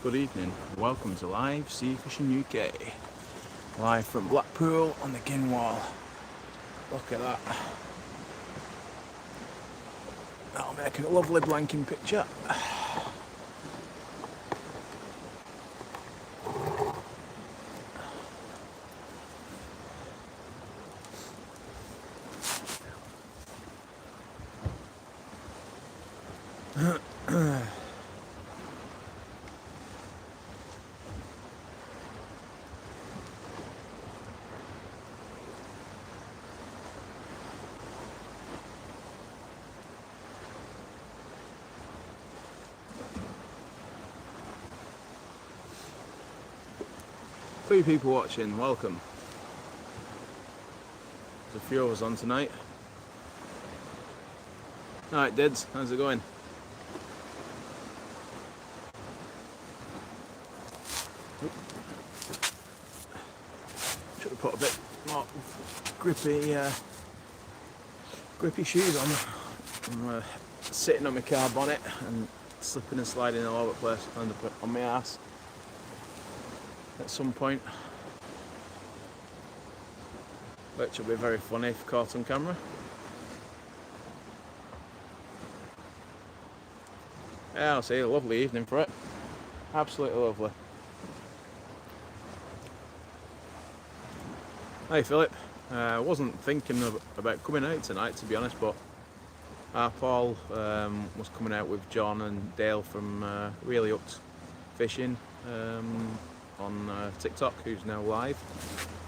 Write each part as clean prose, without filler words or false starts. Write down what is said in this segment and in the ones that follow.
Good evening, welcome to Live Sea Fishing UK. Live from Blackpool on the Gynn wall. Look at that. That'll make a lovely blanking picture. Three people watching, welcome. There's a few of us on tonight. Alright, Dids, how's it going? Should have put a bit more grippy shoes on. I'm sitting on my car bonnet and slipping and sliding all over the place. I'll end up on my ass at some point, which will be very funny if caught on camera. Yeah, I'll say a lovely evening for it. Absolutely lovely. Hey Philip, I wasn't thinking about coming out tonight, to be honest, but Paul was coming out with John and Dale from Really Hooked Fishing on TikTok, who's now live,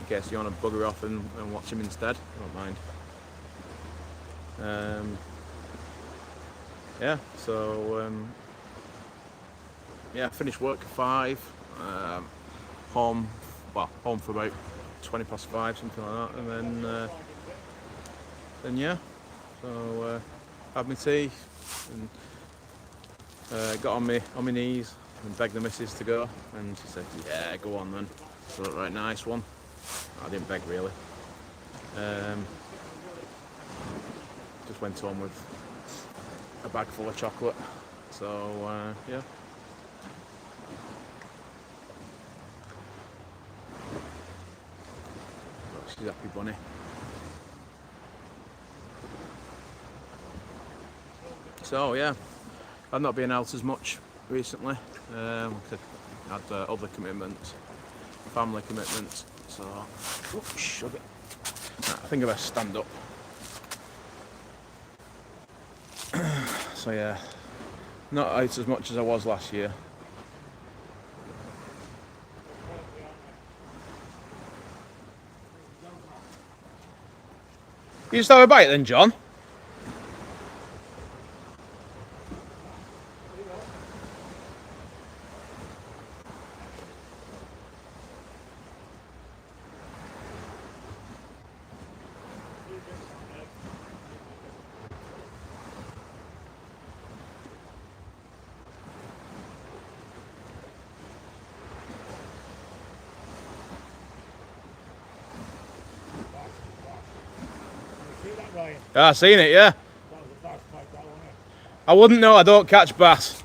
in case you want to bugger off and watch him instead. I don't mind. Yeah, so yeah, finished work at 5, home for about 20 past 5, something like that, and then yeah, so had my tea and got on my knees and begged the missus to go, and she said, yeah, go on then. So right, nice one. I didn't beg really. Just went home with a bag full of chocolate. So yeah. She's happy bunny. So yeah, I've not been out as much recently. I had other commitments, family commitments. So, shove it. I think I better stand up. So yeah, not out as much as I was last year. You just have a bite then, John? I seen it, yeah. I wouldn't know, I don't catch bass.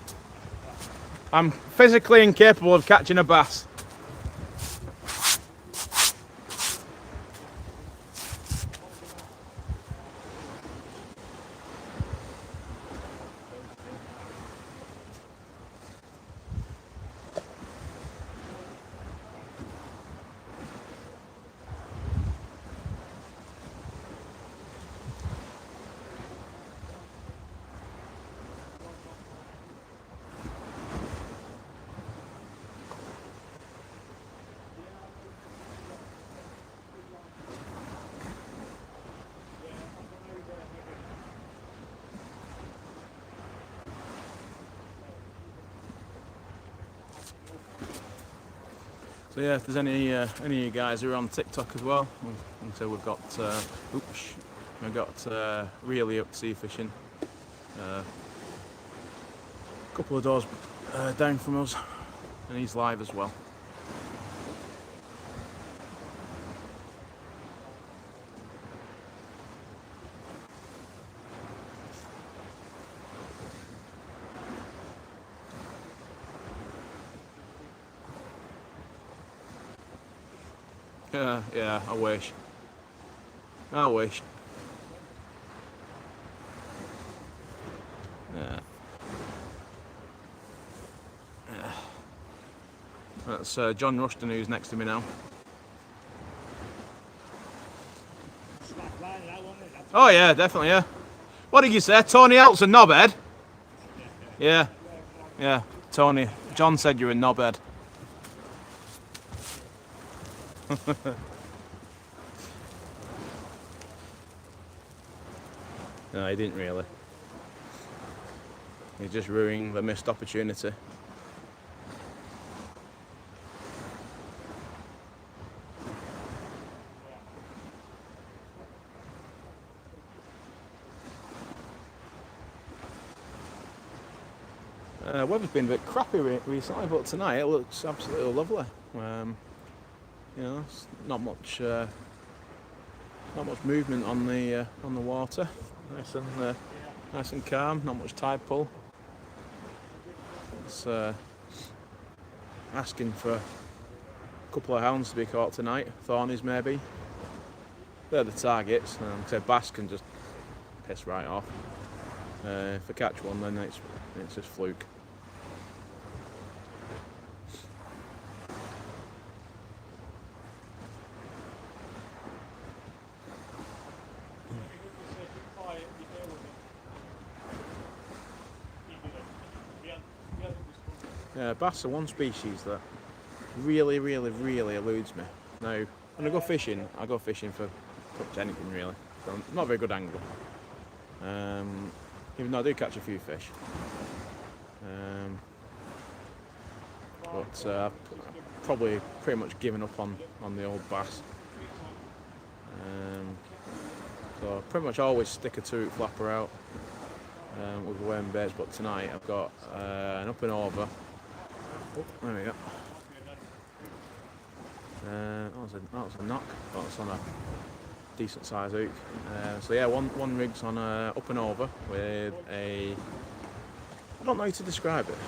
I'm physically incapable of catching a bass. So yeah, if there's any of you guys who are on TikTok as well, so we've got Really Hooked Sea Fishing, a couple of doors down from us, and he's live as well. Yeah, I wish. I wish. Yeah. That's John Rushton who's next to me now. Oh yeah, definitely, yeah. What did you say? Tony Alt's a knobhead? Yeah. Yeah, Tony. John said you're a knobhead. No, he didn't really. He's just ruining the missed opportunity. Weather's been a bit crappy recently, but tonight it looks absolutely lovely. You know, it's not much movement on the water. Nice and calm. Not much tide pull. It's asking for a couple of hounds to be caught tonight. Thornies maybe. They're the targets. So bass can just piss right off. If I catch one, then it's just fluke. Bass are one species that really eludes me. Now, when I go fishing for pretty much anything really. So I'm not a very good angler. Even though I do catch a few fish. But I've probably pretty much given up on the old bass. So I pretty much always stick a 2-hook flapper out with worm baits, but tonight I've got an up and over. Oh, there we go. That was a knock. That's on a decent size hook. So yeah, one rig's on a up and over with a. I don't know how to describe it.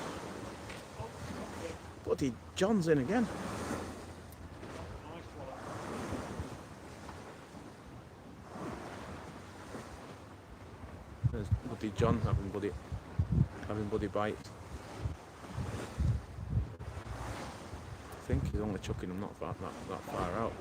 Bloody John's in again. There's bloody John having bloody bites. I think he's only chucking them not that far out.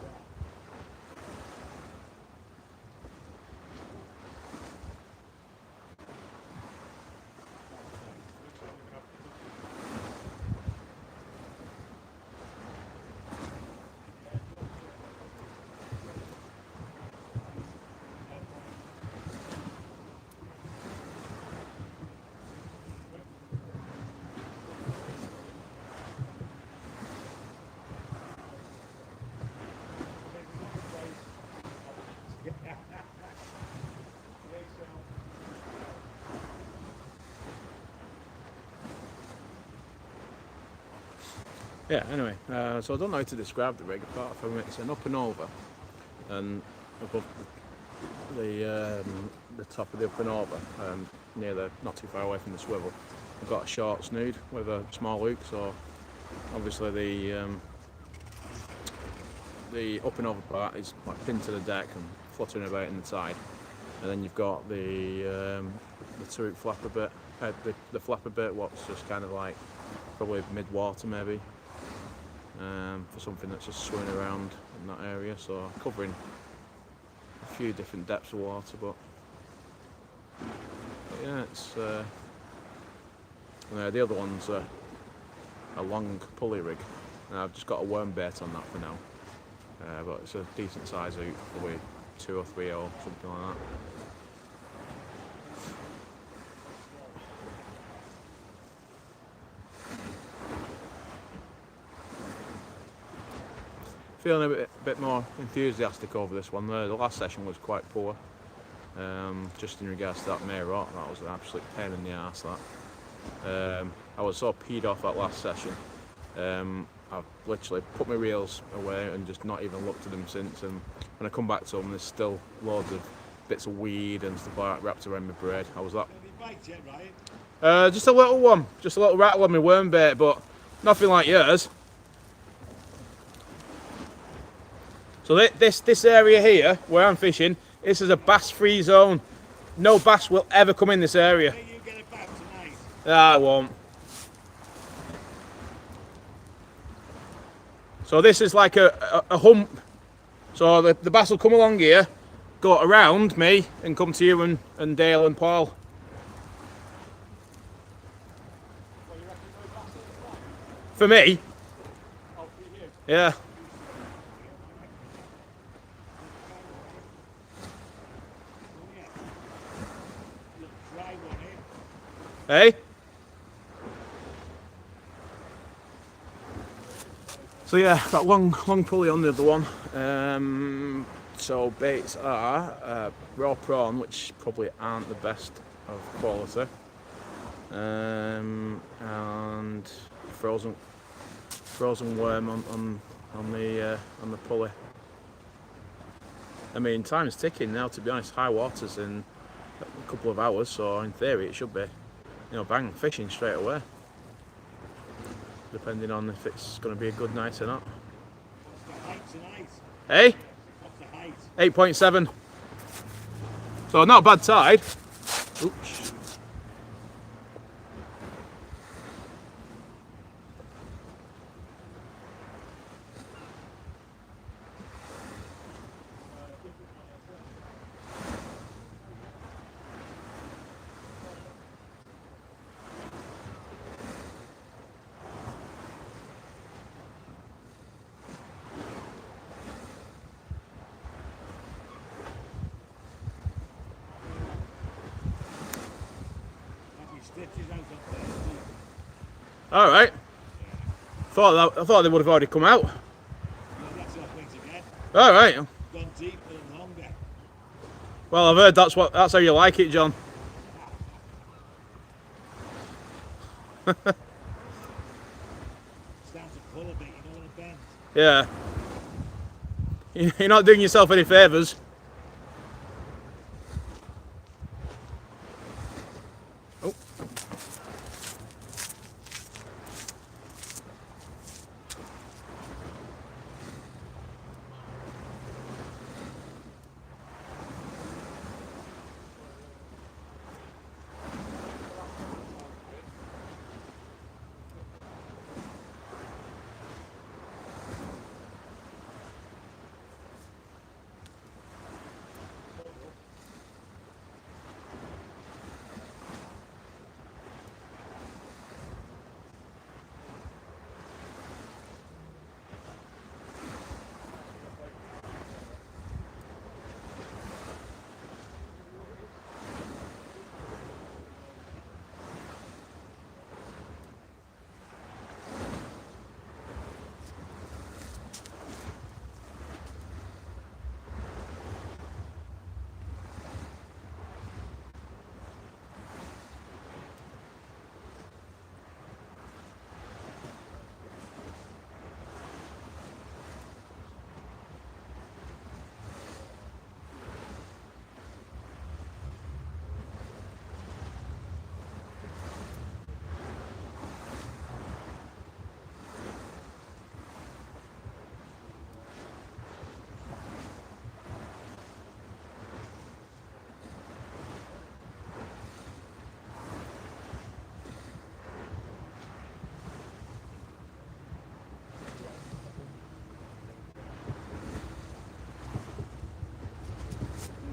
Yeah, anyway, so I don't know how to describe the rig apart from it's an up and over, and above the top of the up and over, not too far away from the swivel, I've got a short snood with a small hook, so obviously the up and over part is like pinned to the deck and fluttering about in the tide, and then you've got the 2-hook flapper bit, the flapper bit, what's just kind of like probably mid-water maybe. For something that's just swimming around in that area, so covering a few different depths of water, but yeah, it's the other one's a long pulley rig, and I've just got a worm bait on that for now, but it's a decent size hook, probably 2 or 3 or something like that. Feeling a bit more enthusiastic over this one. The last session was quite poor, just in regards to that May rot. That was an absolute pain in the arse. That I was so peed off that last session. I've literally put my reels away and just not even looked at them since. And when I come back to them, there's still loads of bits of weed and stuff like that wrapped around my braid. How was that? Just a little one, just a little rattle on my worm bait, but nothing like yours. So this area here, where I'm fishing, this is a bass-free zone. No bass will ever come in this area. Will you get a bass tonight? I won't. So this is like a hump. So the bass will come along here, go around me, and come to you and Dale and Paul. For me? Oh, for you. Yeah. Look, try one in. Hey? So yeah, got long pulley on the other one. So baits are raw prawn, which probably aren't the best of quality, and frozen worm on the pulley. I mean, time's ticking now. To be honest, high water's in a couple of hours, so in theory it should be, bang, fishing straight away. Depending on if it's going to be a good night or not. What's the height tonight? Hey? What's the height? 8.7. So not a bad tide. Oops. Have your stitches out up there? All right. I thought they would have already come out. No, that's our thing to get. All right. Gone deeper and longer. Well, I've heard that's how you like it, John. It's down to pull a bit, you know, when it bends. Yeah. You're not doing yourself any favours. Oh.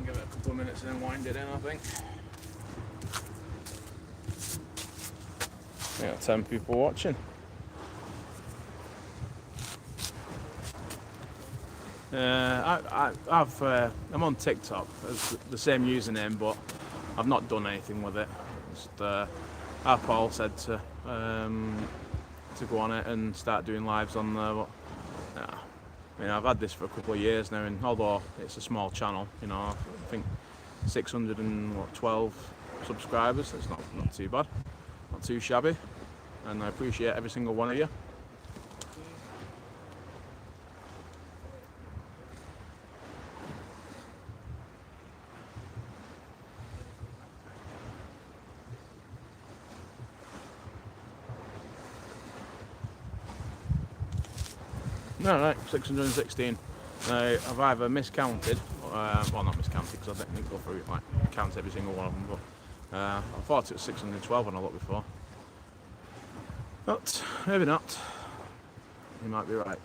Give it a couple of minutes and then wind it in, I think. We got 10 people watching. I'm on TikTok as the same username, but I've not done anything with it. Just, our Paul said to go on it and start doing lives on there. But I mean, I've had this for a couple of years now, and although it's a small channel, I think 612 subscribers. It's not too bad, not too shabby, and I appreciate every single one of you. No, right, 616. Now, I've either miscounted, well not miscounted because I didn't go through like count every single one of them, but I thought it was 612 when I looked before. But maybe not. You might be right.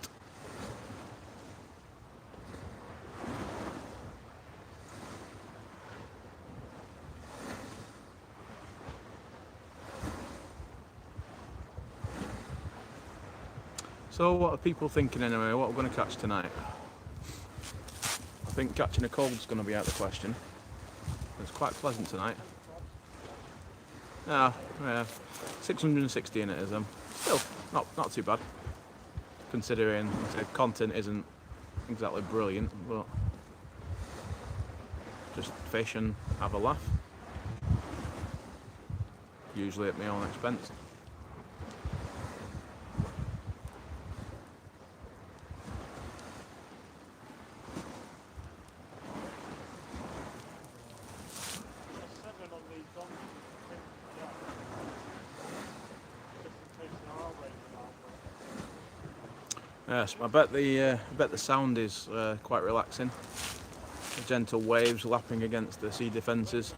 So what are people thinking anyway? What we're going to catch tonight? I think catching a cold's going to be out of the question. It's quite pleasant tonight. Yeah, 660 in it is still not too bad, considering the content isn't exactly brilliant, but just fish and have a laugh. Usually at my own expense. Yes, I bet the sound is quite relaxing. The gentle waves lapping against the sea defences.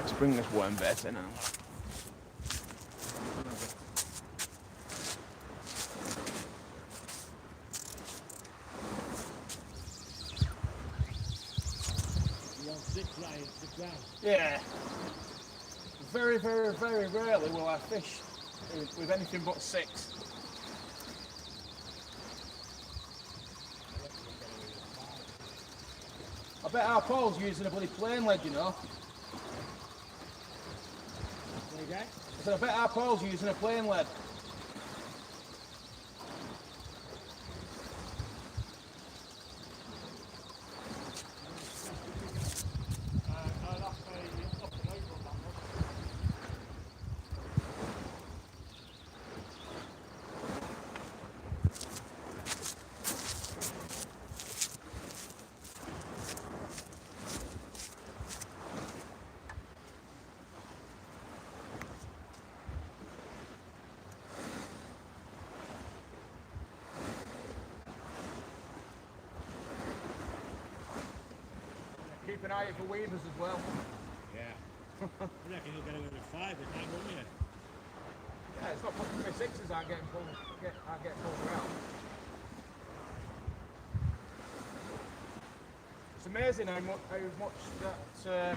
Let's bring this worm bait in now. Yeah. Very, very, very rarely will I fish with anything but 6. I bet our Paul's using a bloody plain lead, you know. I said, I bet our Paul's using a plain lead. Keep an eye out for weavers as well. Yeah. I reckon you'll get away with 5 at night, won't you? Yeah, it's not possible my 6s aren't getting pulled around. It's amazing how much that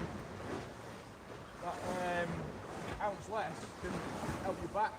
ounce less can help you back.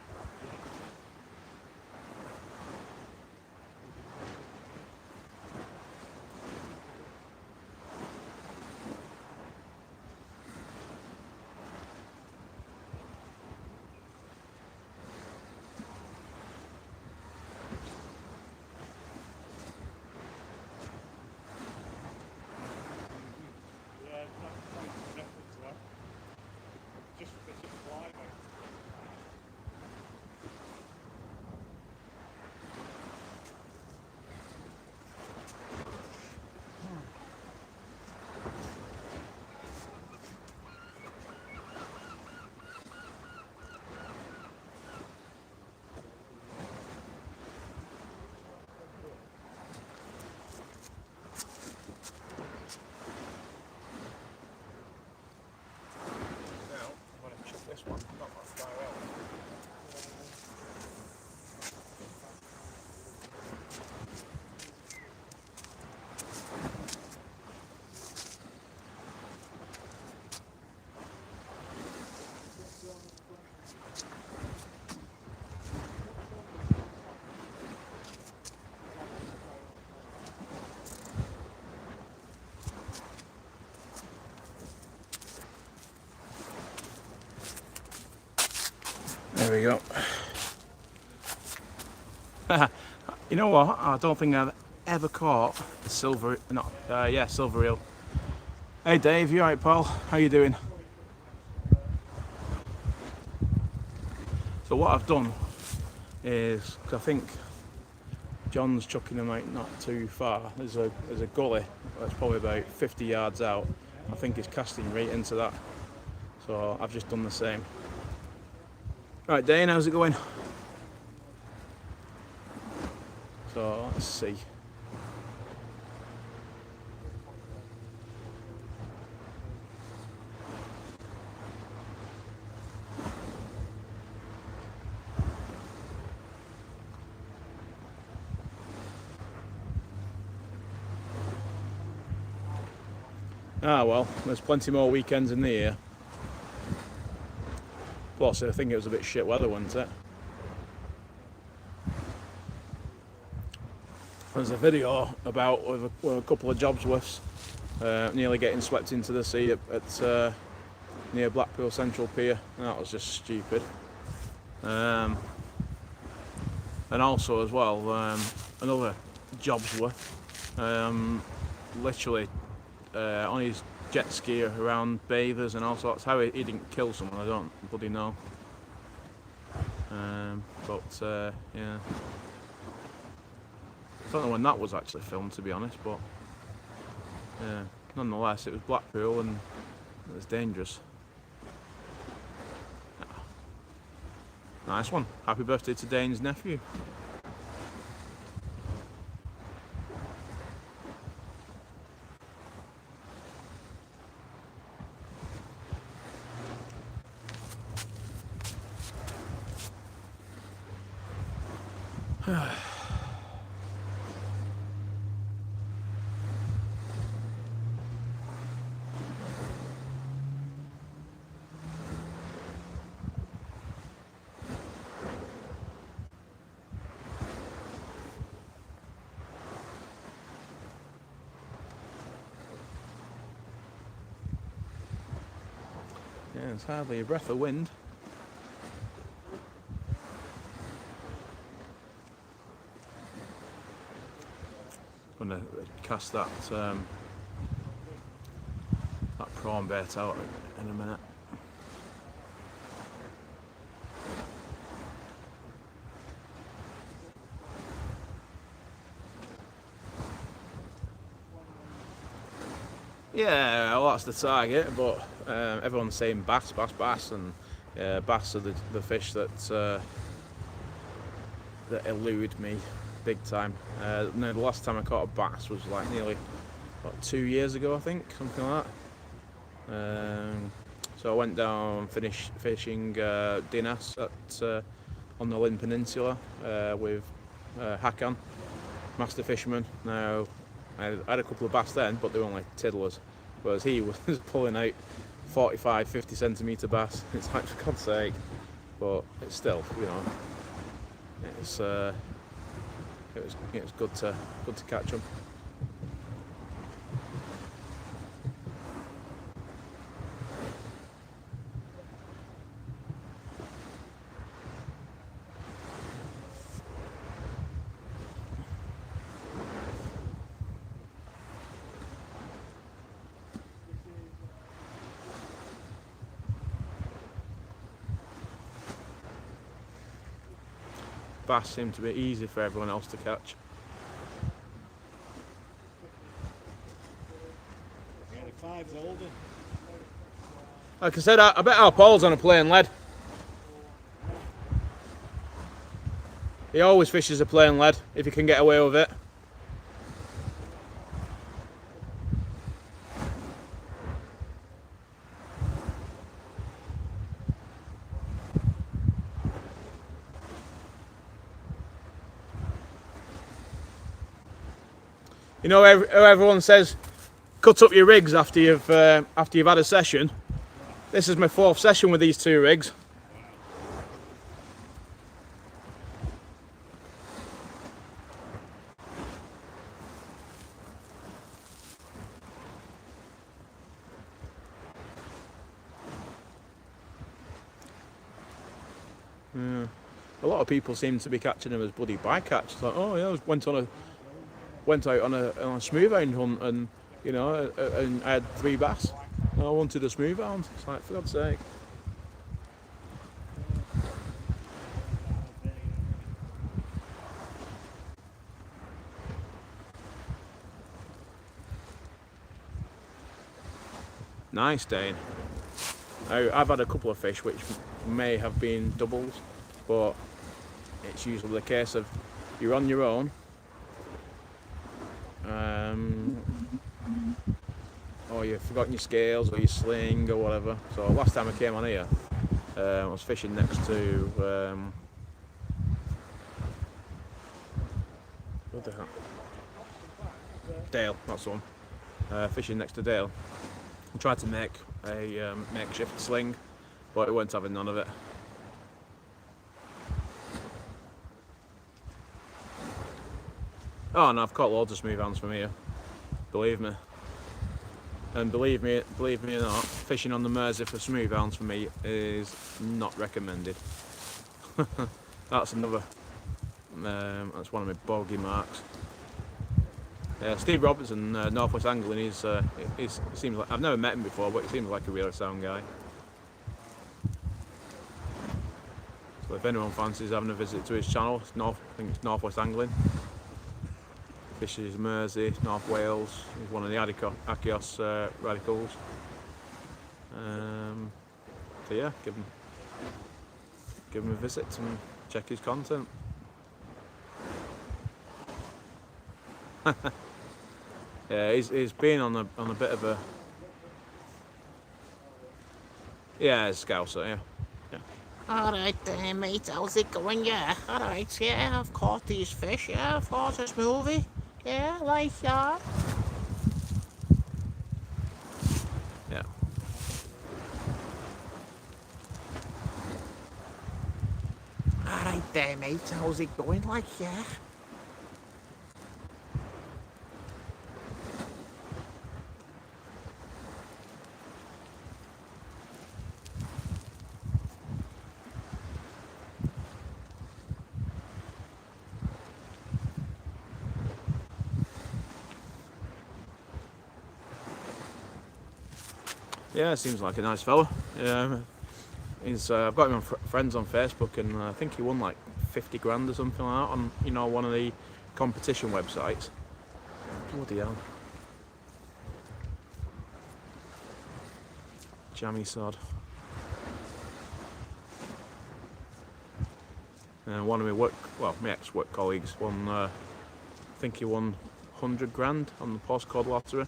This one, not much far out. There we go. You know what? I don't think I've ever caught a silver eel Hey Dave, you alright pal? How you doing? So what I've done is, cause I think John's chucking them out not too far. There's a gully that's probably about 50 yards out. I think he's casting right into that. So I've just done the same. Right Dane, how's it going? So let's see. Ah well, there's plenty more weekends in the year. Plus I think it was a bit shit weather, wasn't it? There's a video about with a couple of Jobsworths nearly getting swept into the sea at near Blackpool Central Pier, and that was just stupid. And also as well, another Jobsworth literally on his jet ski around bathers and all sorts. How he didn't kill someone, I don't bloody know. Yeah. I don't know when that was actually filmed, to be honest, but yeah, nonetheless, it was Blackpool and it was dangerous. Nice one. Happy birthday to Dane's nephew. Yeah, it's hardly a breath of wind. Gonna cast that prawn bait out in a minute. Yeah, well that's the target, but everyone's saying bass, and bass are the fish that elude me big time. No, the last time I caught a bass was like nearly 2 years ago, I think, something like that. So I went down, finished fishing Dinas on the Lynn Peninsula with Hakan, master fisherman. Now I had a couple of bass then, but they were only tiddlers, whereas he was pulling out 45-50 centimetre bass. It's like, for God's sake, but it's still, you know, it was good to catch them. Bass seem to be easy for everyone else to catch. Like I said, I bet our Paul's on a plain lead. He always fishes a plain lead if he can get away with it. You know, everyone says cut up your rigs after you've had a session. This is my 4th session with these 2 rigs. Yeah. A lot of people seem to be catching them as bloody bycatch. It's like, oh yeah, I went out on a smoothhound hunt and you know, and I had 3 bass. And I wanted a smooth hound. It's like, for God's sake. Nice, Dane. I've had a couple of fish which may have been doubles, but it's usually the case of you're on your own, or you've forgotten your scales or your sling or whatever. So last time I came on here, I was fishing next to what the hell? Dale, that's the one. Fishing next to Dale. I tried to make a makeshift sling, but it weren't having none of it. Oh no, I've caught loads of smooth hounds from here. Believe me. And believe me or not, fishing on the Mersey for smooth hounds for me is not recommended. That's another. That's one of my bogey marks. Steve Robertson, Northwest Angling, he seems like, I've never met him before, but he seems like a really sound guy. So if anyone fancies having a visit to his channel, I think it's Northwest Angling. Fishes Mersey, North Wales. He's one of the Achios radicals. So yeah, give him a visit and check his content. Yeah, he's been on a bit of a he's Scouser, yeah. Alright mate, how's it going? Yeah, alright, yeah, I've caught these fish, yeah, I've caught a smoothie, yeah, like that. Yeah. Alright there mate, how's it going? Like, yeah. Yeah, seems like a nice fella. Yeah, I've got him on friends on Facebook, and I think he won like 50 grand or something like that on one of the competition websites. Bloody hell. Jammy sod. And one of my ex-work colleagues won. I think he won 100 grand on the postcode lottery.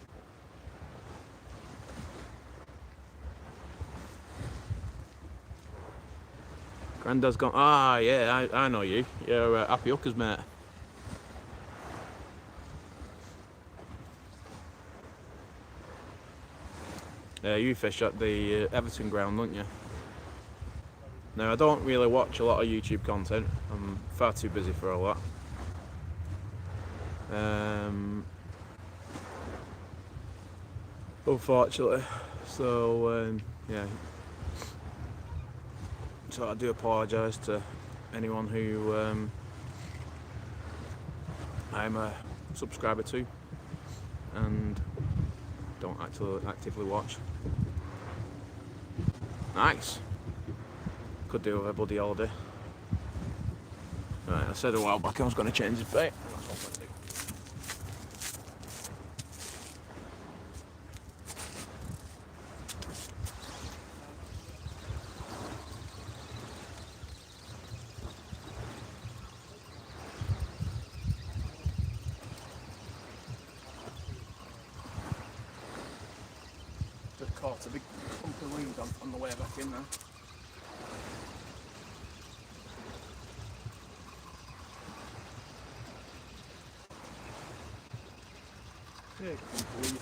Grandad's gone. Ah, yeah, I know you. You're Happy Hookers, mate. You fish at the Everton ground, don't you? Now, I don't really watch a lot of YouTube content. I'm far too busy for all that. Unfortunately. So, yeah. So I do apologise to anyone who I'm a subscriber to and don't actively watch. Nice. Could do with a bloody holiday. Right, I said a while back I was going to change his bait. Just caught a big clump of weed on the way back in there. Yeah, clump of weed.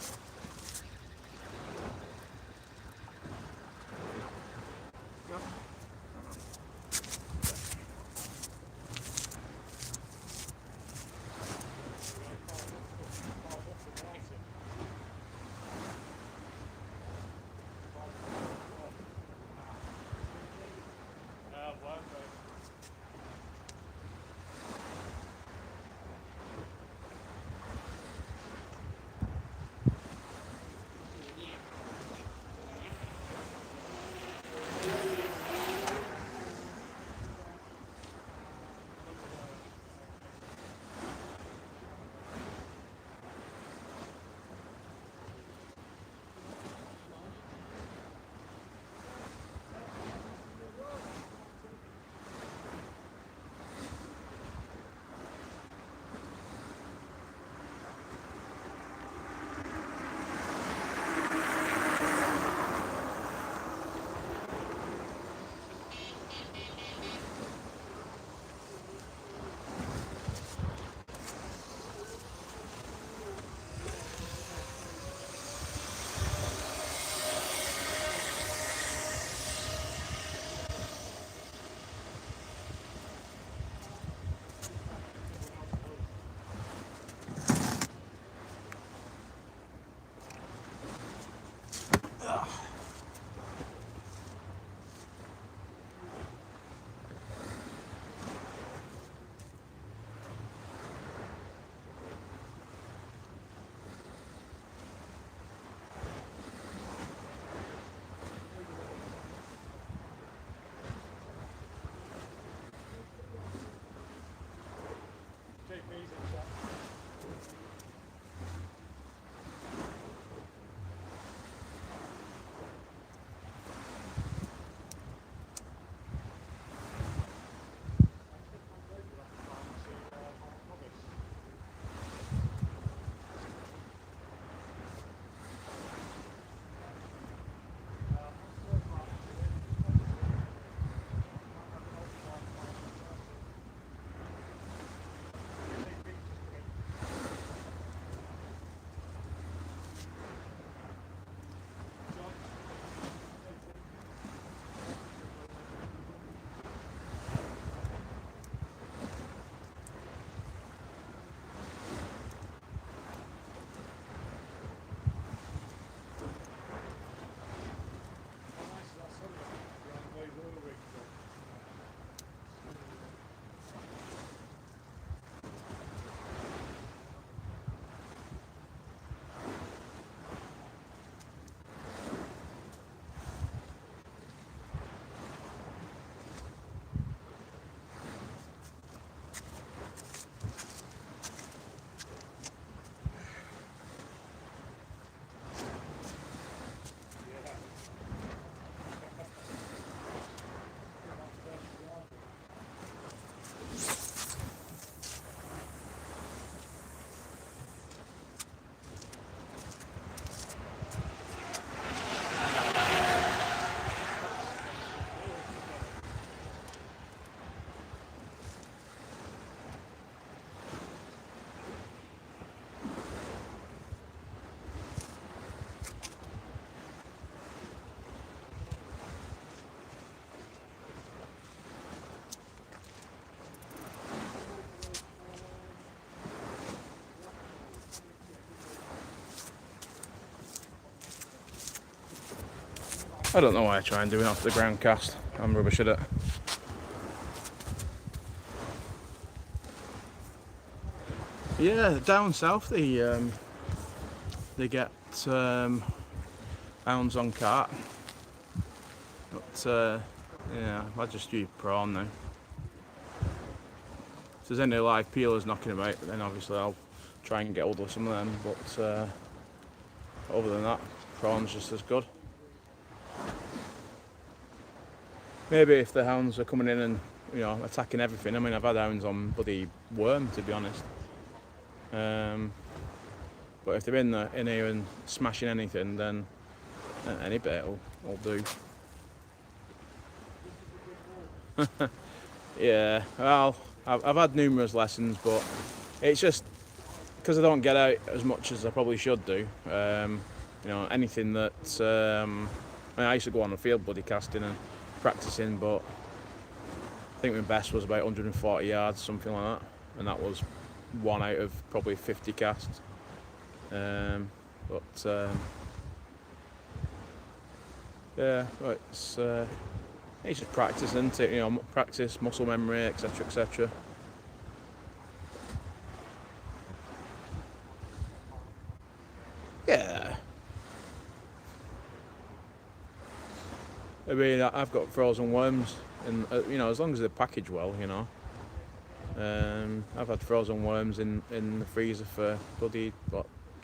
I don't know why I try and do it off the ground cast. I'm rubbish at it. Yeah, down south they get hounds on cart, but yeah, I just use prawn now. If there's any live peelers knocking about, then obviously I'll try and get hold of some of them. But other than that, prawn's just as good. Maybe if the hounds are coming in and attacking everything. I mean, I've had hounds on bloody worm, to be honest. But if they're in here and smashing anything, then any bit will do. Yeah, well, I've had numerous lessons, but it's just because I don't get out as much as I probably should do. Anything that I used to go on the field buddy casting and practicing, but I think my best was about 140 yards, something like that, and that was one out of probably 50 casts. Yeah, it's just practice, isn't it? Practice, muscle memory, etc., etc. Yeah. I mean, I've got frozen worms, and as long as they're packaged well, I've had frozen worms in the freezer for bloody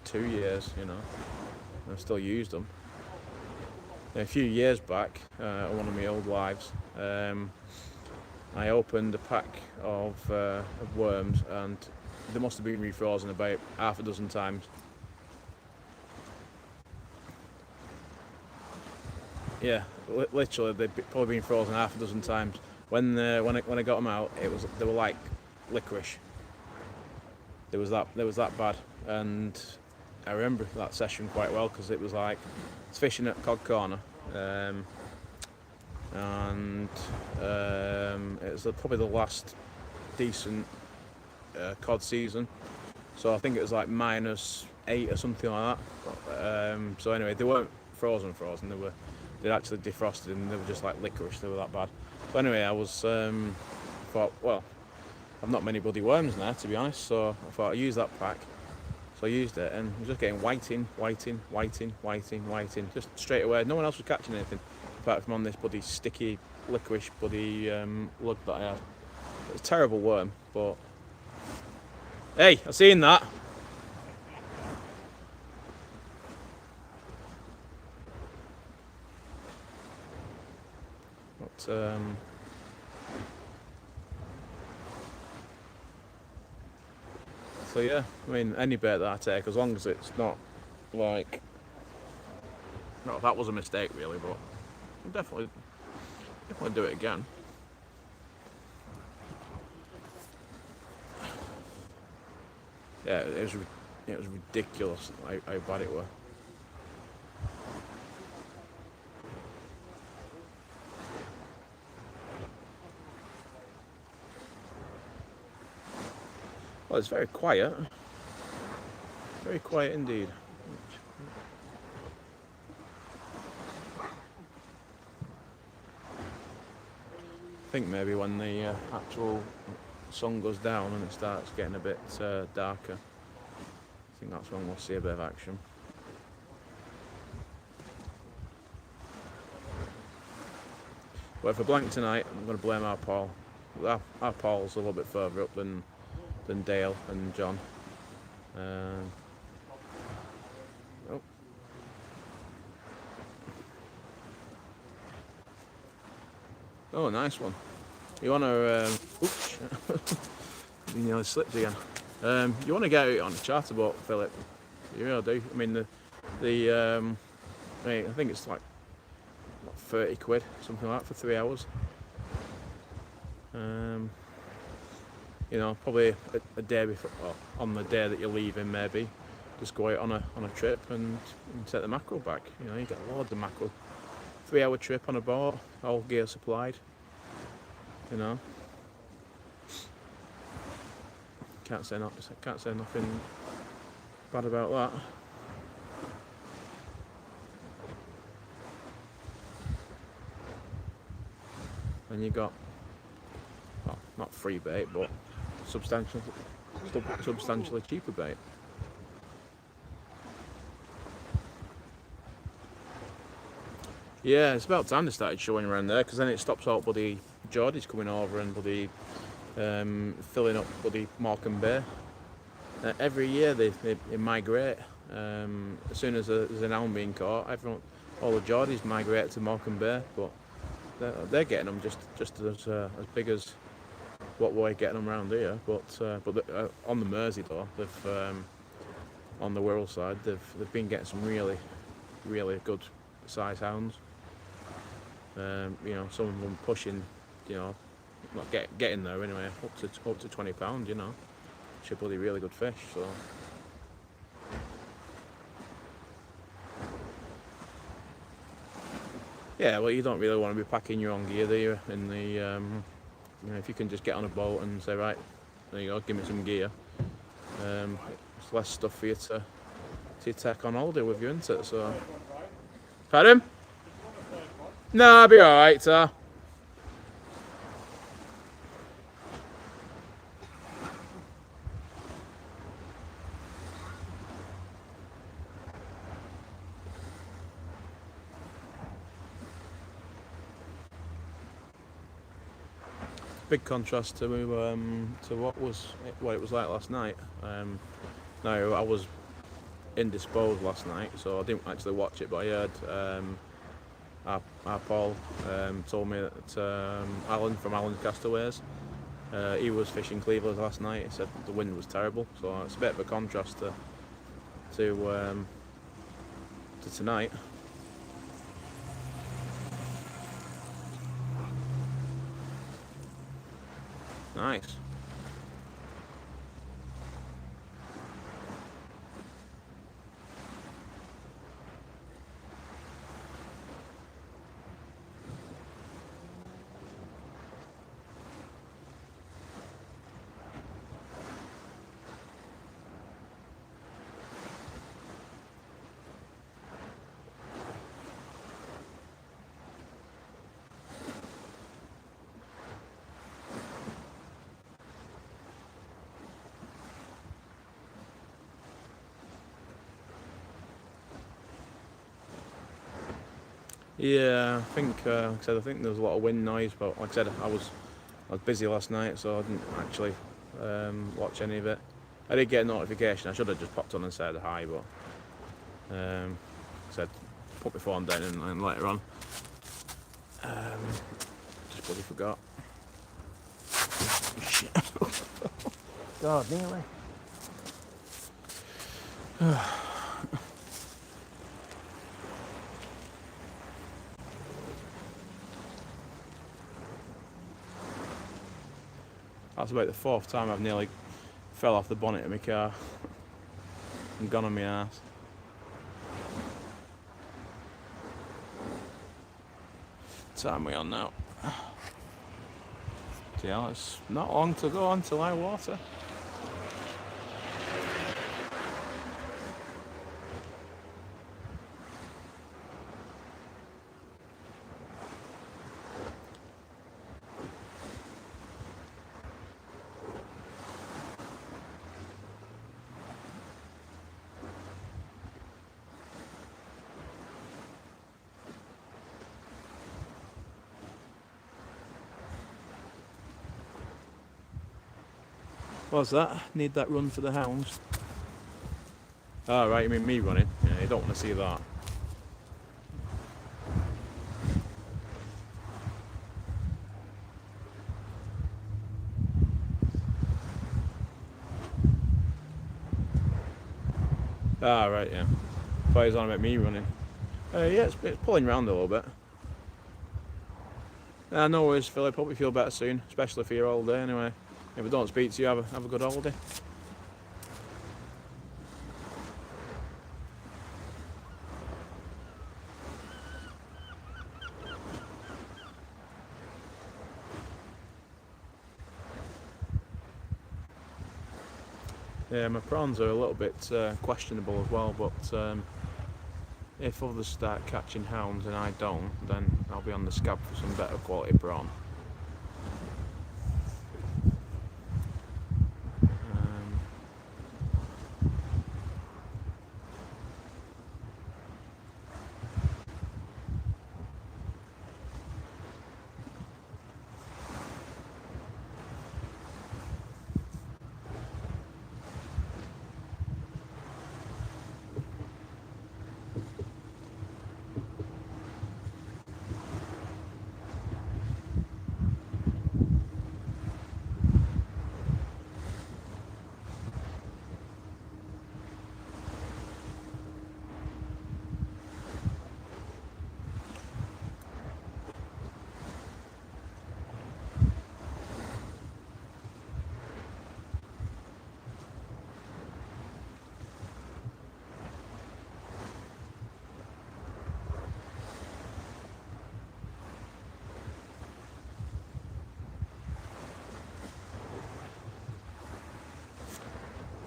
2 years, and I've still used them. A few years back, on one of my old lives, I opened a pack of worms, and they must have been refrozen about half a dozen times. Yeah, literally, they'd probably been frozen half a dozen times. When I got them out, they were like licorice. They was that bad, and I remember that session quite well because it was like it's fishing at Cod Corner, and it was probably the last decent cod season. So I think it was like -8 or something like that. So anyway, they weren't frozen. They'd actually defrosted and they were just like licorice. They were that bad. So anyway, I was thought, well, I've not many bloody worms now, to be honest. So I thought I'd use that pack. So I used it, and I was just getting whiting, just straight away. No one else was catching anything apart from on this bloody sticky licorice bloody lug that I had. It was a terrible worm, but hey, I seen that. But so yeah, I mean, any bait that I take, as long as it's not like, no, that was a mistake really, but I'll definitely do it again. Yeah, it was ridiculous how bad it were. Well, it's very quiet. Very quiet indeed. I think maybe when the actual sun goes down and it starts getting a bit darker, I think that's when we'll see a bit of action. But if I blank tonight, I'm going to blame our Paul. Our Paul's a little bit further up than Dale and John. Oh, nice one. You want to? Oops, you nearly slipped again. You want to get out on a charter boat, Philip? You really do. I mean, I think it's like 30 quid, something like that, for 3 hours. Probably a day before, well, on the day that you're leaving, maybe just go out on a trip and take the mackerel back. You get loads of mackerel. 3-hour trip on a boat, all gear supplied. Can't say nothing bad about that. and you got, well, not free bait, but substantially cheaper bait. Yeah, it's about time they started showing around there, because then it stops all bloody Geordies coming over and bloody filling up bloody Morecambe Bay. Every year they migrate. As soon as there's an hound being caught, all the Geordies migrate to Morecambe Bay, but they're getting them just as big as what we're getting them around here. But on the Mersey though, on the Wirral side, they've been getting some really good size hounds. You know, some of them pushing, you know, not getting there anyway, up to £20, you know, which are bloody really good fish. So yeah, well, you don't really want to be packing your own gear, do you? In the you know, if you can just get on a boat and say, right, there you go, give me some gear. It's less stuff for you to take on holiday with you, isn't it? So, pardon? No, I'll be all right, sir. Big contrast to what it was like last night. Now I was indisposed last night, so I didn't actually watch it, but I heard our Paul told me that Alan from Alan's Castaways, he was fishing Cleveland last night. He said the wind was terrible, so it's a bit of a contrast to tonight. Nice. Yeah, I think, like I said, I think there was a lot of wind noise, but like I said, I was busy last night, so I didn't actually watch any of it. I did get a notification. I should have just popped on and said hi, but said put my phone down and later on. Just bloody forgot. Shit. God, nearly. That's about the fourth time I've nearly fell off the bonnet of my car and gone on my ass. What time are we on now? So yeah, it's not long to go until high water. What's that? Need that run for the hounds? Oh, right, you mean me running? Yeah, you don't want to see that. Ah, right, yeah. Thought he was on about me running. Yeah, it's pulling round a little bit. No worries, Philip. Hope you feel better soon, especially for your holiday anyway. If I don't speak to you, have a good holiday. Yeah, my prawns are a little bit questionable as well, but if others start catching hounds and I don't, then I'll be on the scab for some better quality prawn.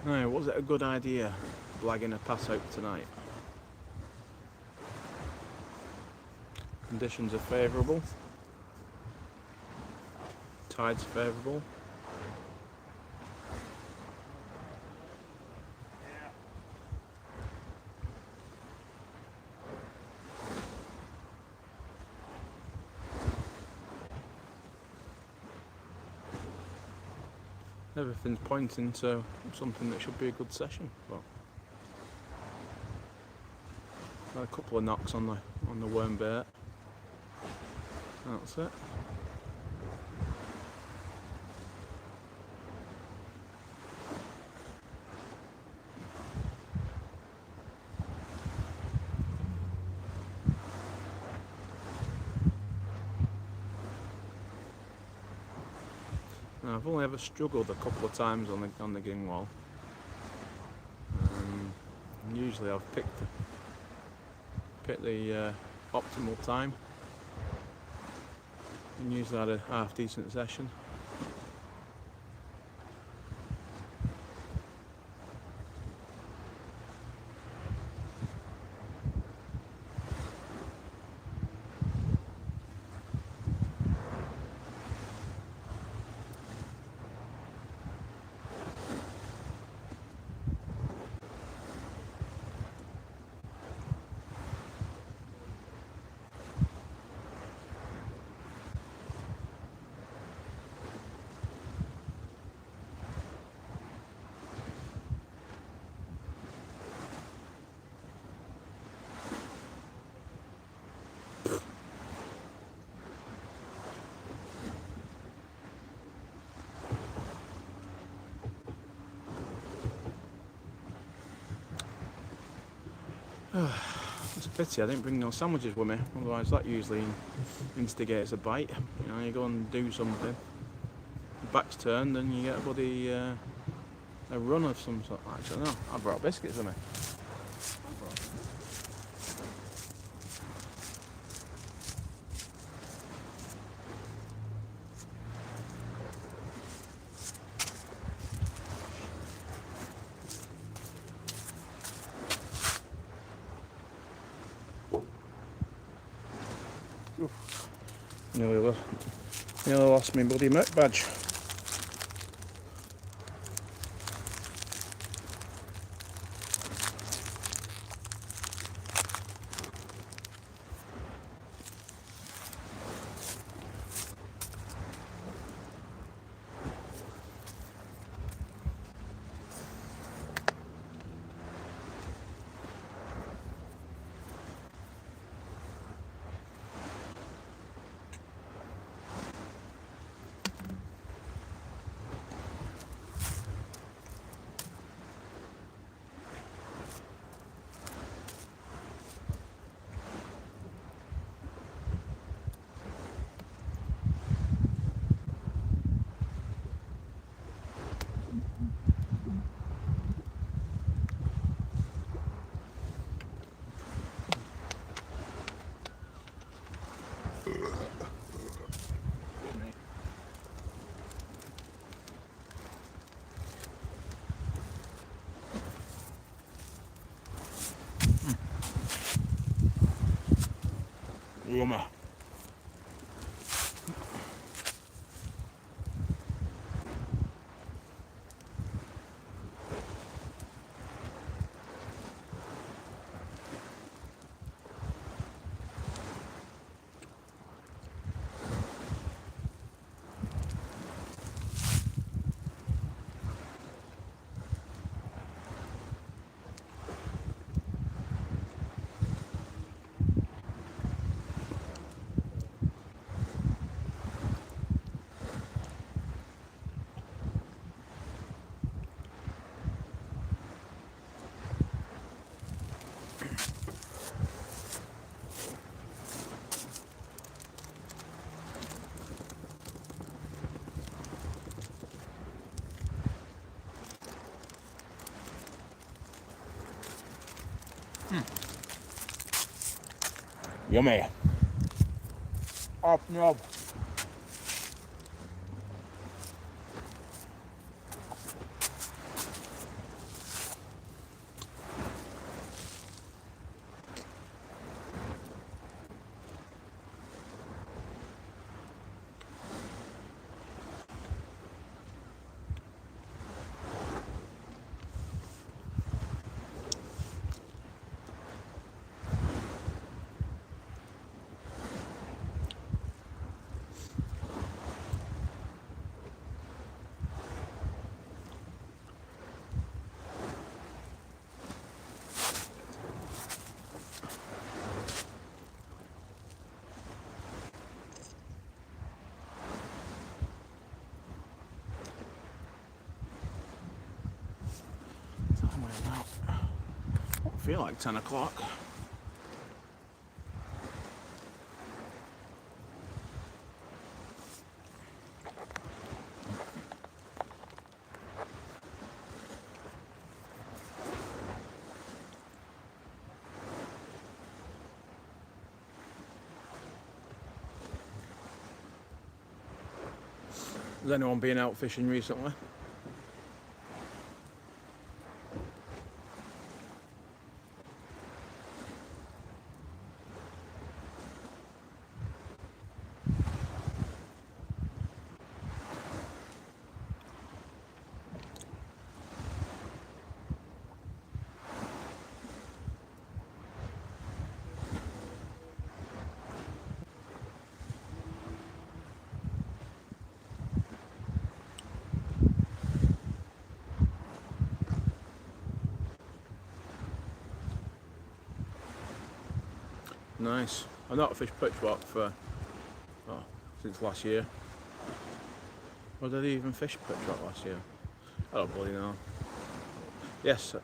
Now, was it a good idea blagging a pass out tonight? Conditions are favourable. Tide's favourable. Everything's pointing to something that should be a good session. But had a couple of knocks on the worm bait. That's it. Now, I've only ever struggled a couple of times on the Gynn wall. Usually I've picked the optimal time, and usually had a half decent session. It's a pity I didn't bring no sandwiches with me, otherwise that usually instigates a bite. You know, you go and do something, your back's turned and you get a bloody a run of some sort. Actually no, I brought biscuits with me. Nearly lost my bloody Merc badge. Yummy. Yummy. Up knob. feel like 10 o'clock. Has anyone been out fishing recently? Nice. I've not fished perch rock for since last year. Or did I even fish perch rock last year? I don't bloody know. Yes.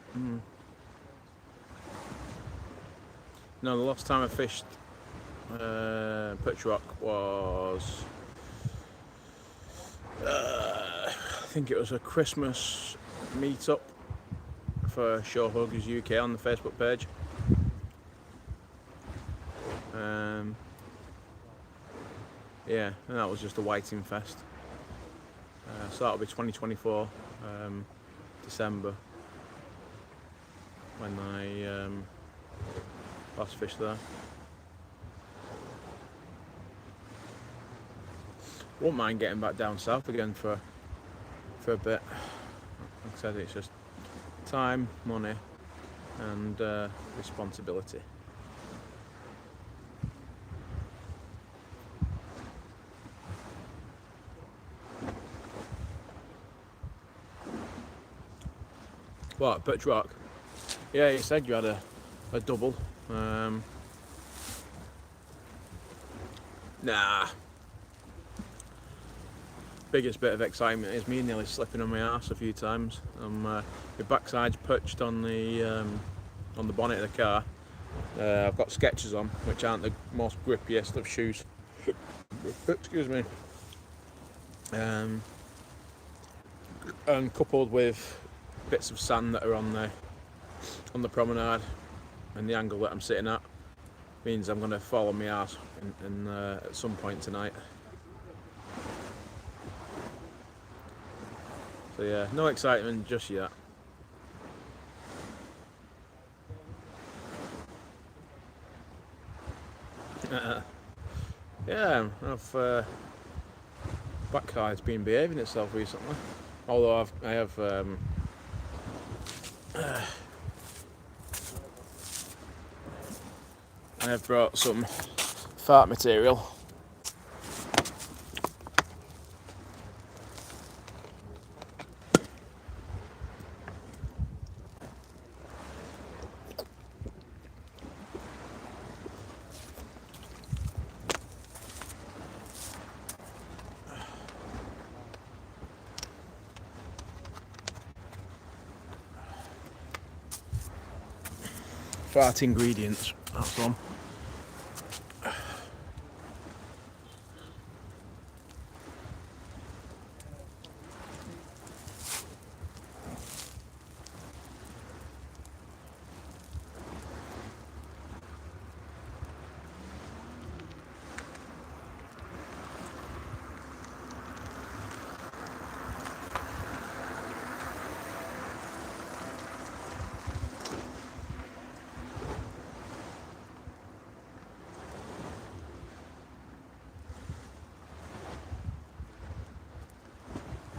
No, the last time I fished perch rock was I think it was a Christmas meet-up for Shore Huggers UK on the Facebook page. Yeah, and that was just a whiting fest. So that'll be 2024 December when I last fished there. Won't mind getting back down south again for a bit. Like I said, it's just time, money, and responsibility. What, perch rock? Yeah, you said you had a double. Nah. Biggest bit of excitement is me nearly slipping on my arse a few times. My backside's perched on the bonnet of the car. I've got Skechers on, which aren't the most grippiest of shoes. Excuse me. And coupled with bits of sand that are on the promenade, and the angle that I'm sitting at means I'm going to fall on my arse at some point tonight. So yeah, no excitement just yet. Yeah, backside's been behaving itself recently. Although I have brought some fart material. Fart ingredients, that's one.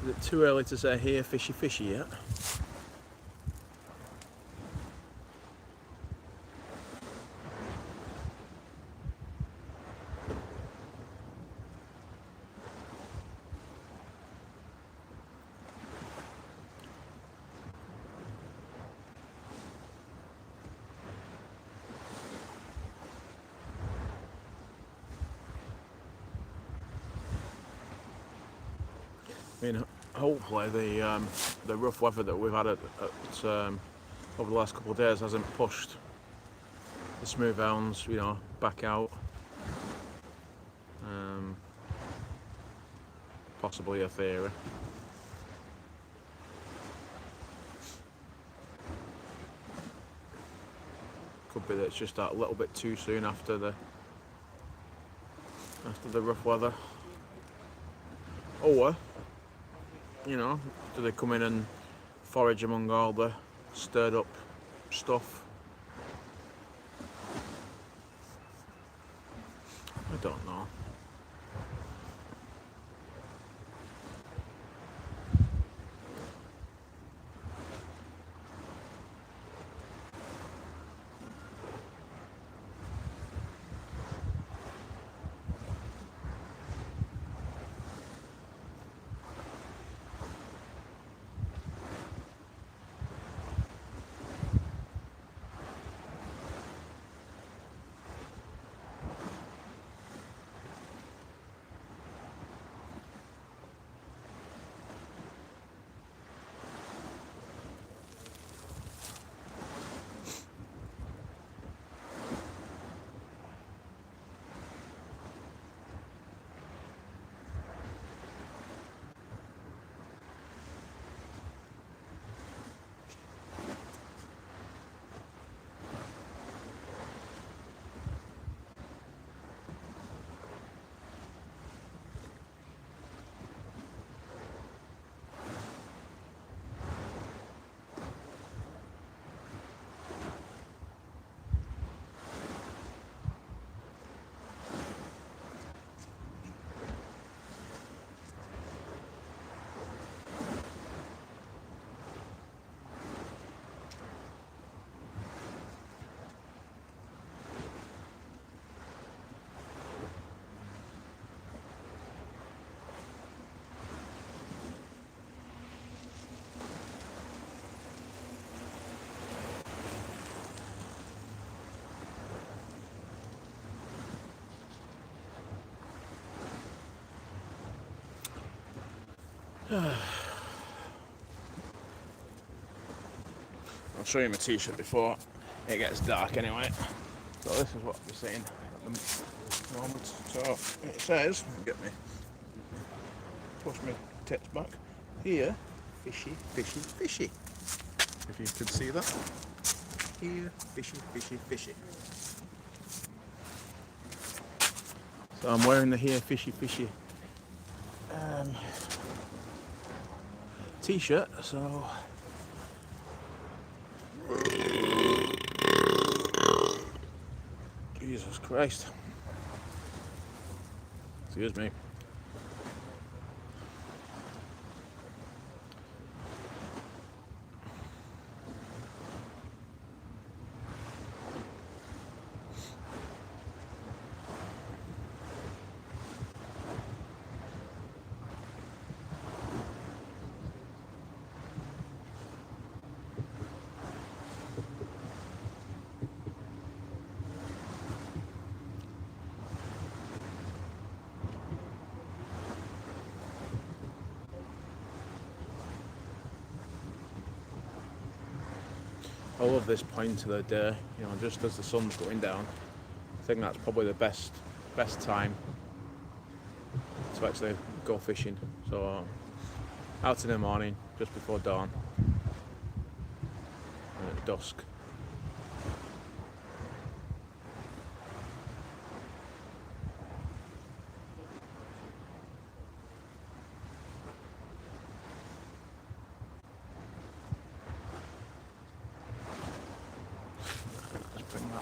Is it too early to say here fishy fishy yet? I mean, hopefully the rough weather that we've had at over the last couple of days hasn't pushed the smooth hounds, you know, back out. Possibly a theory. Could be that it's just that little bit too soon after the rough weather. Or, you know, do they come in and forage among all the stirred up stuff? I don't know. I'll show you my t-shirt before it gets dark anyway. So this is what we're seeing at the moment. So it says, get me, push my tits back. Here, fishy, fishy, fishy. If you can see that. Here, fishy, fishy, fishy. So I'm wearing the here, fishy, fishy t-shirt, so Jesus Christ. Excuse me. I love this point of the day, you know, just as the sun's going down. I think that's probably the best time to actually go fishing. So out in the morning, just before dawn, and at dusk. Let's bring that.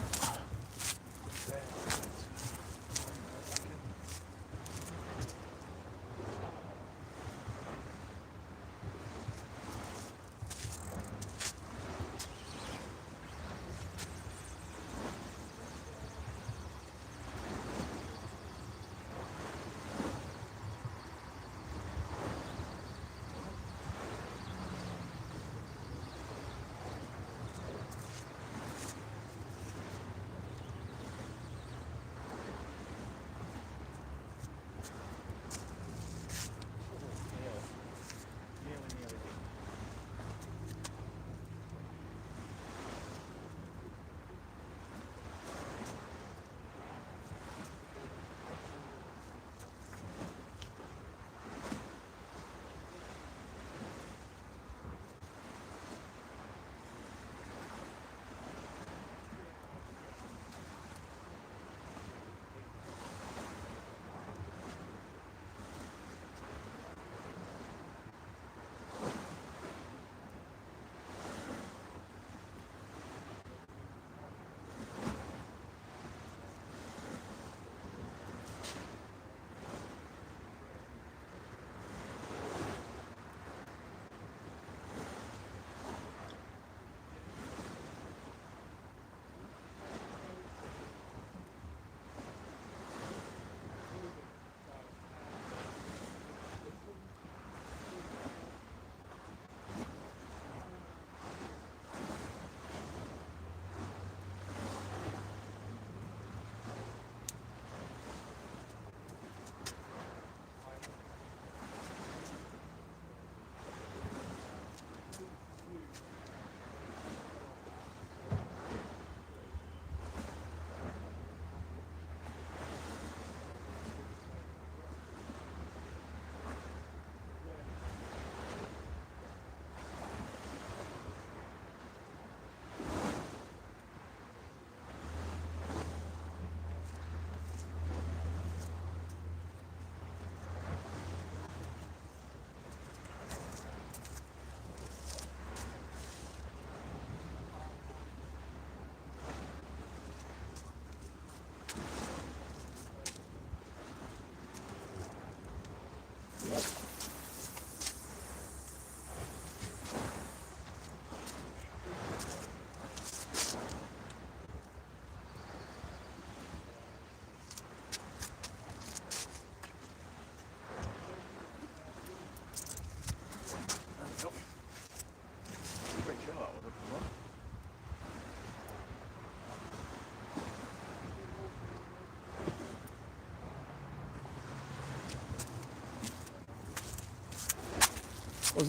Was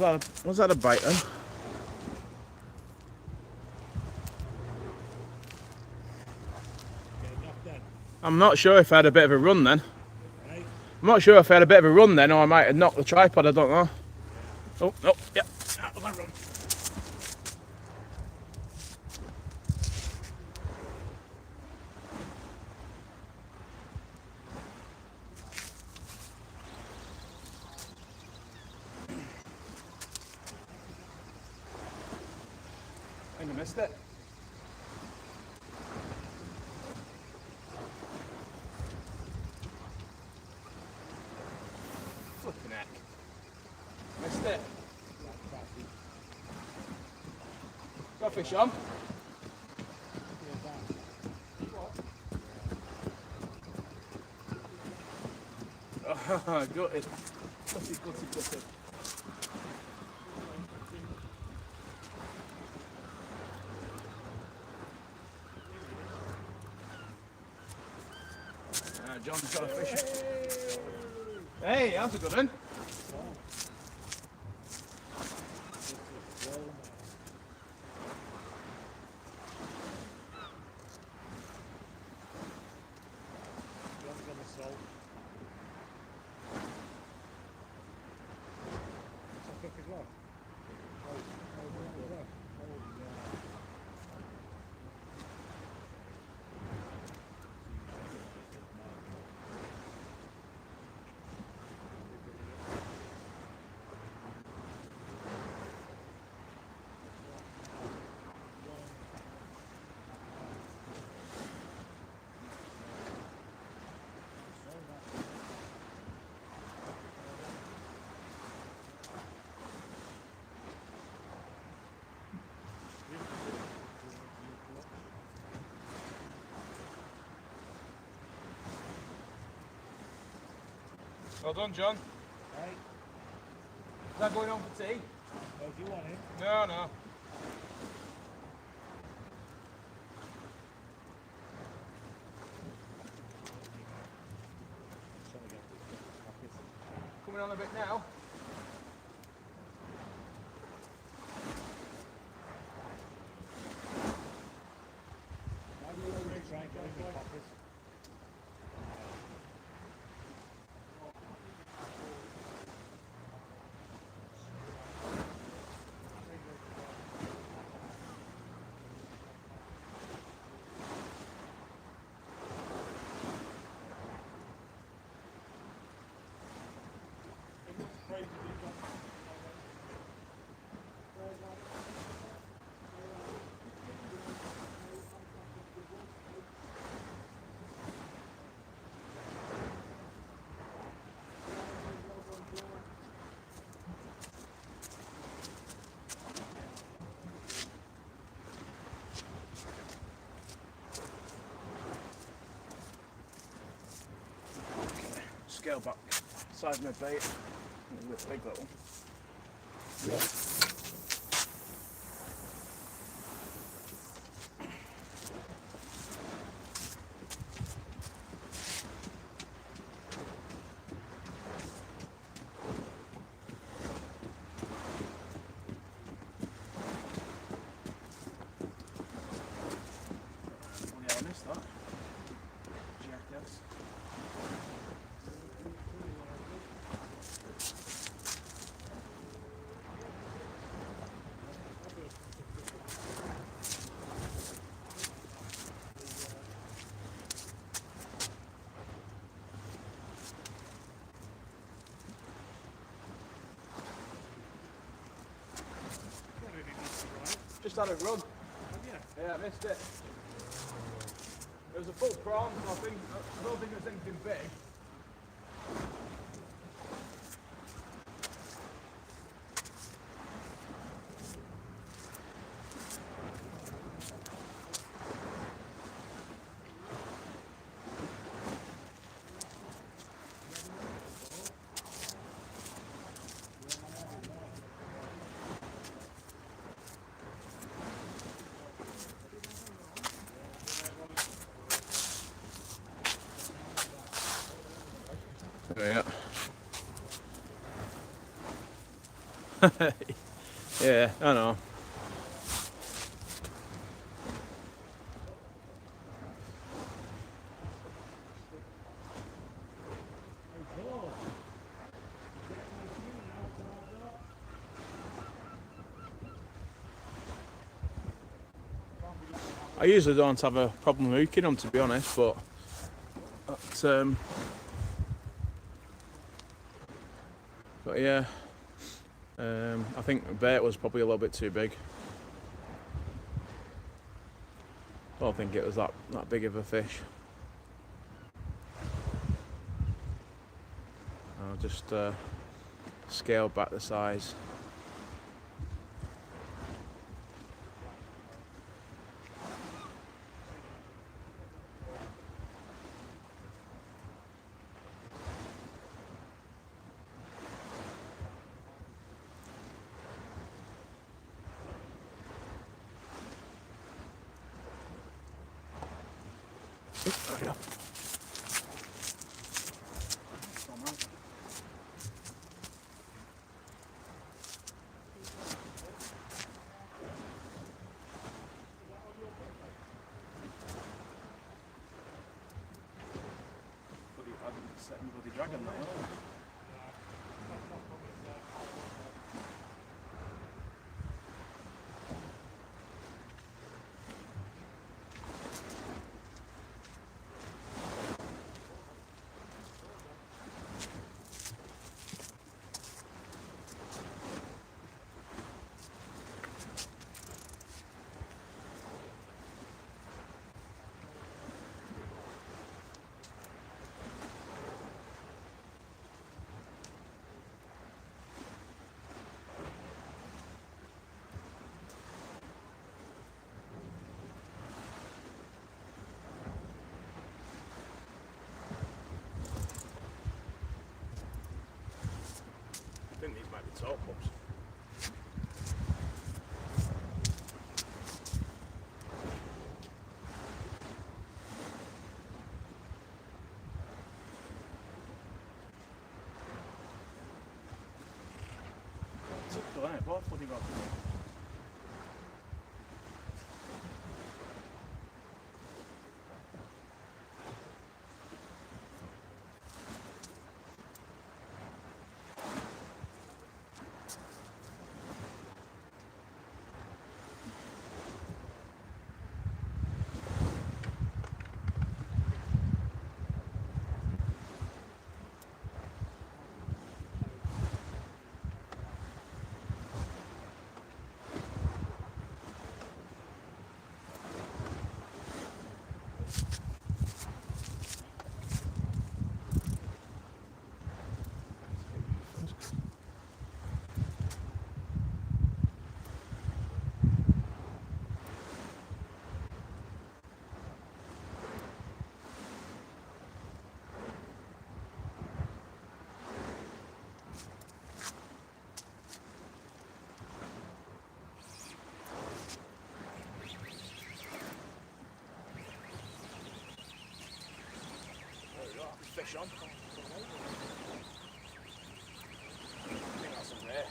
that a biter? Okay, knock that. I'm not sure if I had a bit of a run then. Right? I'm not sure if I had a bit of a run then, or I might have knocked the tripod. I don't know. Oh no, yeah. That was a run. I think I missed it. Flipping heck. Missed it. Got fish on. Oh, gutted. Gutted. John's got a fish. Hey, that's a good one. Well done, John. Right? Is that going on for tea? Oh, do you want it? No, no. Coming on a bit now. Try and get in the pockets. Scale back. Size my bait. A bit big that one. Oh yeah, I missed that. Jackass. Just had a run. Yeah, I missed it. It was a full prawn, so I don't think it was anything big. Yeah. Yeah, I know. I usually don't have a problem hooking them, to be honest, but yeah, I think the bait was probably a little bit too big. I don't think it was that big of a fish. I'll just scale back the size. Dragon, I think these might be tall pups. Both bloody got. Fish on. I think that's some rare.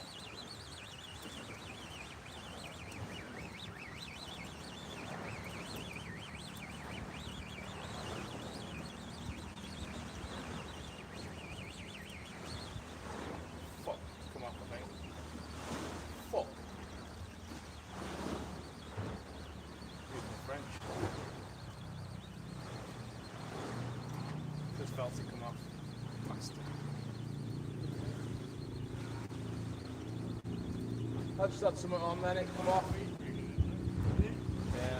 Fuck, come off, I think. Fuck. Using French. Just felt it come off. Bastard. I just had something on then, it come off. Yeah.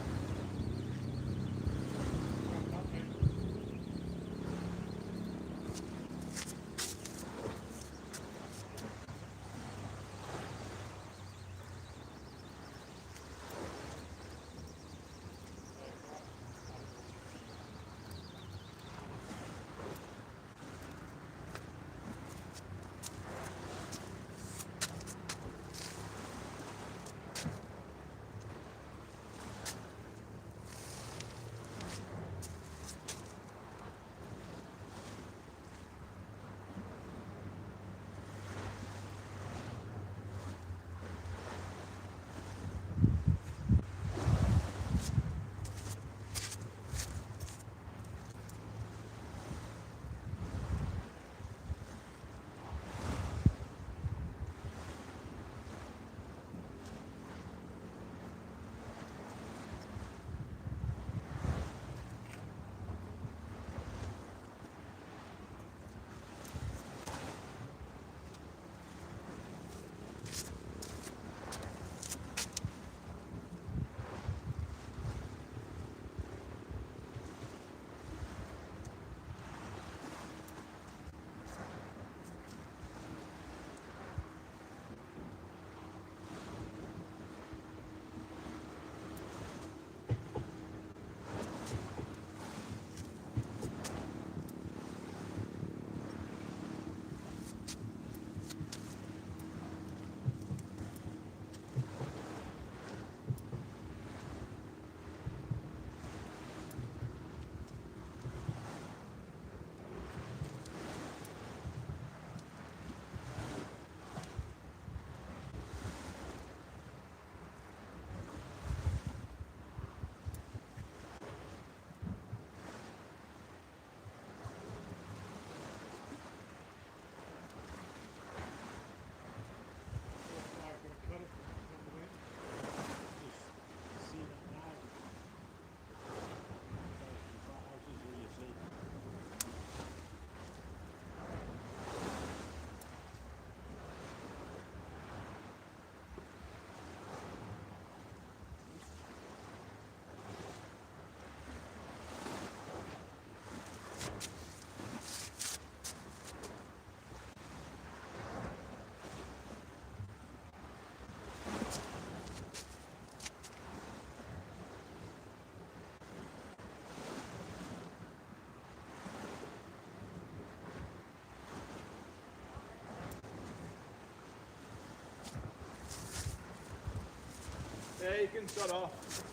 Yeah, you can sod off.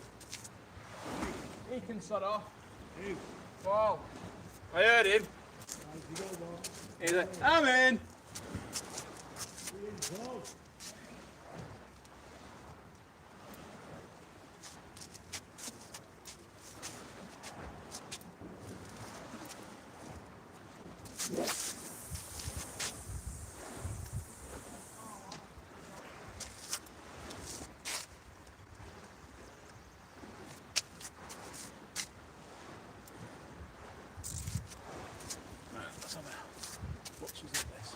He can sod off. Hey, Wow. I heard him. how's the go, boy? He's like, I'm in. Go. Right, let's have a watch at this.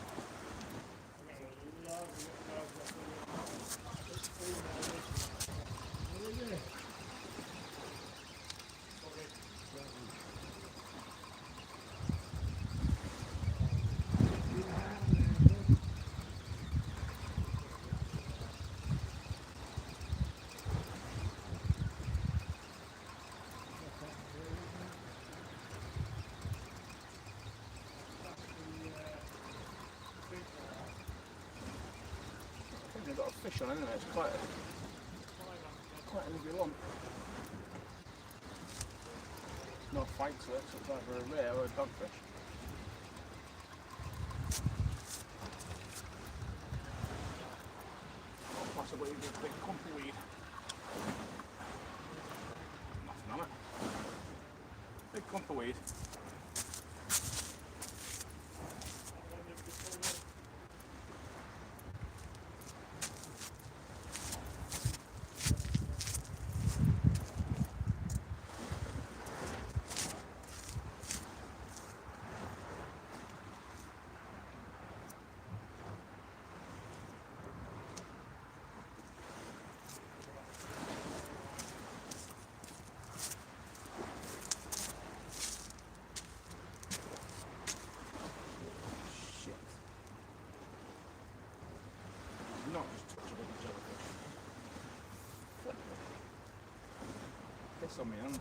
I think they've got a fish on, isn't it? It's quite a heavy lump. No fight to it, so it's either a rare or a dogfish. Or possibly even a big clumpy weed. Nothing on it. Big clump of weed. Not just touch a little jellyfish. Flip it. Piss on my hand.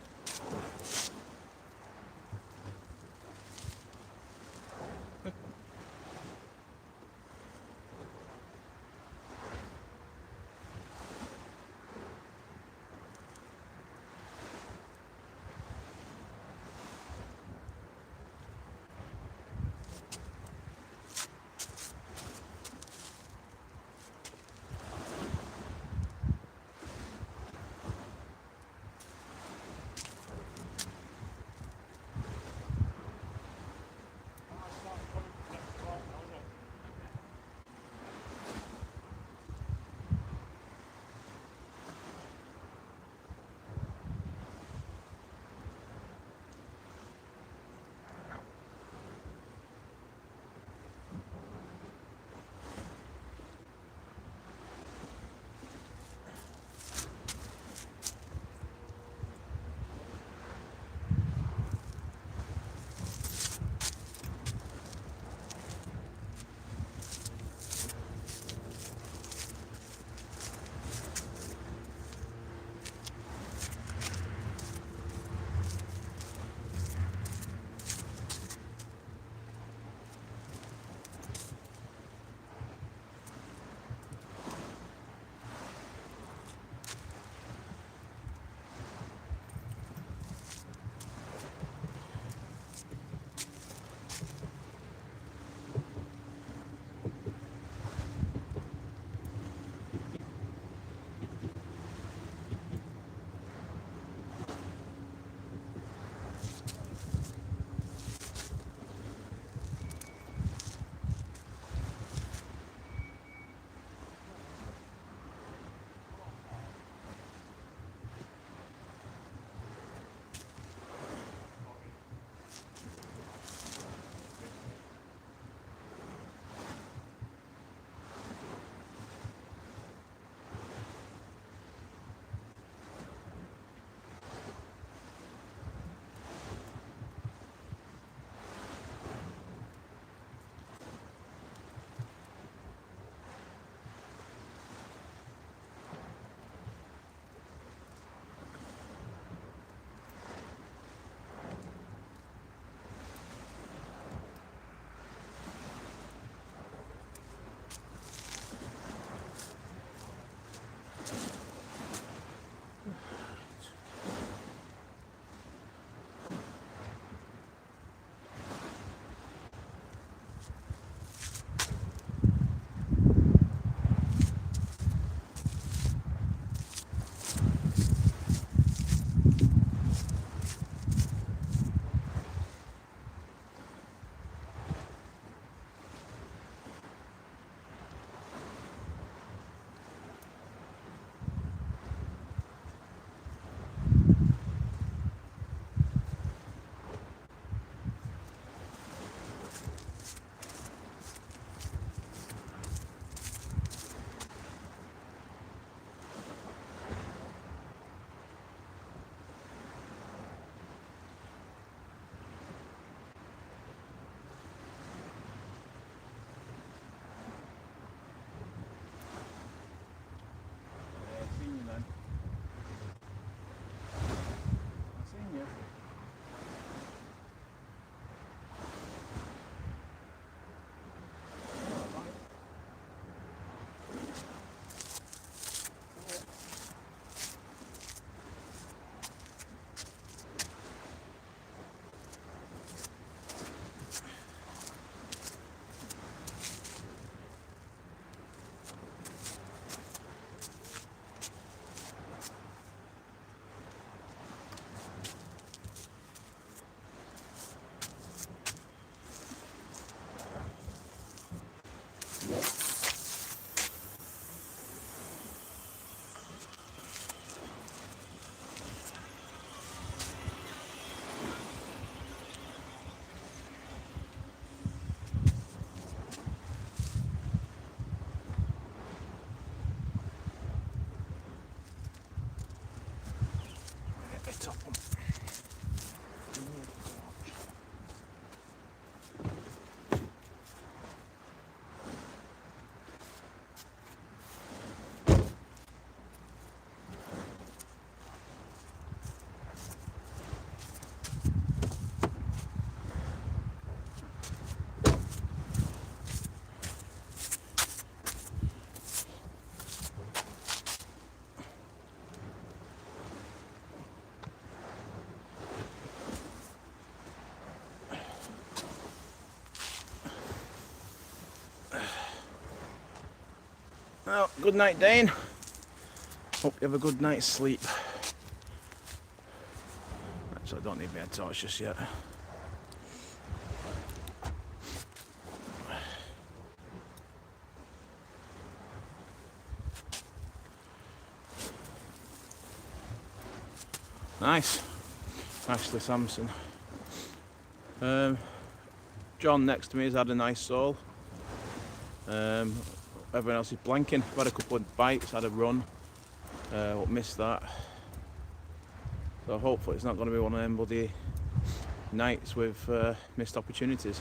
Well, good night, Dane. Hope you have a good night's sleep. Actually, I don't need my head torch just yet. Nice. Ashley Sampson. John next to me has had a nice soul. Everyone else is blanking. I've had a couple of bites, had a run. Missed that. So hopefully it's not going to be one of them bloody nights with missed opportunities.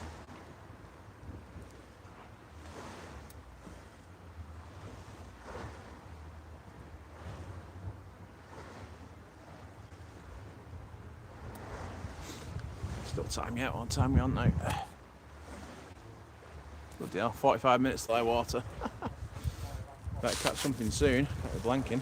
Still time yet, what time we on now? Bloody hell, 45 minutes till high water. Better catch something soon, better blanking.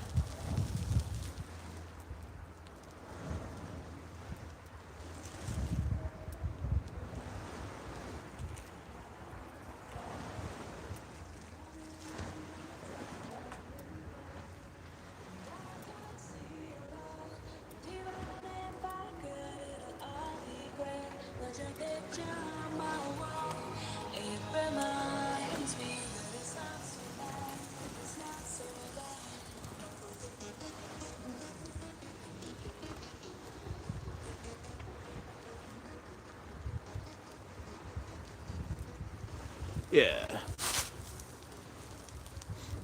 Yeah.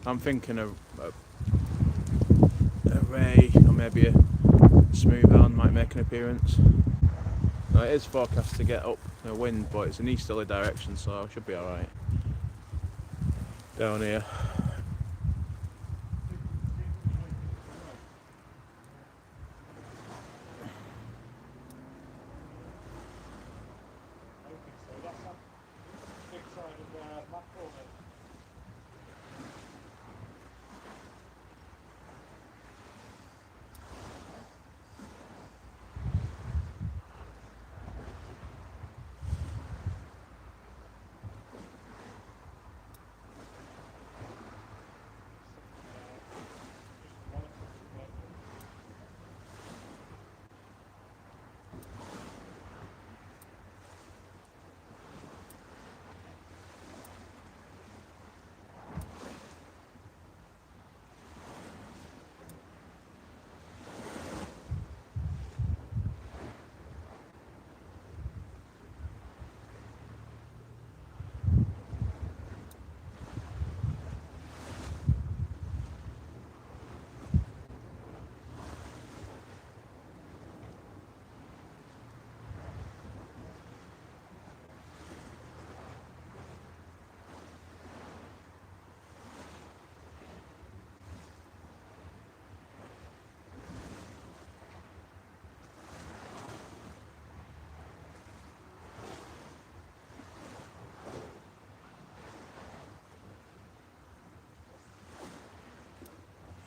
I'm thinking a Ray or maybe a Smooth on might make an appearance. Now, it is forecast to get up a wind, but it's an easterly direction, so I should be alright down here.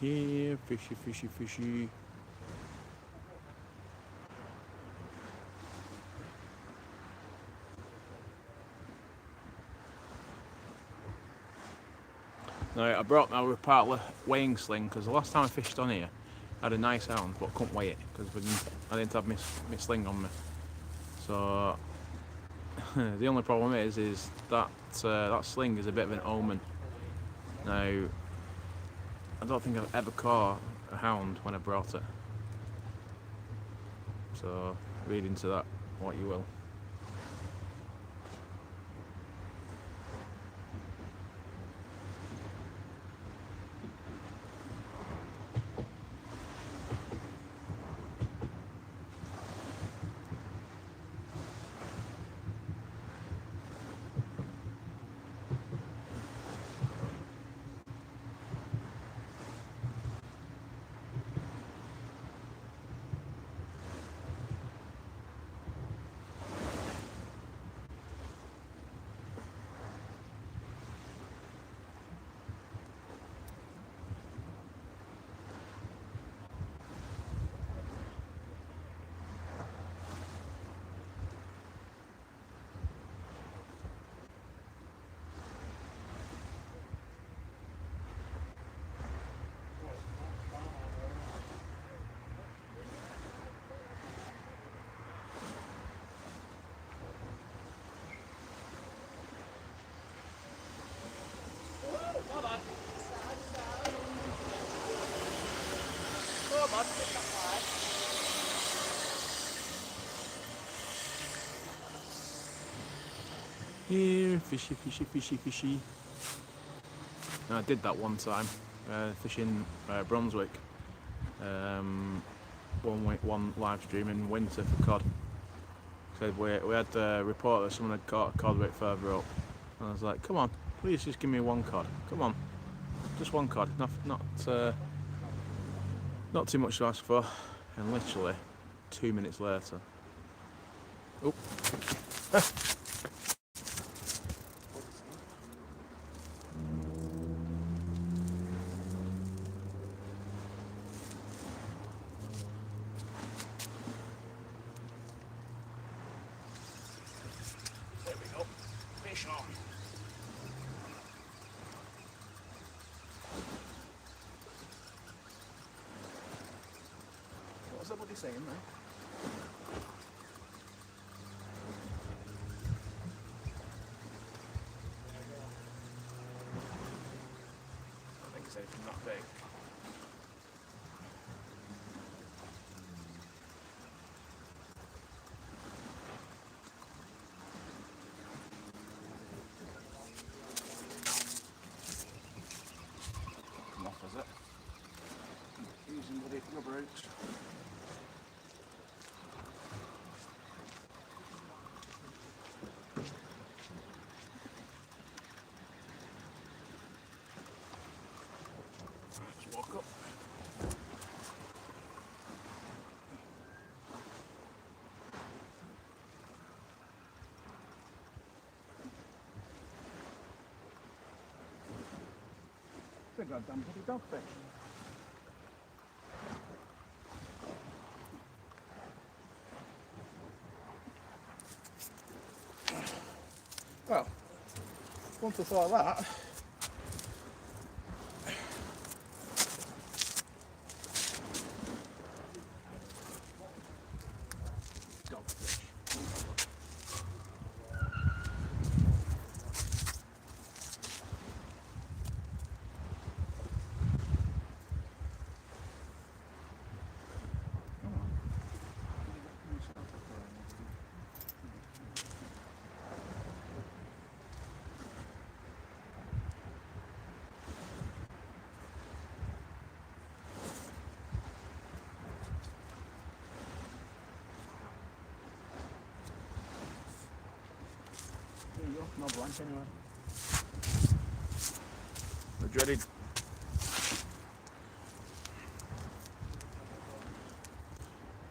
Yeah, fishy, fishy, fishy. Now, I brought my partler weighing sling because the last time I fished on here, I had a nice hound, but couldn't weigh it because I didn't have my sling on me. So the only problem is that that sling is a bit of an omen. Now, I don't think I've ever caught a hound when I brought it. So read into that what you will. Here, fishy, fishy, fishy, fishy. And I did that one time, fishing Brunswick. One live stream in winter for cod. Said we had a report that someone had caught a cod a bit further up, and I was like, "Come on, please just give me one cod. Come on, just one cod. Not too much to ask for." And literally 2 minutes later, oh. There we go. Fish on. What's somebody saying there? I think it's anything that big. Come off, is it? Using bloody rubber roots. Just walk up. It's a goddamn bloody dogfish. Well, once I thought of that, dogfish. Come on. There you go, no blank anyway. The dreaded.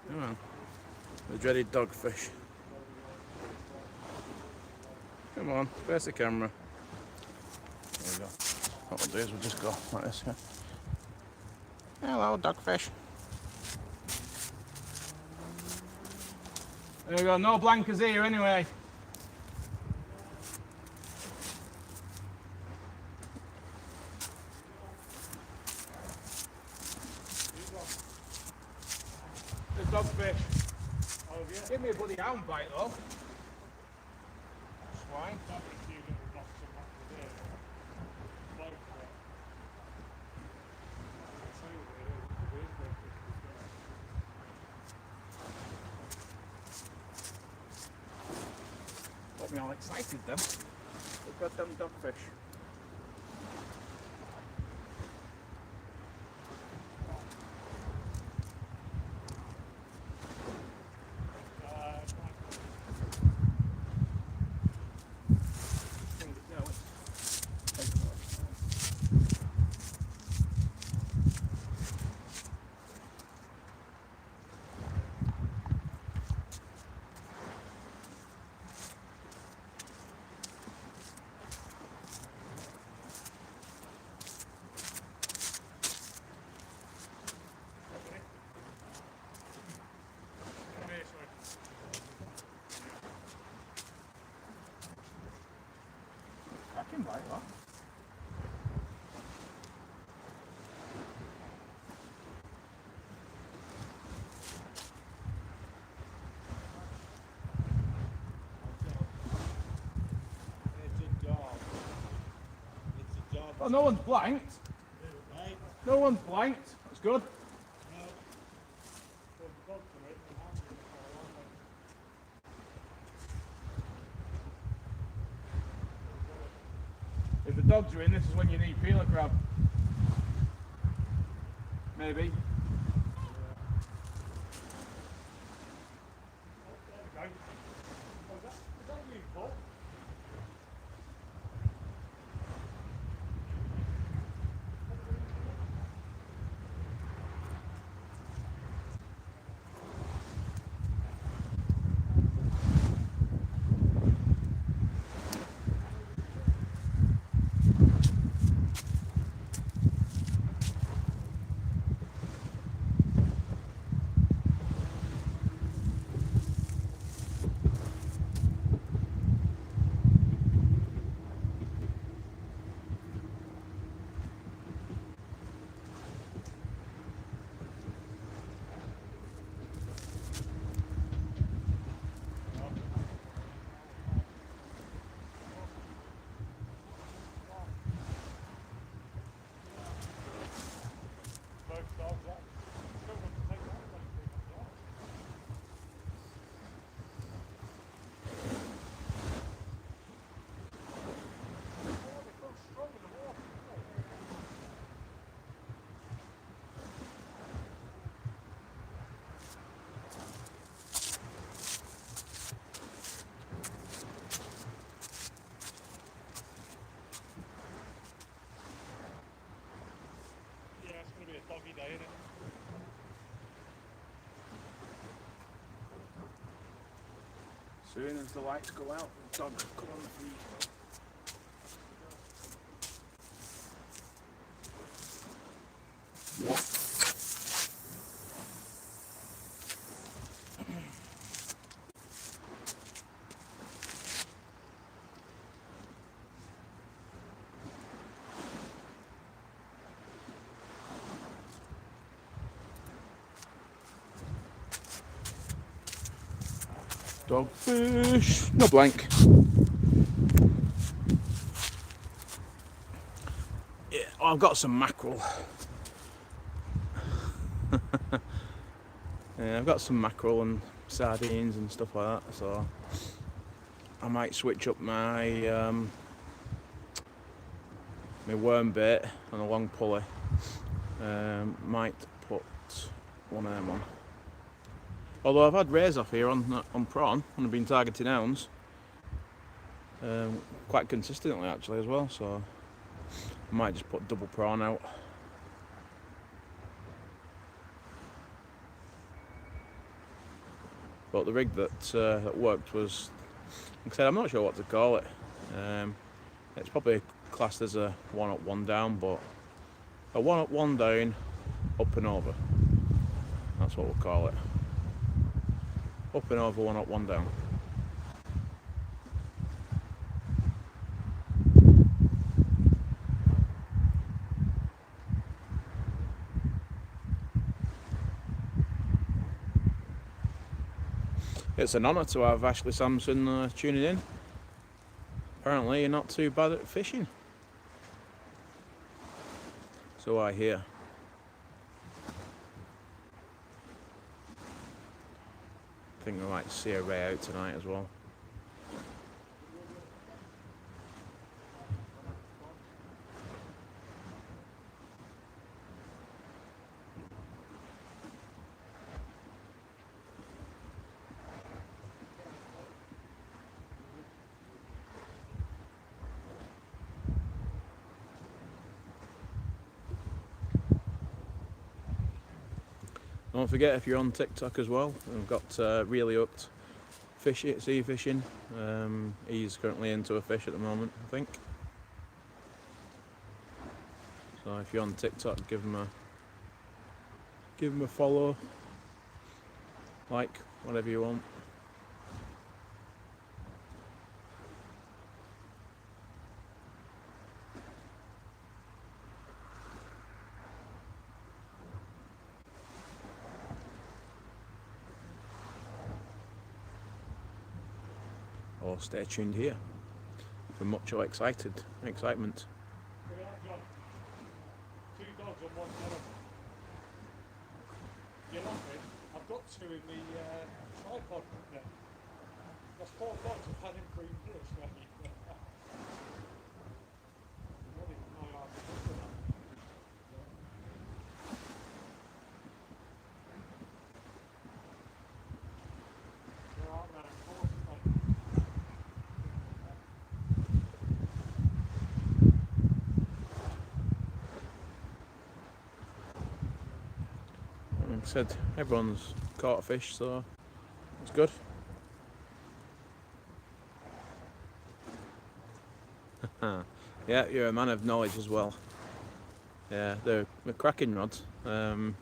Come on. The dreaded dogfish. Come on, face the camera. There we go. What we'll do is we'll just go like this, yeah. Hello, dogfish. There we go, no blankers here anyway. The dogfish. Oh, yeah. Give me a bloody hound bite though. Swine. That was a few little boxes of back there. Like that. I'll tell you what it is. It is like this. Got me all excited then. The goddamn dogfish. I can bite that. It's a dog. It's a dog. Oh, no one's blanked. Right? No one's blanked. That's good. No. There's a dog to it. And I'm going to fall on it. dogs are in, this is when you need peeler crab. Maybe. Doggy day, innit? Soon as the lights go out, the dogs come on the feed. Dogfish, no blank. Yeah, oh, I've got some mackerel. Yeah, I've got some mackerel and sardines and stuff like that, so I might switch up my my worm bait on a long pulley. Might put one of them on. Although I've had rays off here on prawn and I've been targeting hounds quite consistently actually as well, so I might just put double prawn out. But the rig that worked was, like I said, I'm not sure what to call it. It's probably classed as a 1 up 1 down, but a 1 up 1 down, up and over. That's what we'll call it. Up and over, 1 up 1 down. It's an honour to have Ashley Sampson tuning in. Apparently you're not too bad at fishing. So I hear. I think we might see a ray out tonight as well. Don't forget, if you're on TikTok as well, we've got Really Hooked sea fishing. He's currently into a fish at the moment, I think. So if you're on TikTok, give him a follow, like, whatever you want. Or stay tuned here for much excitement. Look at that, John. 2 dogs on 1 head. You laughing? I've got 2 in the tripod now. That's 4 dogs I've had in 3 years, mate. Said everyone's caught a fish, so it's good. Yeah, you're a man of knowledge as well. Yeah, they're cracking rods. I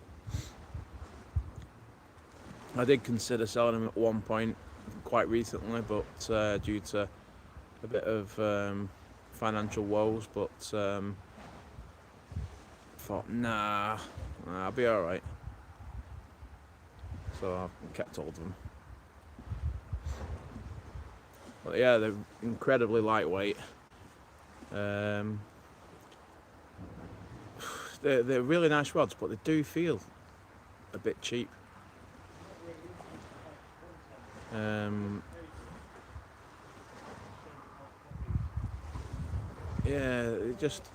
did consider selling them at one point quite recently, but due to a bit of financial woes, but thought, nah, I'll be alright. So I've kept hold of them. But yeah, they're incredibly lightweight. They're really nice rods, but they do feel a bit cheap. Yeah, just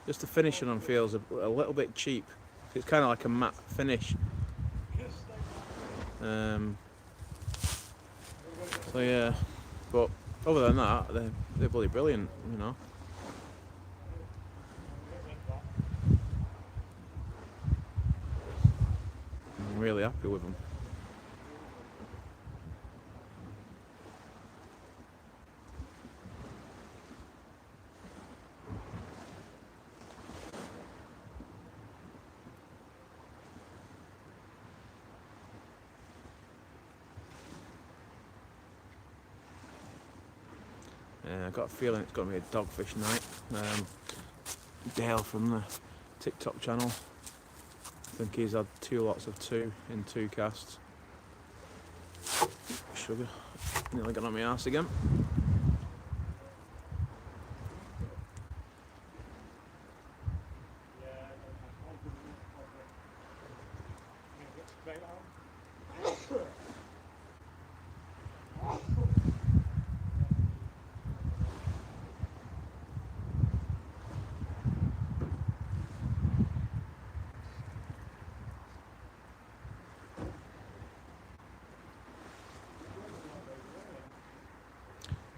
the finishing on feels a little bit cheap. It's kind of like a matte finish. So yeah, but other than that, they're bloody brilliant, you know. I'm really happy with them. Yeah, I've got a feeling it's going to be a dogfish night. Dale from the TikTok channel, I think he's had 2 lots of 2 in 2 casts. Sugar, nearly got on my arse again.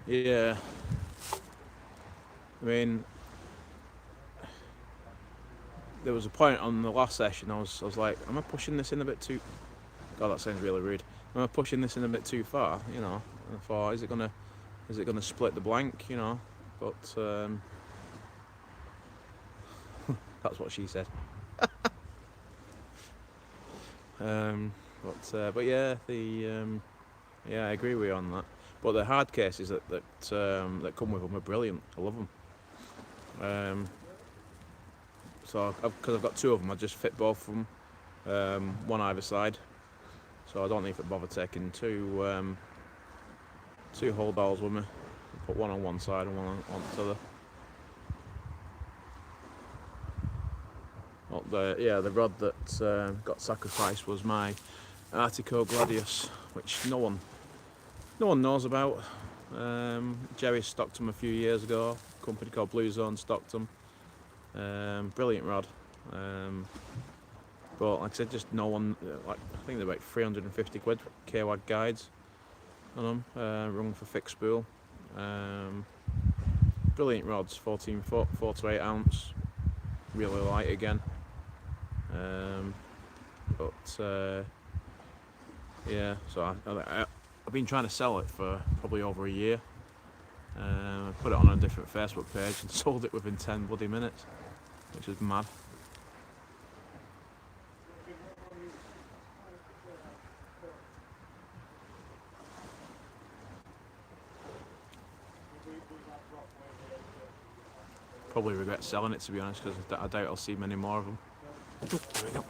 Yeah, I mean, there was a point on the last session I was like, am I pushing this in a bit too... God, that sounds really rude. Am I pushing this in a bit too far, you know? And I thought, is it gonna split the blank, you know? But that's what she said. But yeah, yeah, I agree with you on that. But the hard cases that come with them are brilliant. I love them. So because I've got 2 of them, I just fit both of them, one either side. So I don't need to bother taking 2 whole barrels with me. Put one on one side and one on the other. But the rod that got sacrificed was my Artico Gladius, which no one knows about. Jerry stocked them a few years ago. A company called Blue Zone stocked them. Brilliant rod. But like I said, just no one. Like I think they're about 350 quid. K-Wag guides on them. Rung for fixed spool. Brilliant rods. 14 foot, 4 to 8 ounce. Really light again. Yeah. So I've been trying to sell it for probably over a year. I put it on a different Facebook page and sold it within 10 bloody minutes, which is mad. Probably regret selling it, to be honest, because I doubt I'll see many more of them. There we go.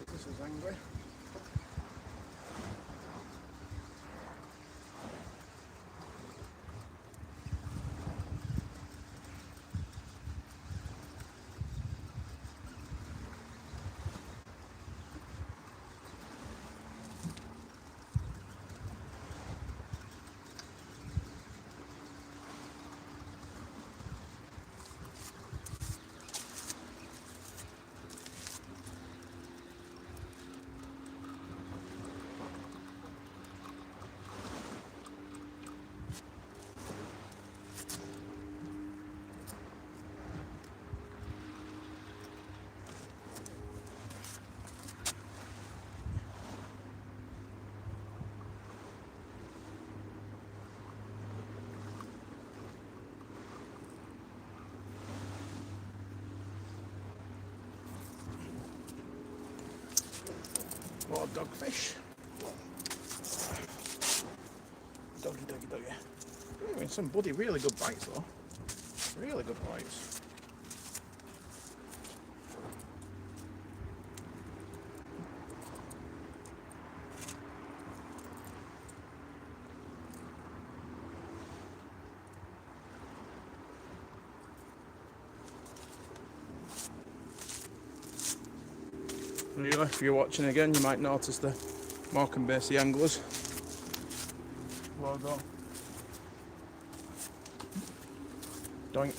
This is angry. More dogfish. Doggy, doggy, doggy. Ooh, and some bloody really good bites though. Really good bites. Really, if you're watching again, you might notice the Morecambe Basie Anglers logo. Doink.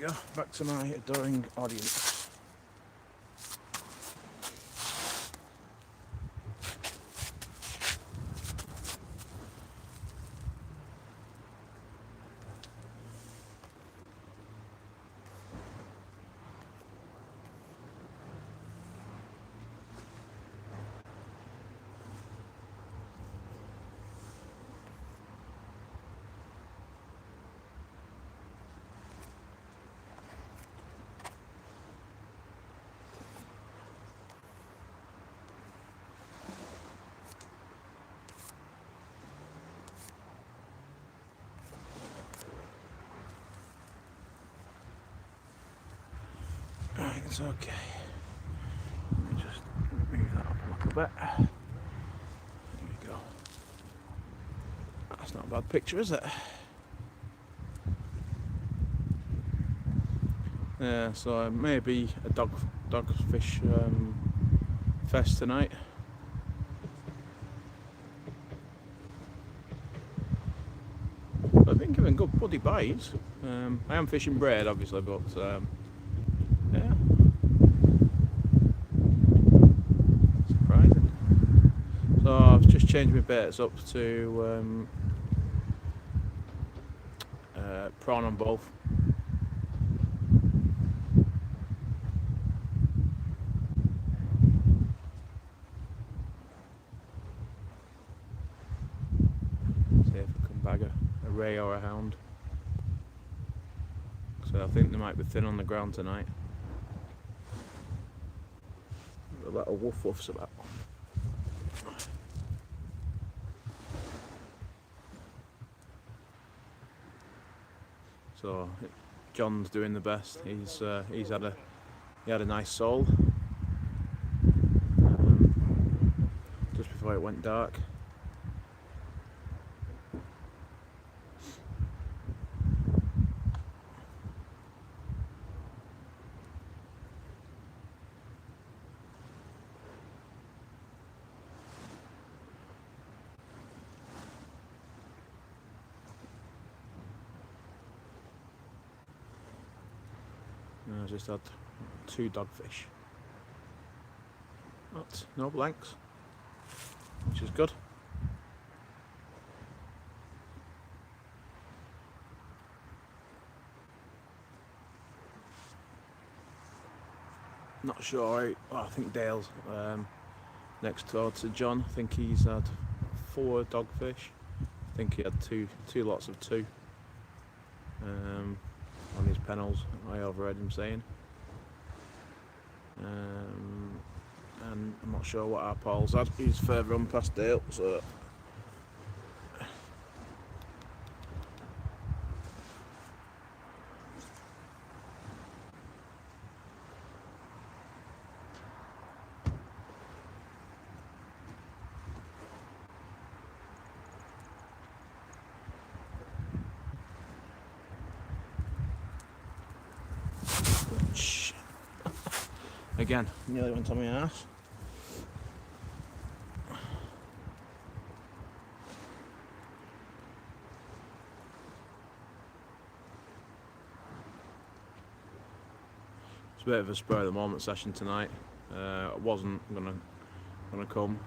we go, back to my adoring audience. Right, it's okay. Let me just move that up a little bit. There we go. That's not a bad picture, is it? Yeah, so maybe a dogfish fest tonight. I've been given good bloody bites. I am fishing braid, obviously, but yeah, surprising. So I've just changed my baits up to prawn on both. See if I can bag a ray or a hound. So I think they might be thin on the ground tonight. A little woof woofs about. So John's doing the best. He's had a nice sole just before it went dark. I just had 2 dogfish. But no blanks, which is good. Not sure. I think Dale's next door to John. I think he's had 4 dogfish. I think he had two lots of 2. On his pennels, I overheard him saying. And I'm not sure what our Paul's had. He's further on past Dale, so. Again, nearly went on my ass. It's a bit of a spur of the moment session tonight. I wasn't gonna come.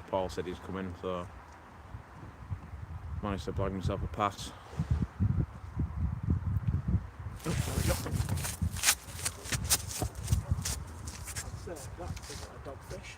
Paul said he's coming, so managed to blag myself a pass. Oh, there we go. That's a dogfish.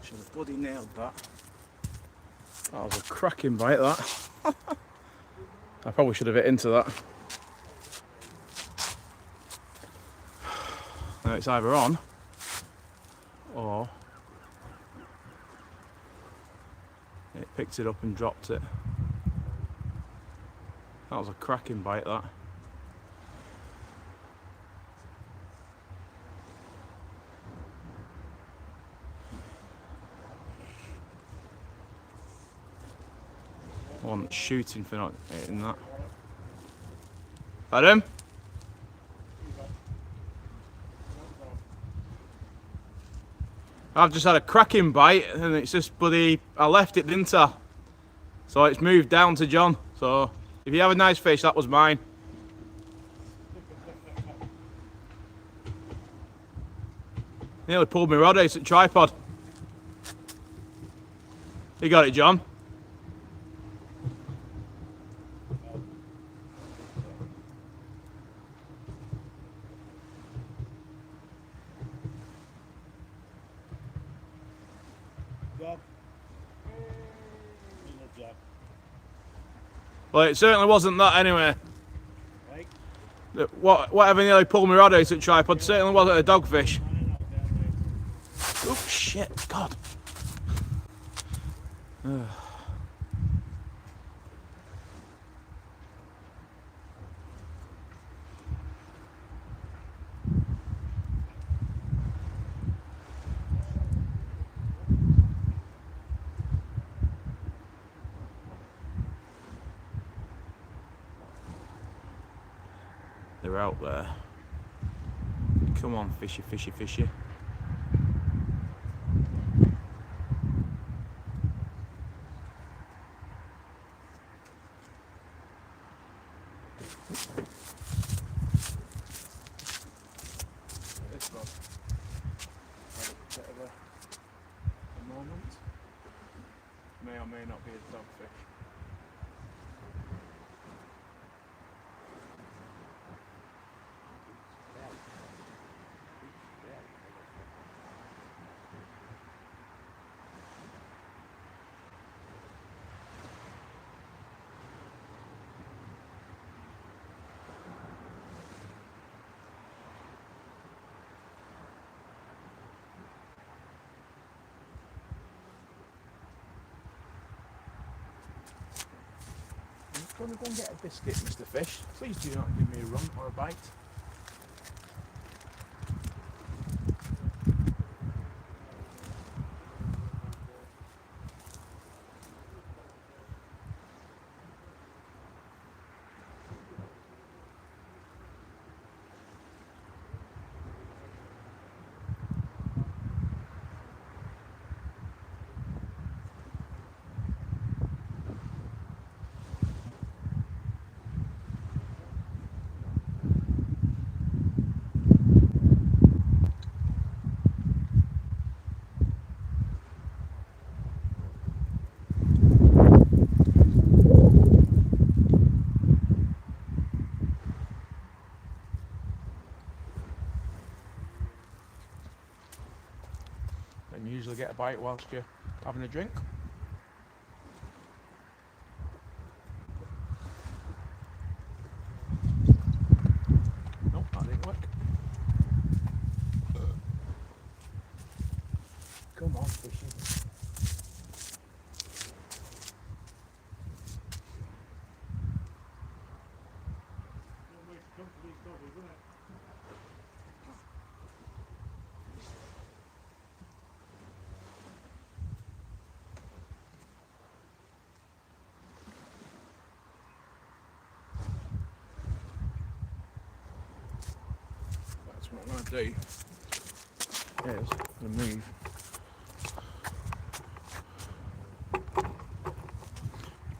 Should have bloody nailed that. That was a cracking bite, that. I probably should have hit into that. Now it's either on or it picked it up and dropped it. That was a cracking bite, that. I wasn't shooting for not hitting that. Adam? I've just had a cracking bite and it's just bloody, I left it, didn't I? So it's moved down to John. So if you have a nice fish, that was mine. Nearly pulled my rod out at tripod. You got it, John? Job. Job. Well, it certainly wasn't that anyway. Right? Whatever nearly pulled my rod out at tripod certainly wasn't a dogfish. Oh shit, God. They're out there. Come on, fishy, fishy, fishy. This one had a bit of a moment. May or may not be a dogfish. I'm going to go and get a biscuit, Mr. Fish. Please do not give me a run or a bite. And you usually get a bite whilst you're having a drink. Nope, that didn't work. Come on, fishy. That's what I'm going to do. Is I'm going to move.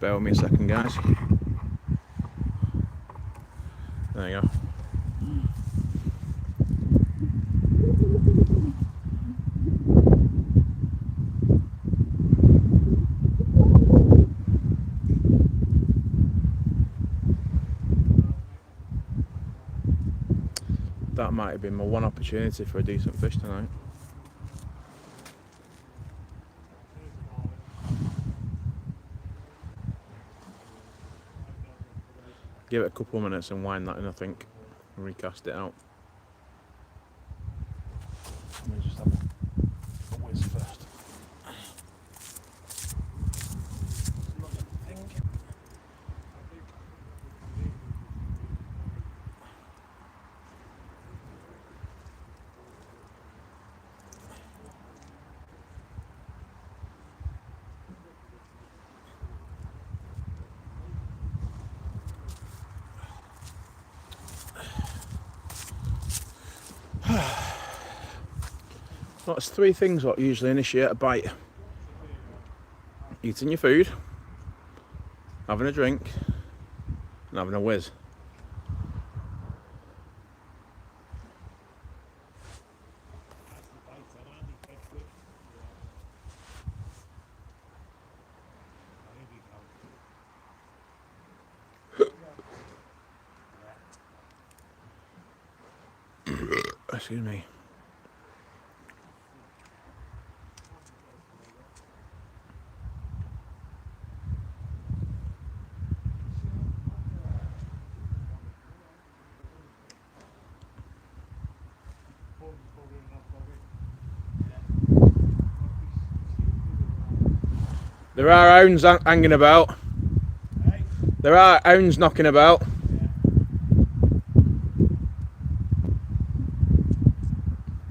Bear with me a second, guys. There you go. That might have been my one opportunity for a decent fish tonight. give it a couple of minutes and wind that in, I think, and recast it out. Let me just have a whiz first. That's three things what usually initiate a bite: eating your food, having a drink, and having a whiz. Excuse me. There are hounds hanging about. There are hounds knocking about.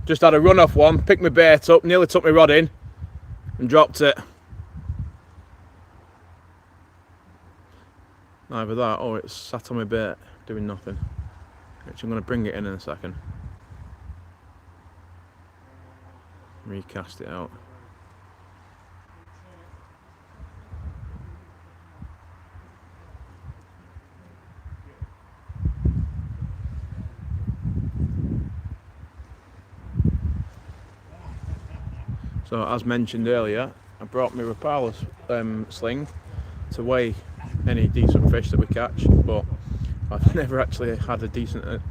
Just had a run off one, picked my bait up, nearly took my rod in and dropped it. Either that or it's sat on my bait doing nothing. Which I'm going to bring it in a second. Recast it out. So as mentioned earlier, I brought my Rapala sling to weigh any decent fish that we catch, but I've never actually had a decent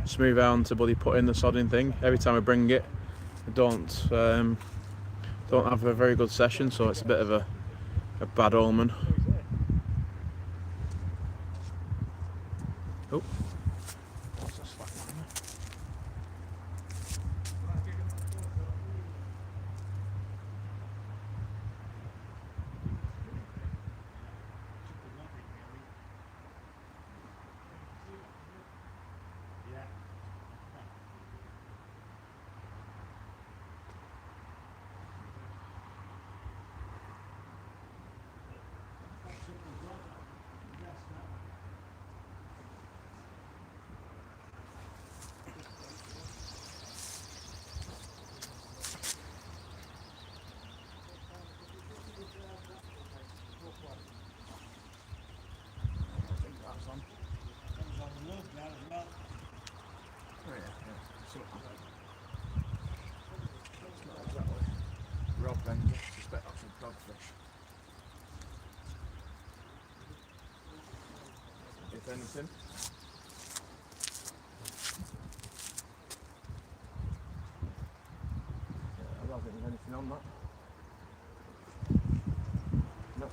smooth hound to bloody put in the sodding thing. Every time I bring it, I don't have a very good session, so it's a bit of a bad omen. Oh. Rob then, I suspect that's a dogfish. If anything. I don't think there's anything on that. No.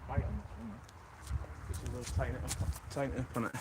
bite on this one. This is us tighten it up on it.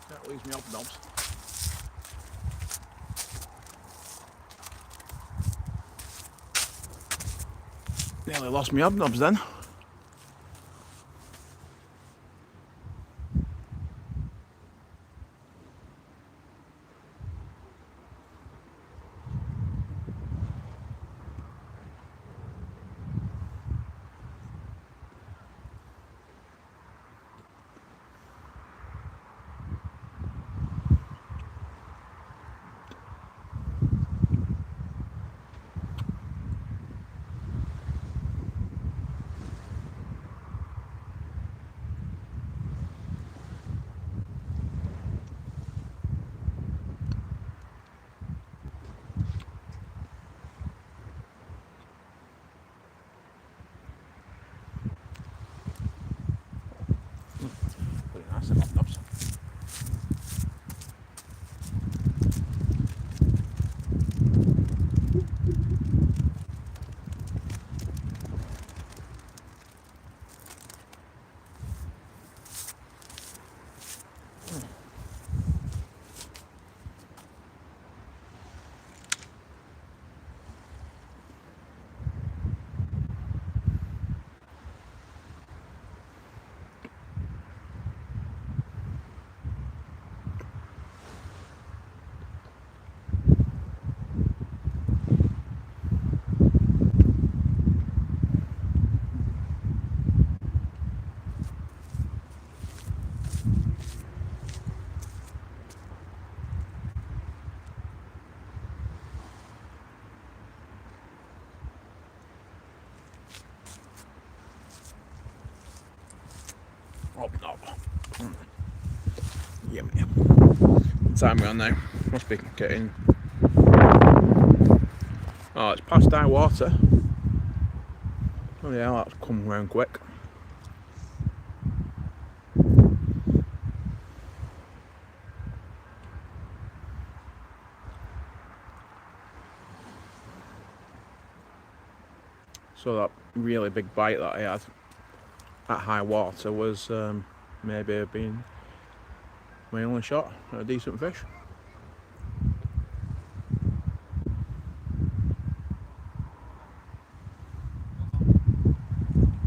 That leaves me up knobs. Nearly lost my hobnobs then. Pretty nice them hobnobs. Hobnob. Yum yum. What time are we on now? Must be getting. Oh, it's past high water. Oh yeah, that's come round quick. So that really big bite that I had at high water was maybe been my only shot at a decent fish.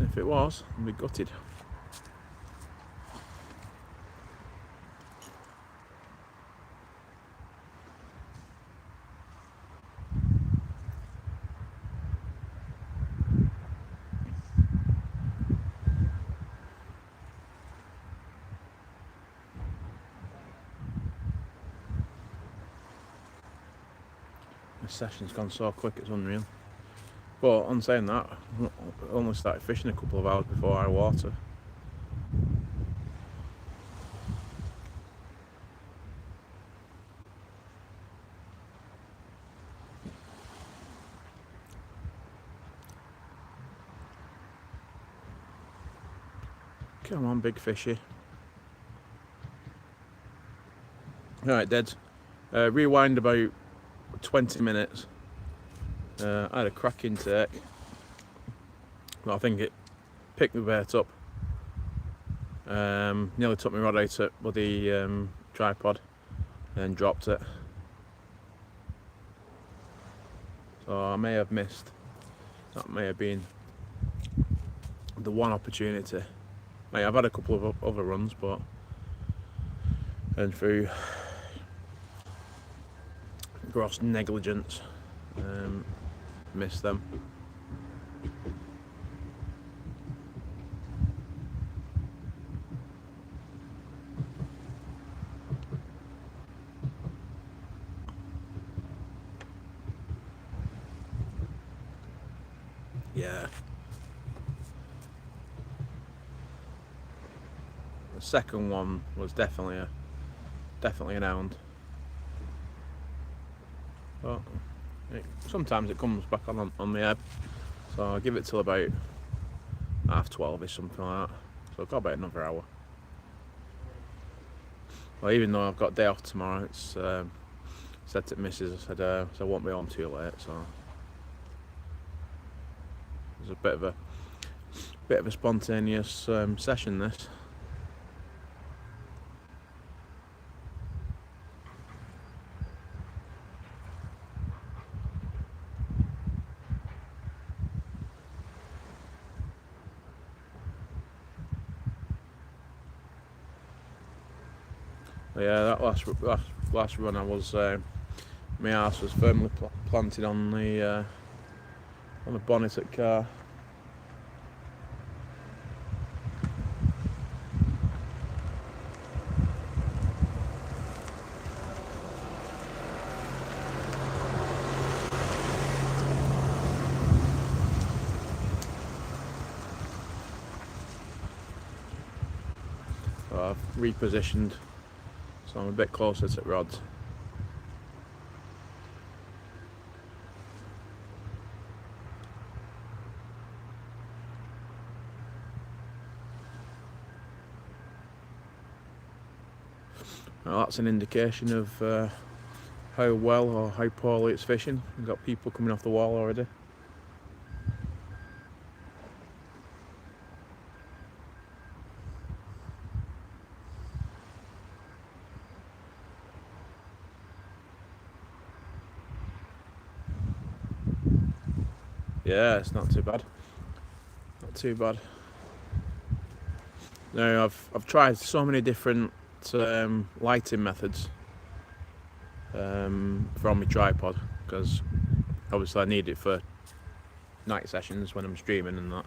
If it was, I'd be gutted. This session's gone so quick, it's unreal. But on saying that, I only started fishing a couple of hours before high water. Come on, big fishy. Right, dead. Rewind about 20 minutes. I had a cracking take. But I think it picked the bait up. Nearly took my rod out at bloody tripod and then dropped it. So I may have missed. That may have been the one opportunity. Like, I've had a couple of other runs, but and through gross negligence, missed them. Yeah. The second one was definitely an hound. But sometimes it comes back on the ebb. So I'll give it till about 12:30ish, something like that. So I've got about another hour. Well, even though I've got a day off tomorrow, it's said to Mrs. I said so I won't be on too late. So it's a bit of a spontaneous session, this. But yeah, that last run, I was my arse was firmly planted on the bonnet of the car. So I've repositioned, so I'm a bit closer to rods. Well, that's an indication of how well or how poorly it's fishing. We've got people coming off the wall already. Yeah, it's not too bad. Not too bad. Now I've tried so many different lighting methods from my tripod, because obviously I need it for night sessions when I'm streaming and that.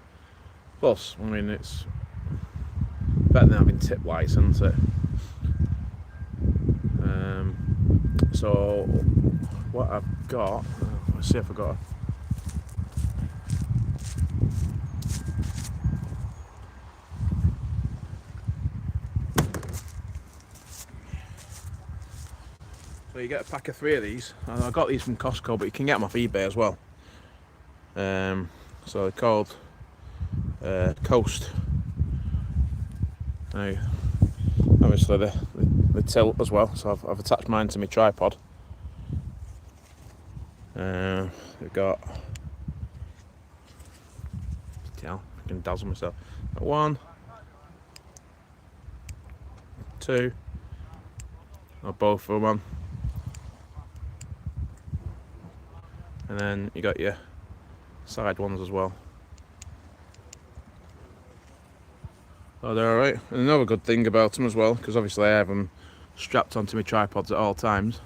Plus, I mean, it's better than having tip lights, isn't it? So what I've got, let's see if I got a So you get a pack of 3 of these. I got these from Costco, but you can get them off eBay as well. So they're called Coast. Now, obviously the tilt as well. So I've attached mine to my tripod. We've got. I can dazzle myself. 1, 2. Or both of them on. And then you got your side ones as well. Oh, they're alright. And another good thing about them as well, because obviously I have them strapped onto my tripods at all times.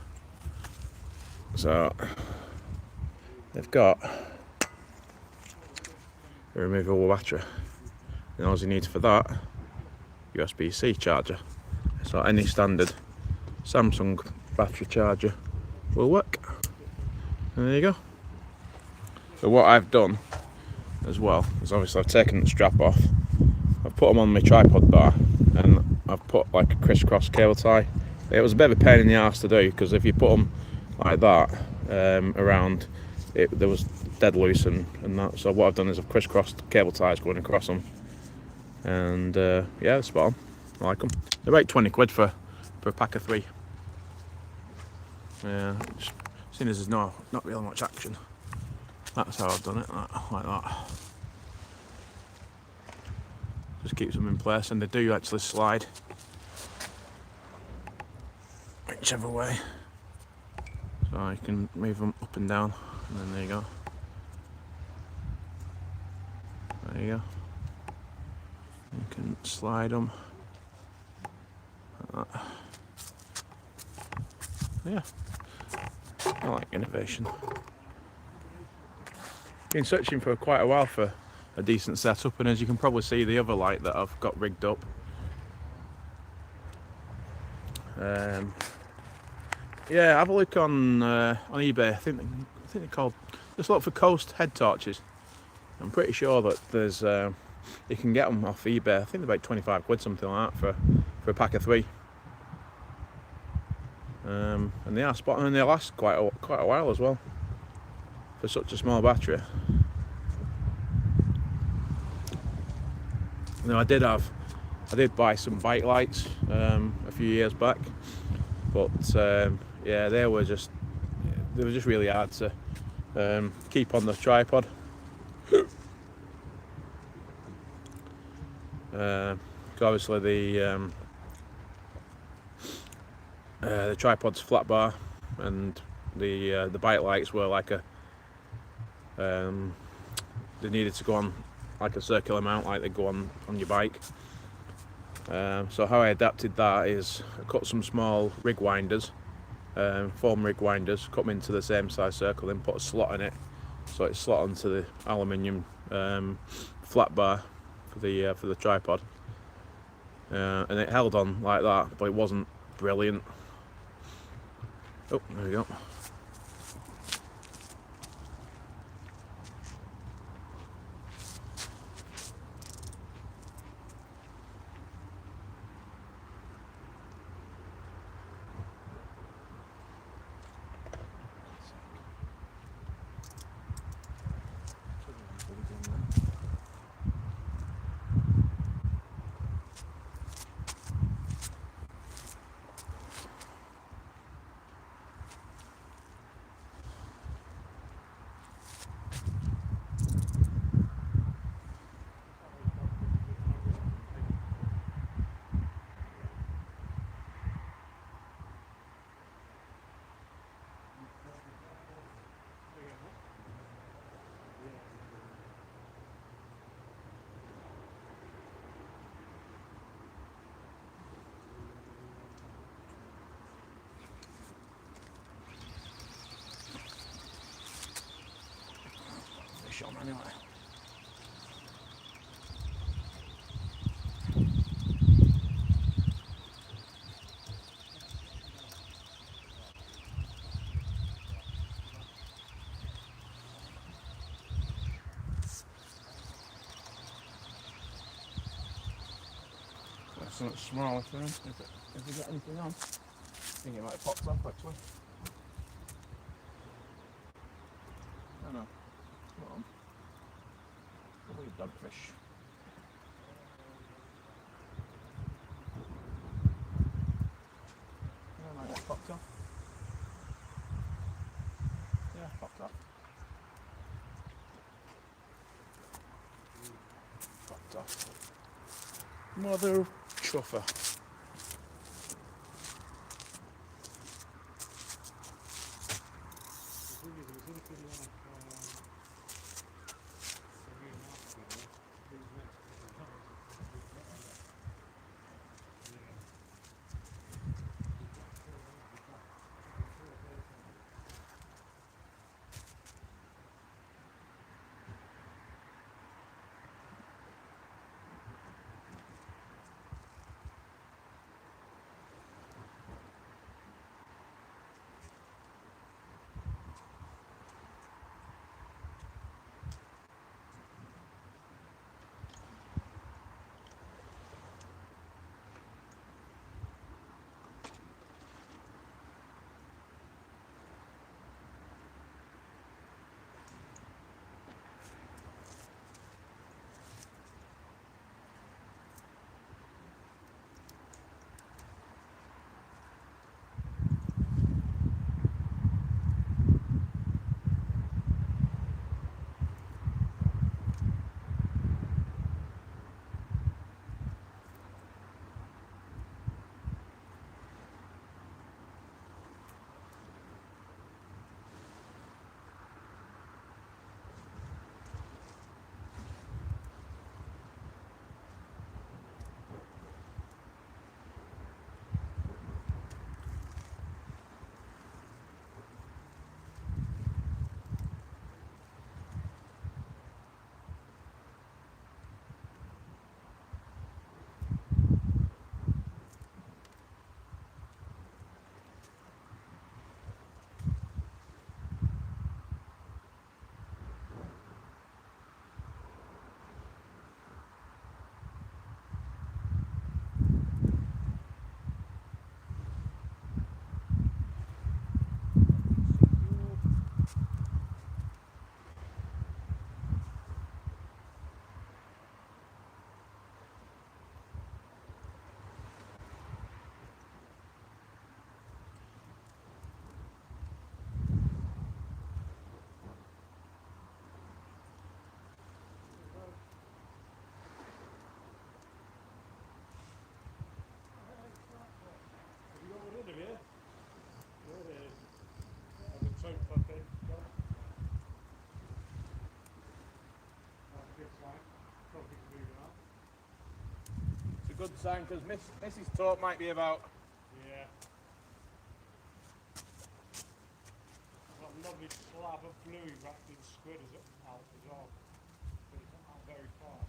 So they've got a removable battery. And all you need for that, USB-C charger. So any standard Samsung battery charger will work. And there you go. So what I've done as well is obviously I've taken the strap off, I've put them on my tripod bar, and I've put like a crisscross cable tie. It was a bit of a pain in the arse to do, because if you put them like that around, there was dead loose and that. So what I've done is I've crisscrossed cable ties going across them, and yeah, they're spot on. I like them. They're about 20 quid for a pack of 3. Yeah, seeing as there's not really much action. That's how I've done it, like that. just keeps them in place, and they do actually slide whichever way, so you can move them up and down, and then there you go. There you go. You can slide them like that. Yeah, I like innovation. Been searching for quite a while for a decent setup, and as you can probably see, the other light that I've got rigged up, yeah, have a look on eBay. I think they're called, just look for Coast head torches. I'm pretty sure that there's you can get them off eBay. I think they're about 25 quid, something like that, for a pack of 3. And they are spot on, and they last quite a while as well for such a small battery. Now I did buy some bike lights a few years back, but yeah, they were just really hard to keep on the tripod. Obviously the tripod's flat bar, and the bike lights were like a they needed to go on like a circular mount, like they go on your bike. So how I adapted that is I cut some small rig winders, foam rig winders, cut them into the same size circle, then put a slot in it, so it's slot onto the aluminium flat bar for the tripod, and it held on like that, but it wasn't brilliant. Oh, there we go. Fish on anyway. Something smaller for him, if we get anything on. I think it might have popped off actually. Oh no, not on. Probably a dogfish. Yeah, might have popped off. Yeah, popped off. Popped off. Mother truffer. good sign because Mrs. Talk might be about. Yeah. Got a lovely slab of fluid wrapped in squid as out as well. But it's not out very fast.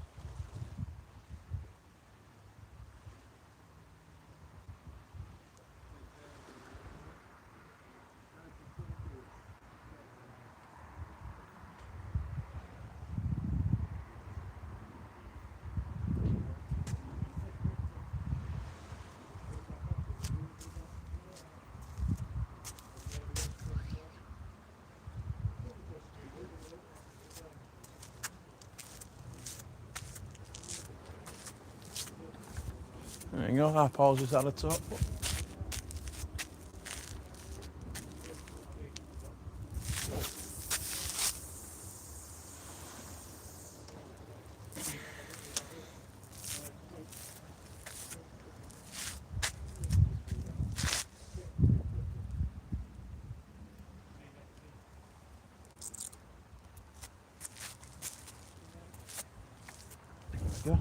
There you go, our paws is at the top. There you go.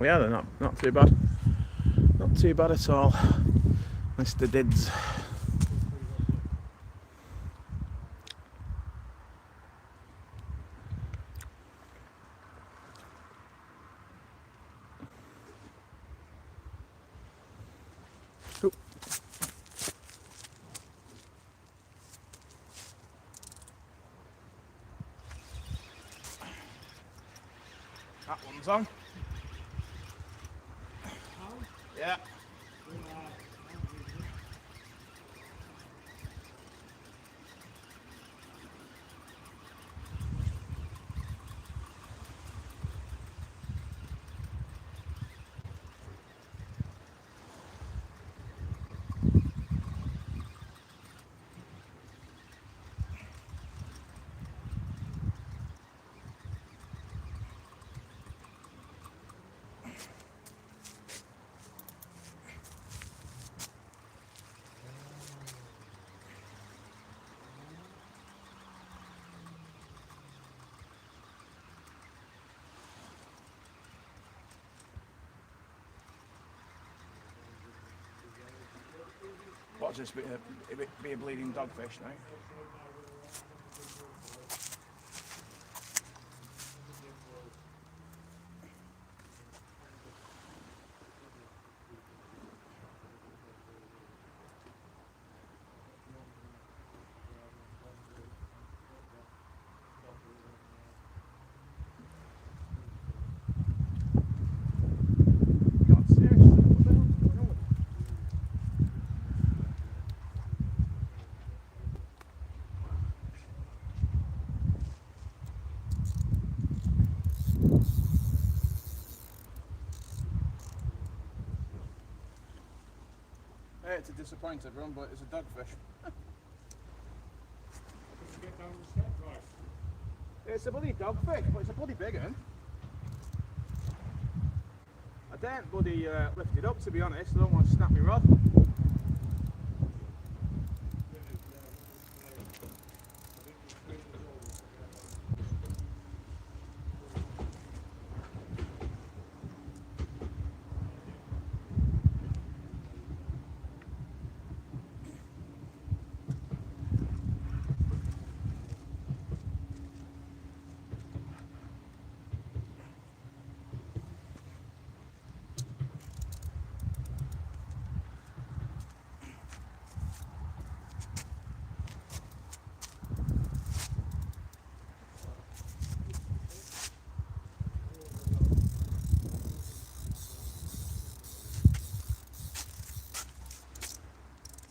Yeah, they're not too bad. Not too bad at all, Mr. Dids. Oop. That one's on. Yeah. What's this? Be a bleeding dogfish now. God, seriously, what the hell's going on? Hey, it's a disappointed run, but it's a dogfish. Get down the step, right? It's a bloody dogfish, but it's a bloody big one. I daren't bloody lift it up, to be honest. I don't want to snap my rod.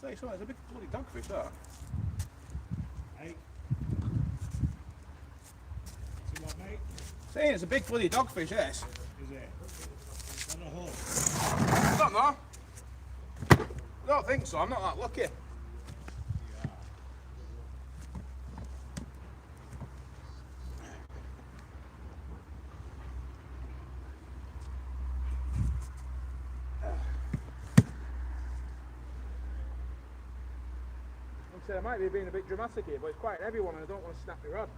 Say something, it's a big bloody dogfish, that. Hey. See what, mate? Saying it's a big bloody dogfish, yes. Is it? On a hook. I don't know. I don't think so, I'm not that lucky. I might be being a bit dramatic here, but it's quite an heavy one and I don't want to snap my rod.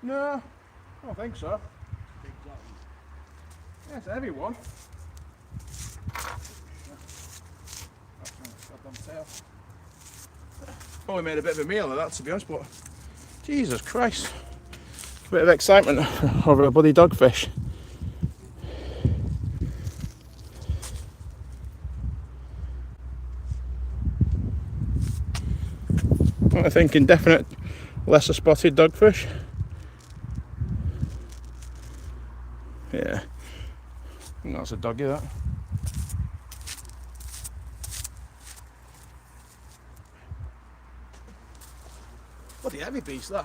No, I don't think so. Yeah, it's a heavy one. Probably made a bit of a meal of that, to be honest, but Jesus Christ. A bit of excitement over a bloody dogfish. I think indefinite lesser spotted dogfish. Yeah. I think that's a doggy, that. Bloody heavy beast, that.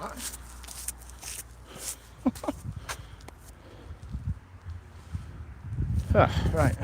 Right.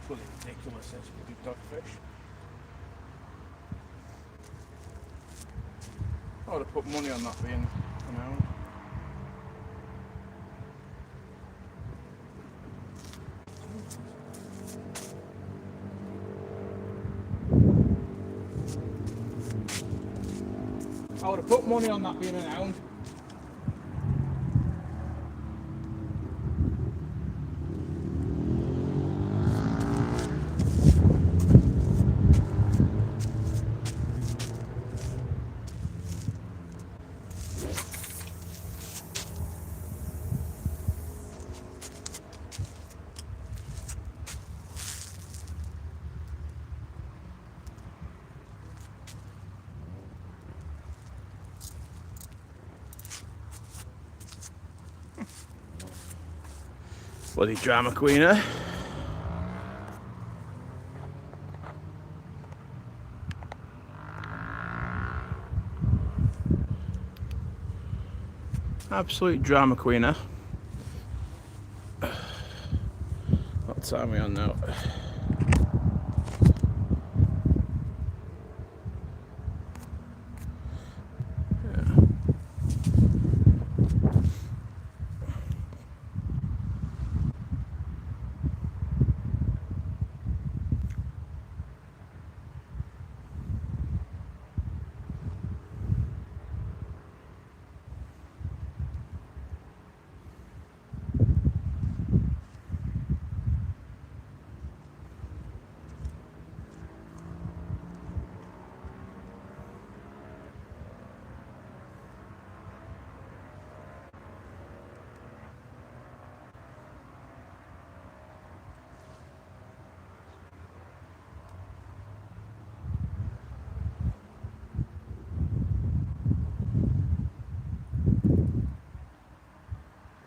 Bloody ridiculous, this big dogfish. I would have put money on that being an hour. I would have put money on that being an hound. Bloody drama queen, eh? Absolute drama queen, eh? What time are we on now?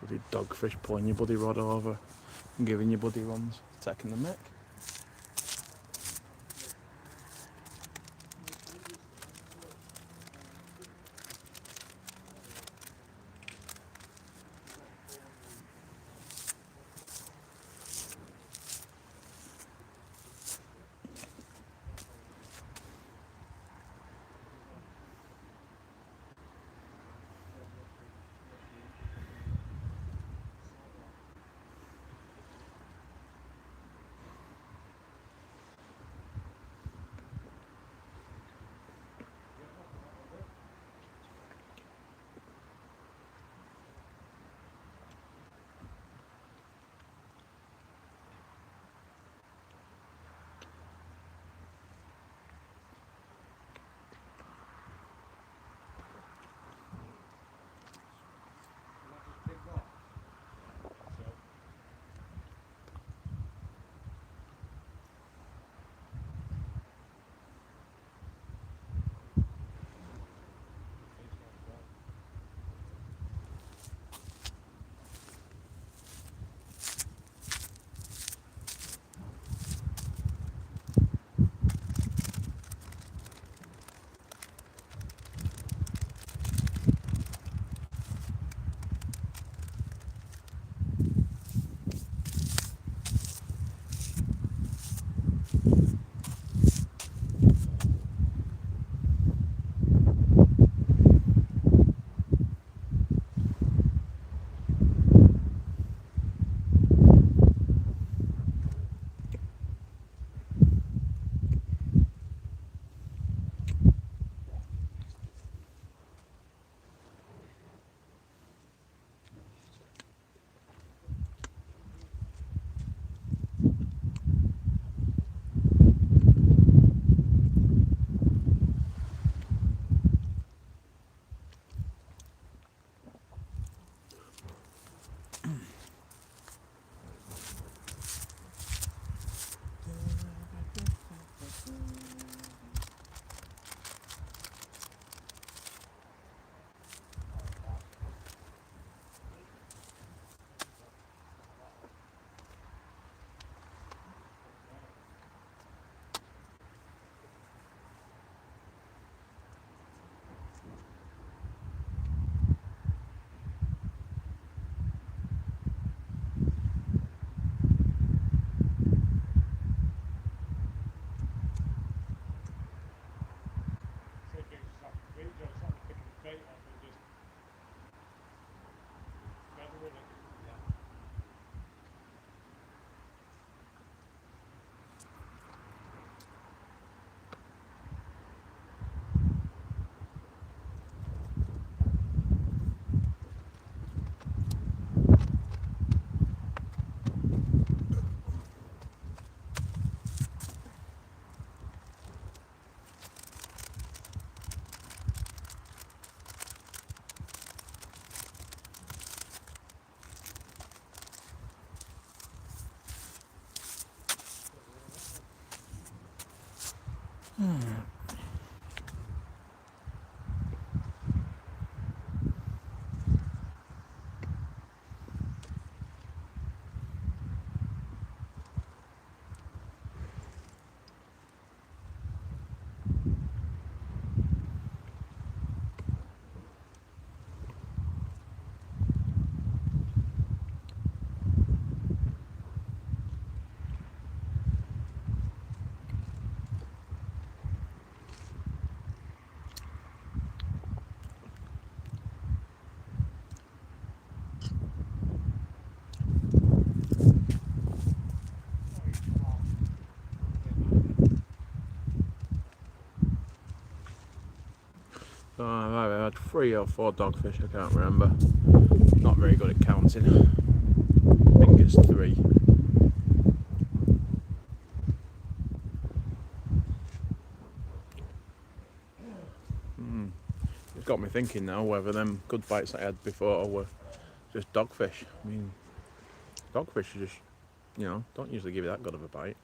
Bloody dogfish pulling your bloody rod over and giving you bloody runs, taking the mick. So I've either had 3 or 4 dogfish, I can't remember. Not very good at counting. I think it's 3. It's got me thinking now whether them good bites I had before were just dogfish. I mean, dogfish are just, don't usually give you that good of a bite.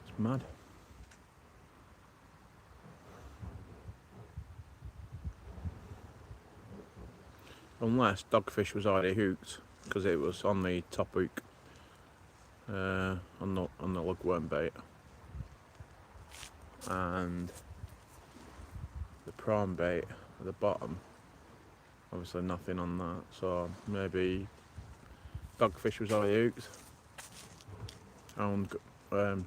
It's mad. Unless dogfish was already hooked, because it was on the top hook, on the lugworm bait, and the prawn bait at the bottom. Obviously nothing on that, so maybe dogfish was already hooked and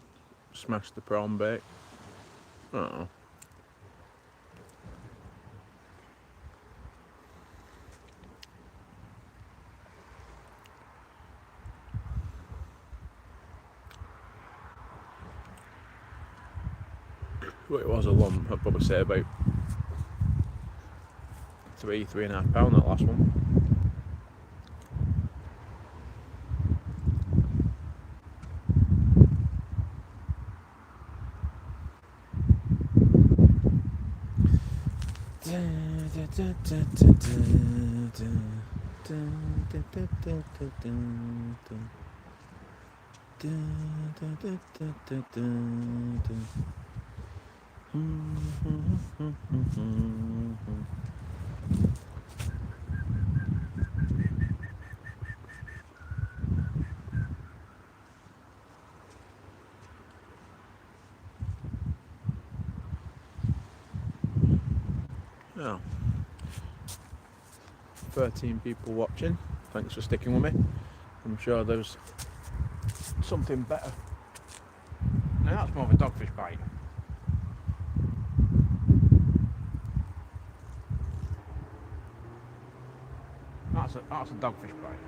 smashed the prawn bait. I don't know. Well, it was a lump. I'd probably say about 3.5 pound, that last one. Now, 13 people watching. Thanks for sticking with me. I'm sure there's something better. Now that's more of a dogfish bite. That's a dogfish bite.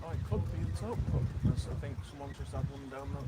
I could be a top, but I think someone's just had one down there.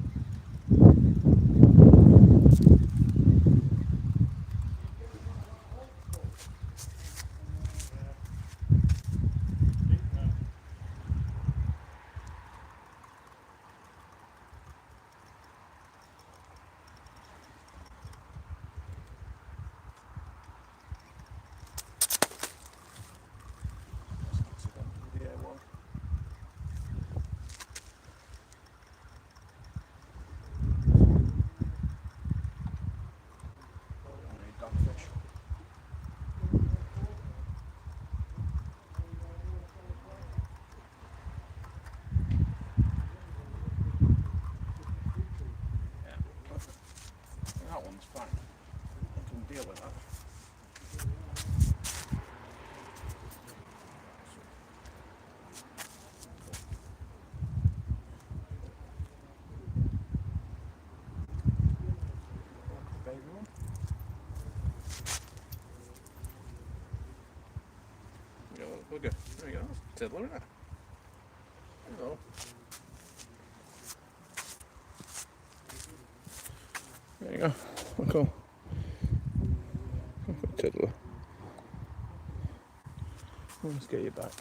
That one's fine. I can deal with that. Baby one. You got a little bugger. There you go. Tiddler, isn't it? Hello. There you go. Look cool. Look at Tiddler. Let's get you back.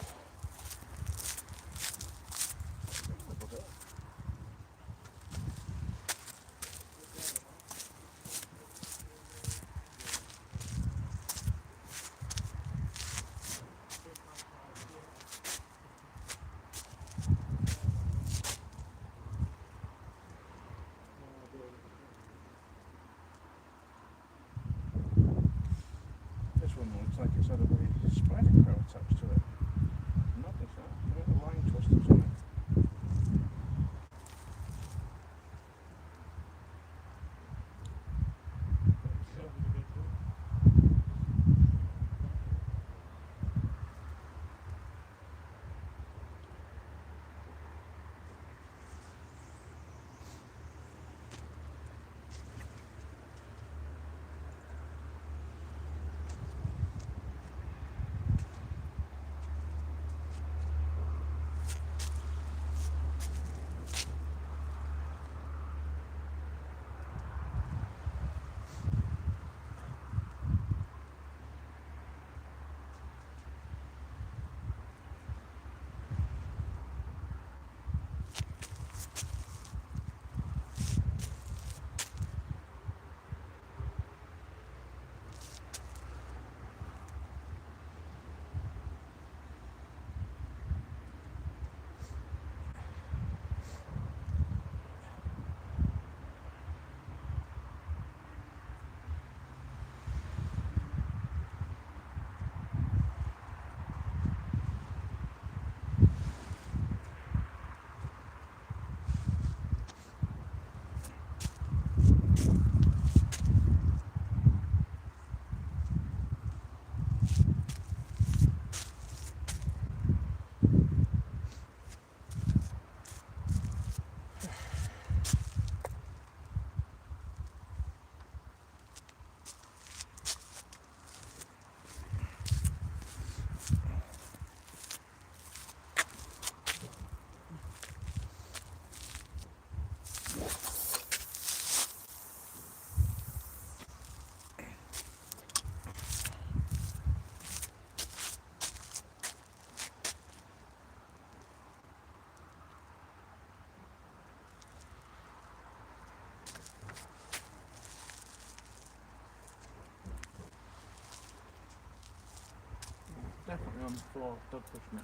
definitely on 4 dogfish now.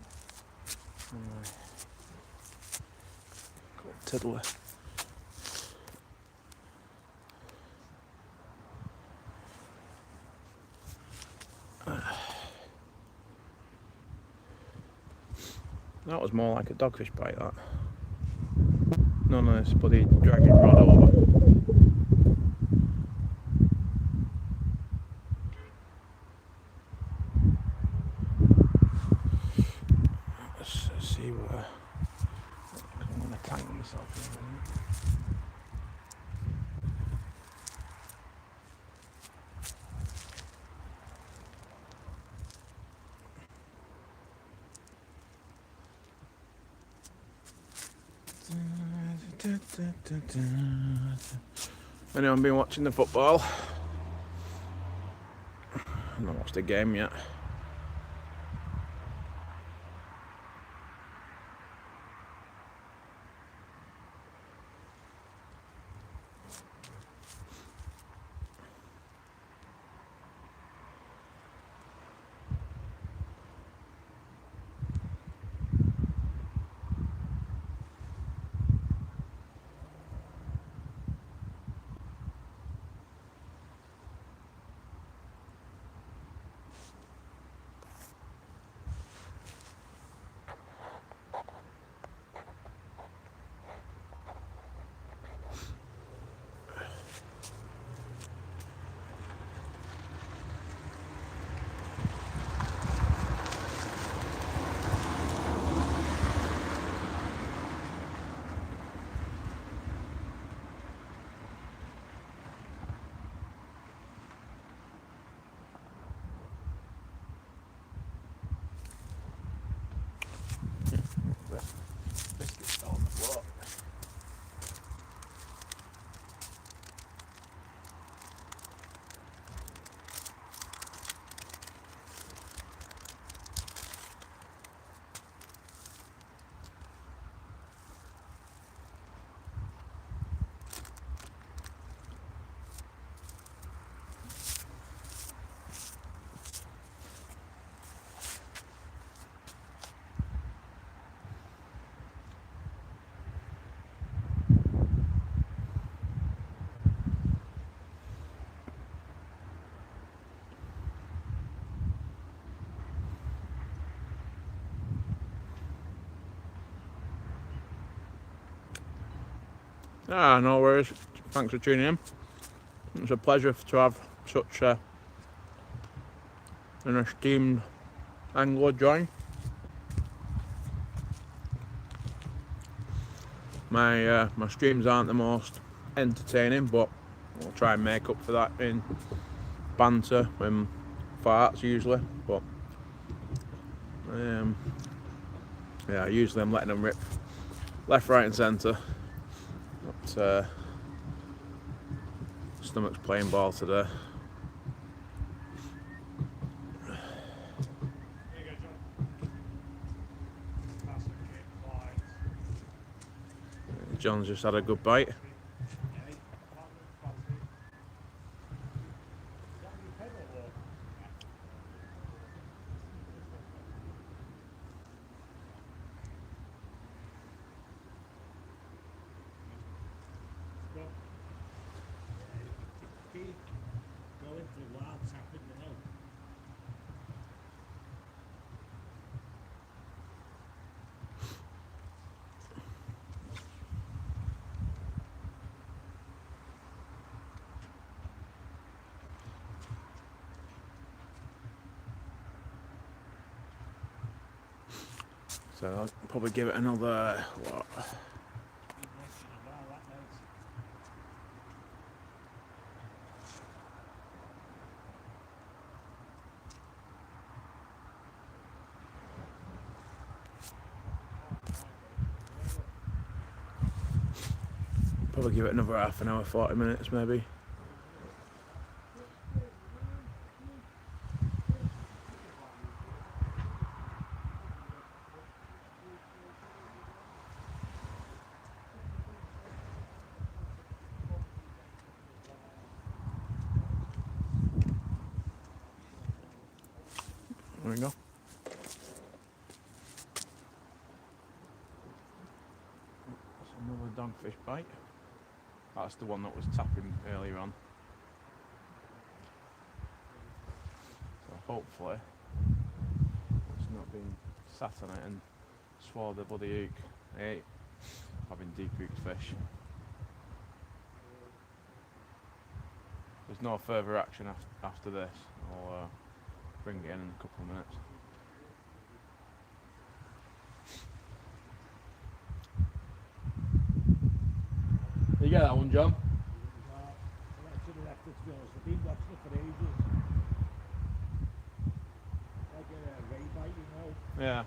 Anyway. Called Tiddler. That was more like a dogfish bite, that. None of this bloody dragging rod over. Let's see where. I'm going to tangle myself in a minute. Anyone been watching the football? I've not watched the game yet. Biscuits fell on the floor. No worries. Thanks for tuning in. It's a pleasure to have such an esteemed angler join. My streams aren't the most entertaining, but I'll try and make up for that in banter and farts usually. But yeah, usually I'm letting them rip left, right, and centre. But stomach's playing ball today. There you go, John. That's a kick bite. John's just had a good bite. Going through what's happened now. So I'll probably give it another, what? Probably give it another half an hour, 40 minutes maybe. There we go. fish bite. That's the one that was tapping earlier on. So hopefully it's not been sat on it and swallowed the bloody hook. I hate having deep hooked fish. There's no further action after this. I'll bring it in a couple of minutes. Did you get that one, John? I should have left it, to be honest. I've been watching it for ages. Like a ray bite, you know. Yeah.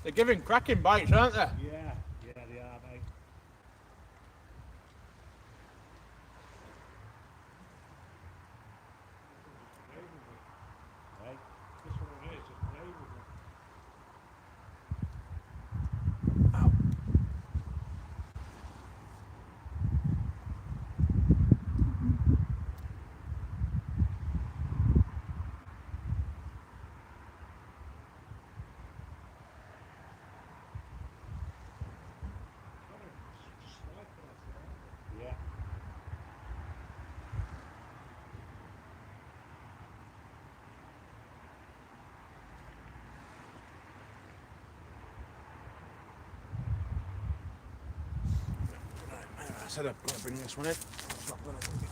They're giving cracking bites, aren't they? Yeah, they are, mate. Right? This one it is, just play with them. Yeah. I said I've got to bring this one in. It's not gonna bring it.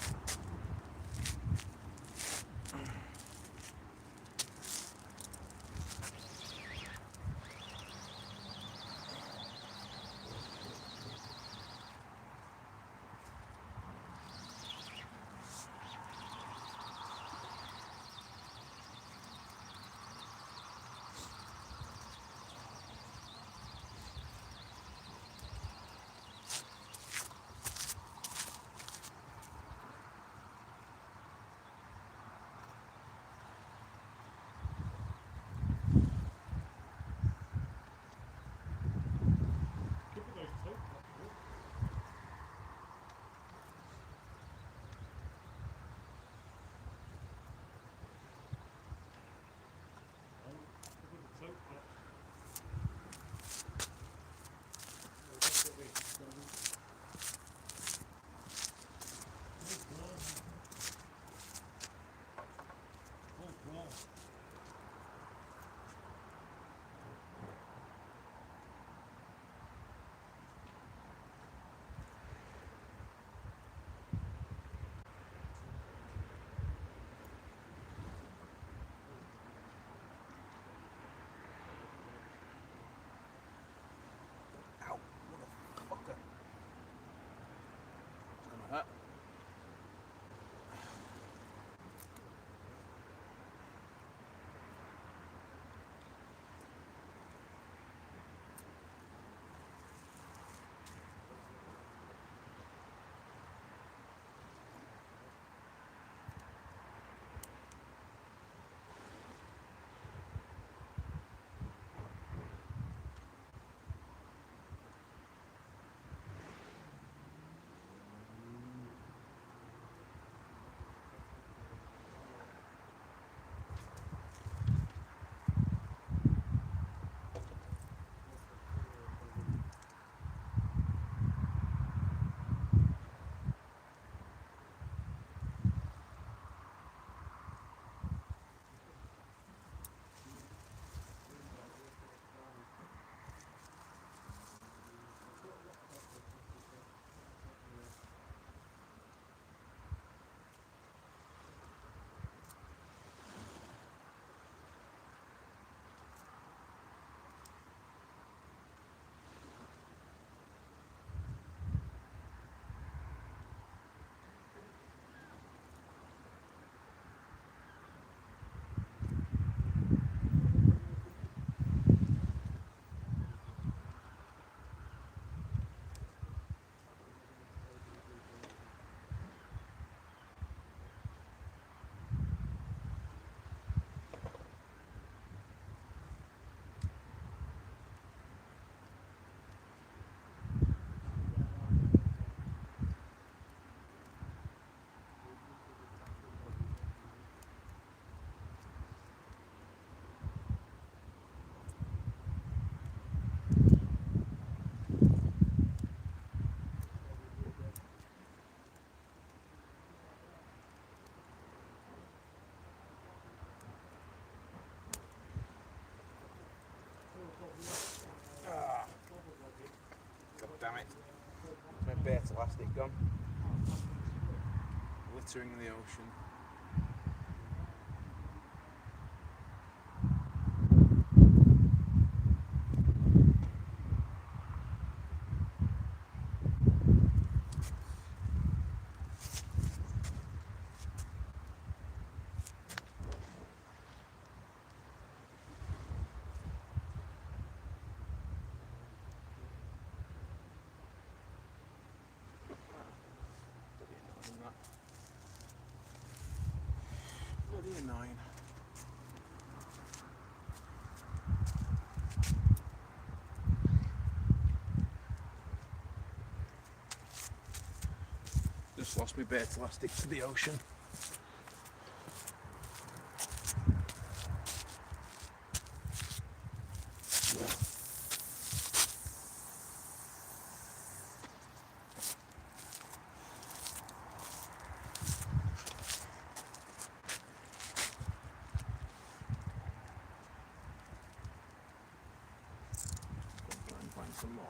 bait elastic gone. Littering the ocean. Bloody annoying. Just lost my bait elastic to the ocean. Try and find some more.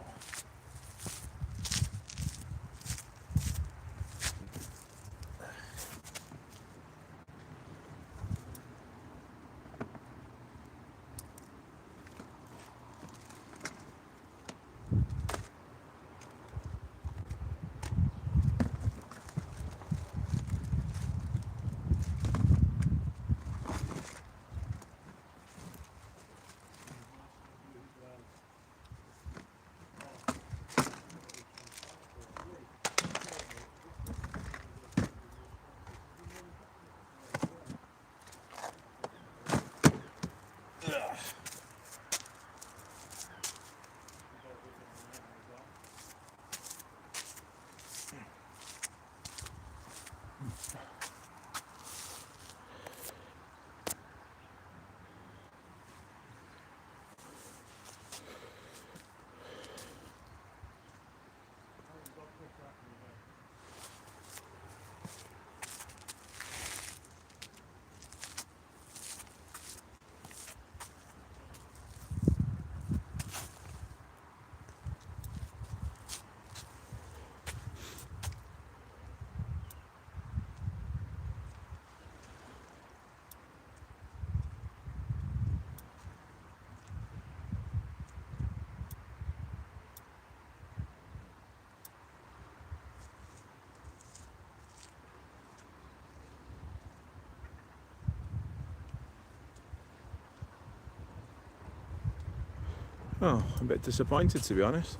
Oh, a bit disappointed to be honest.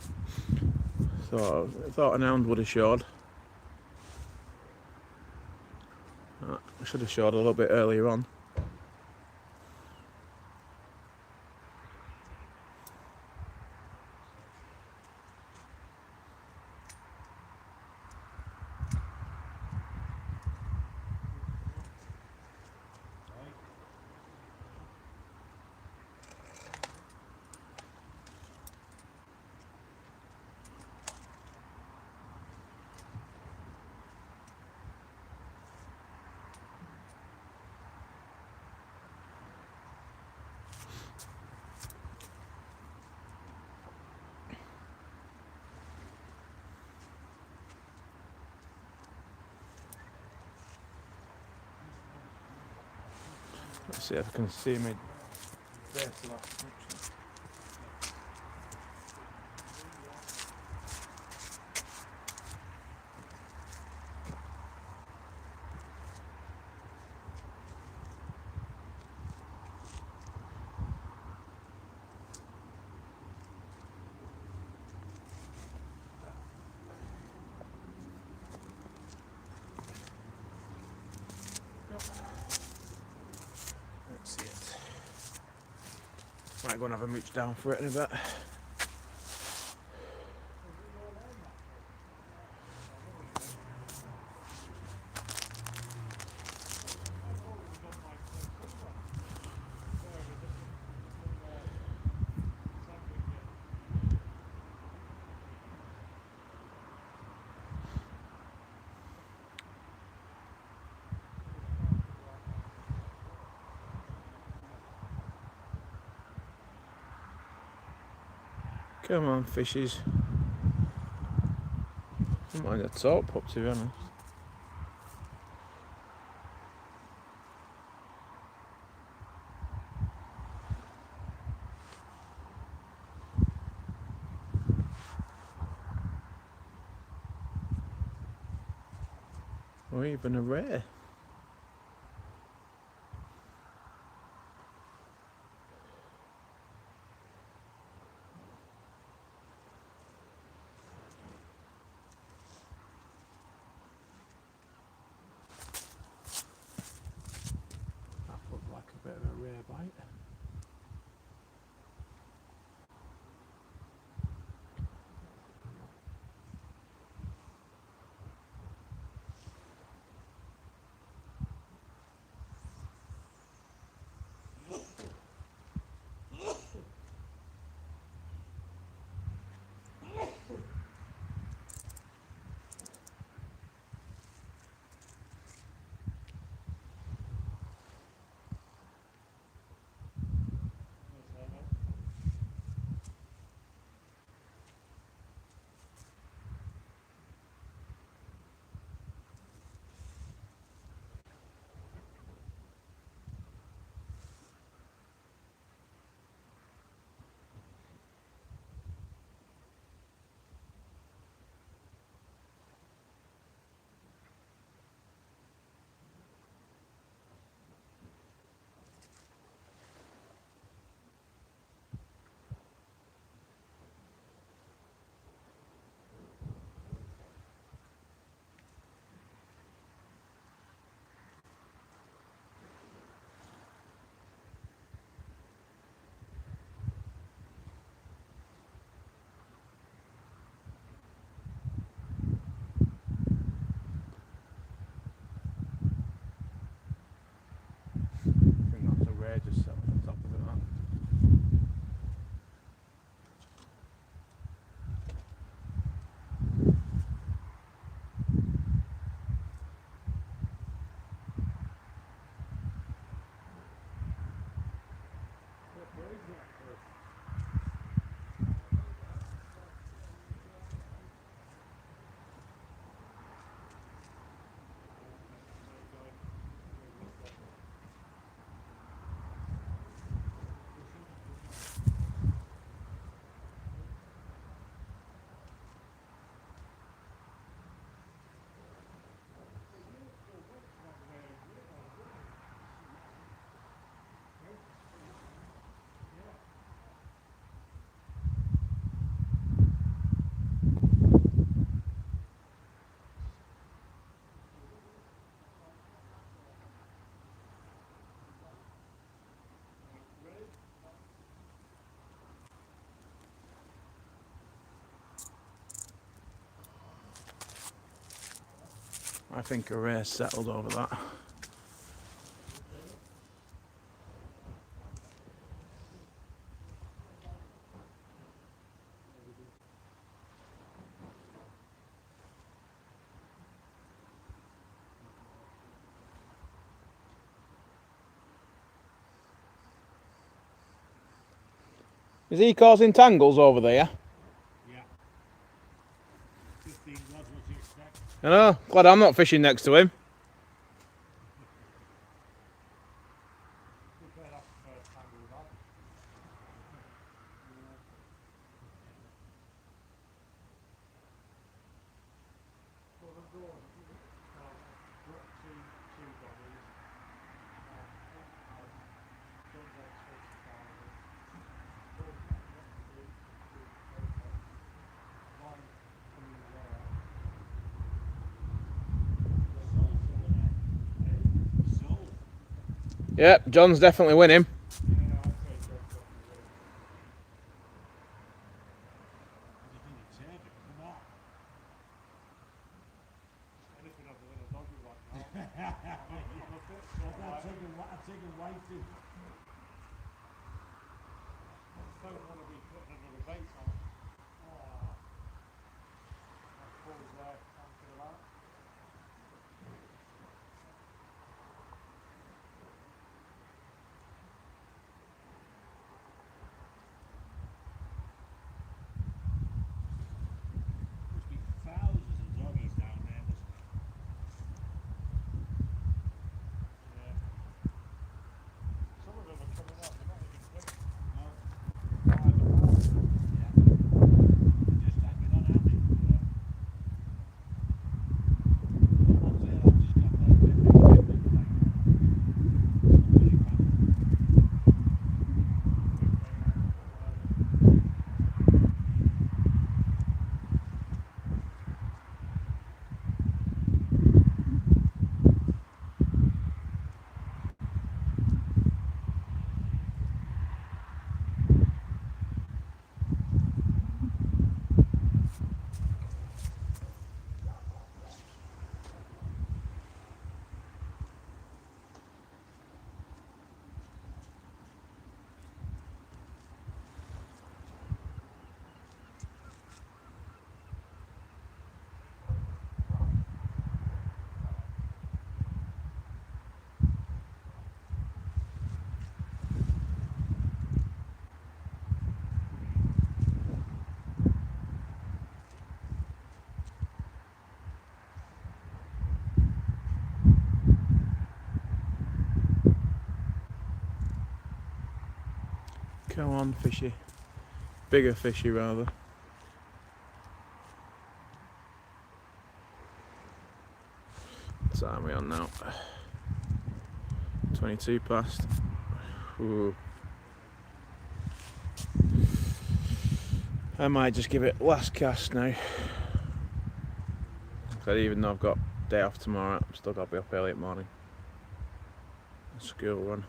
Thought an hound would have showed. I should have showed a little bit earlier on. Let's see if I can see my bait elastic. Let's see it. Might go and have a mooch down for it in a bit. Come on, fishes. don't mind a top pup, to be honest. Or even a rare. That looked like a bit of a rare bite. I think that's a rare just sat on the top of it. That. I think a rare settled over that. Is he causing tangles over there? Yeah. 15 rods, what do you expect? I know, glad I'm not fishing next to him. We played off the first time we were on. Well, the door, two bodies. Don't get switched down. One coming there. Yep, John's definitely winning. Yeah, I'd say John's definitely winning. Come on. Anything other than a doggy right now. I'm a bit sore. I've taken wifey. I don't want to be putting another bait on. Oh. That pulls there, cancel them out. Must be thousands of dogs Come on, fishy. Bigger fishy, rather. What time are we on now? 22 past. Ooh. I might just give it last cast now. Even though I've got day off tomorrow, I've still got to be up early in the morning. School run.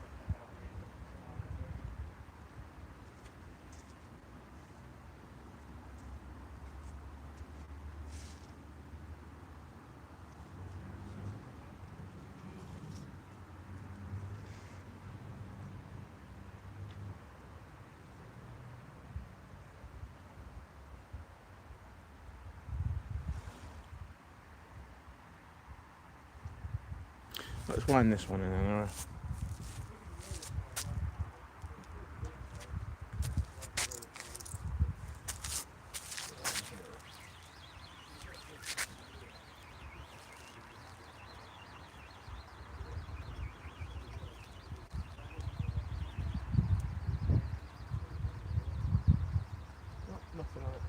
Let's wind this one in anyway. Nothing on it.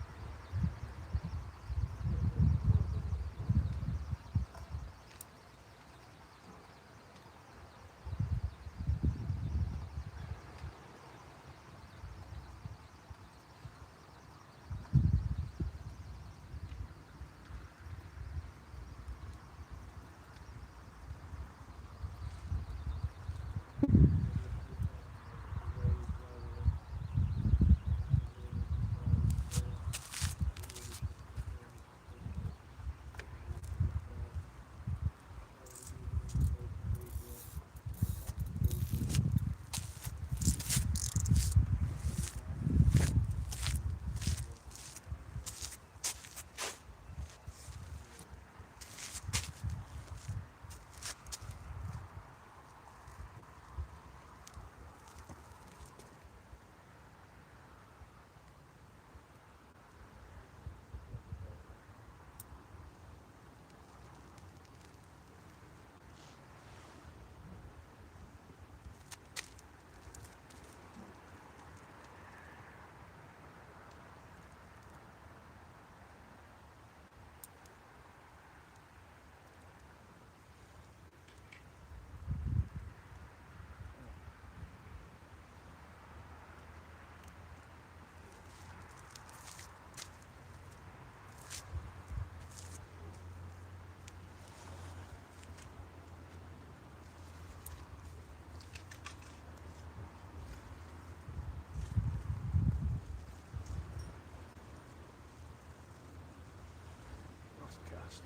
Cast.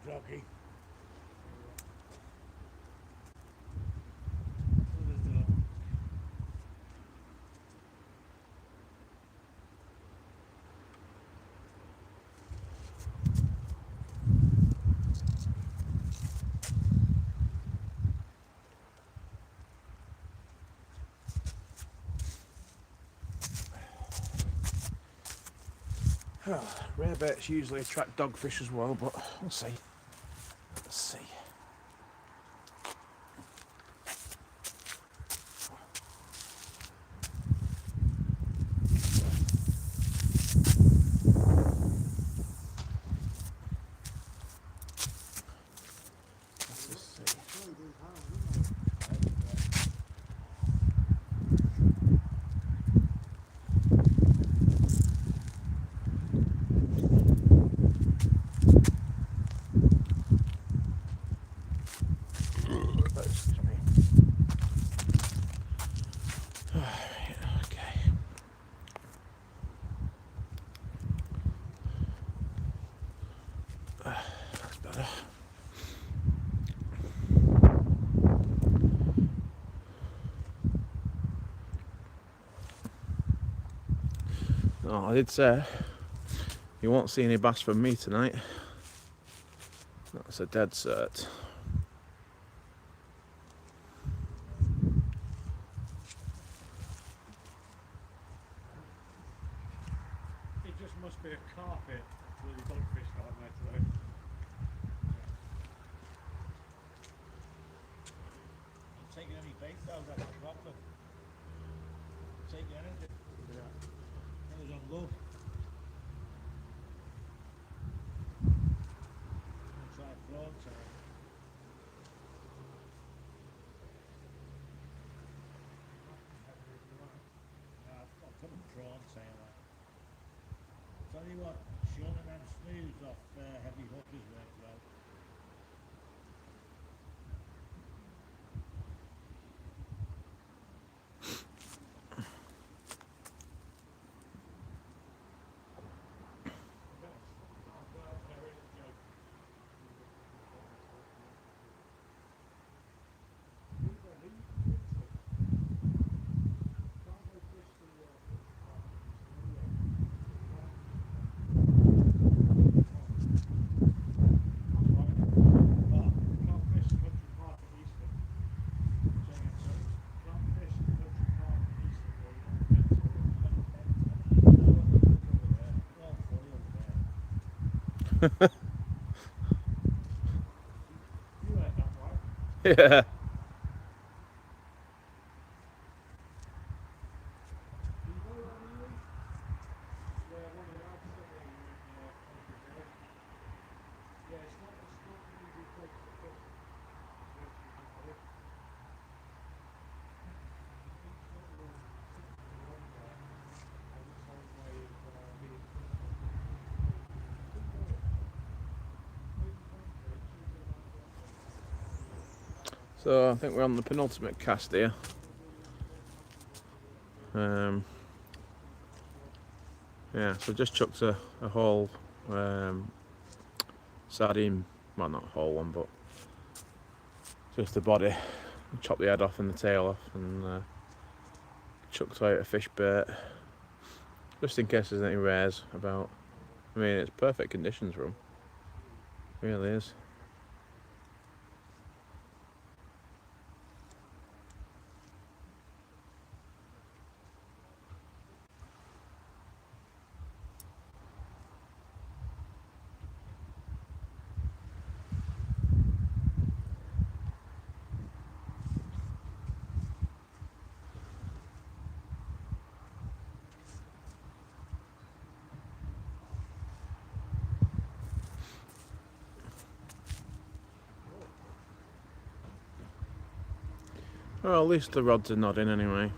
Jockey. baits usually attract dogfish as well, but we'll see. Let's see. Excuse me. Okay. That's better. Oh, I did say you won't see any bass from me tonight. That's a dead cert. It just must be a carpet with the dogfish down there today. Not taking any bait though, that's the problem. Taking anything. Yeah. That was on low. I'll try prawn tail. I'll put a prawn tail on. Tell you what, Sean and them snooze off heavy hookers work well. You heard that right? Yeah. Do you know where he is? Yeah, one of the lads said that he was in Country Village. Yeah, it's not an easy place to fish. Each little along there has its own way of being fishing. So I think we're on the penultimate cast here. Yeah, so just chucked a whole sardine, well not a whole one, but just the body, chopped the head off and the tail off, and chucked out a fish bait, just in case there's any rares about. I mean, it's perfect conditions for them, it really is. Well, at least the rods are nodding anyway.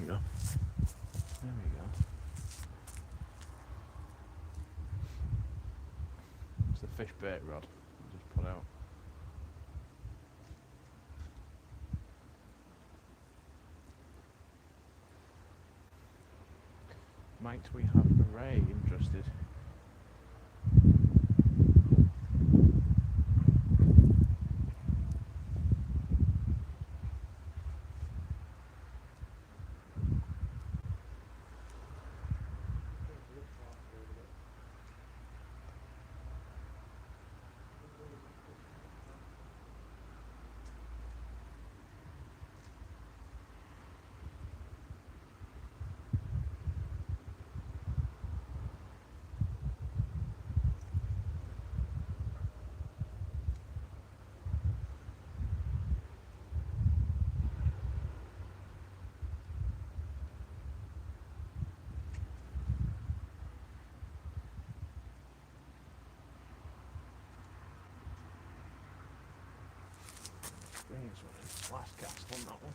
we go. There we go. It's the fish bait rod I just put out. Might we have Ray interested? Last cast on that one.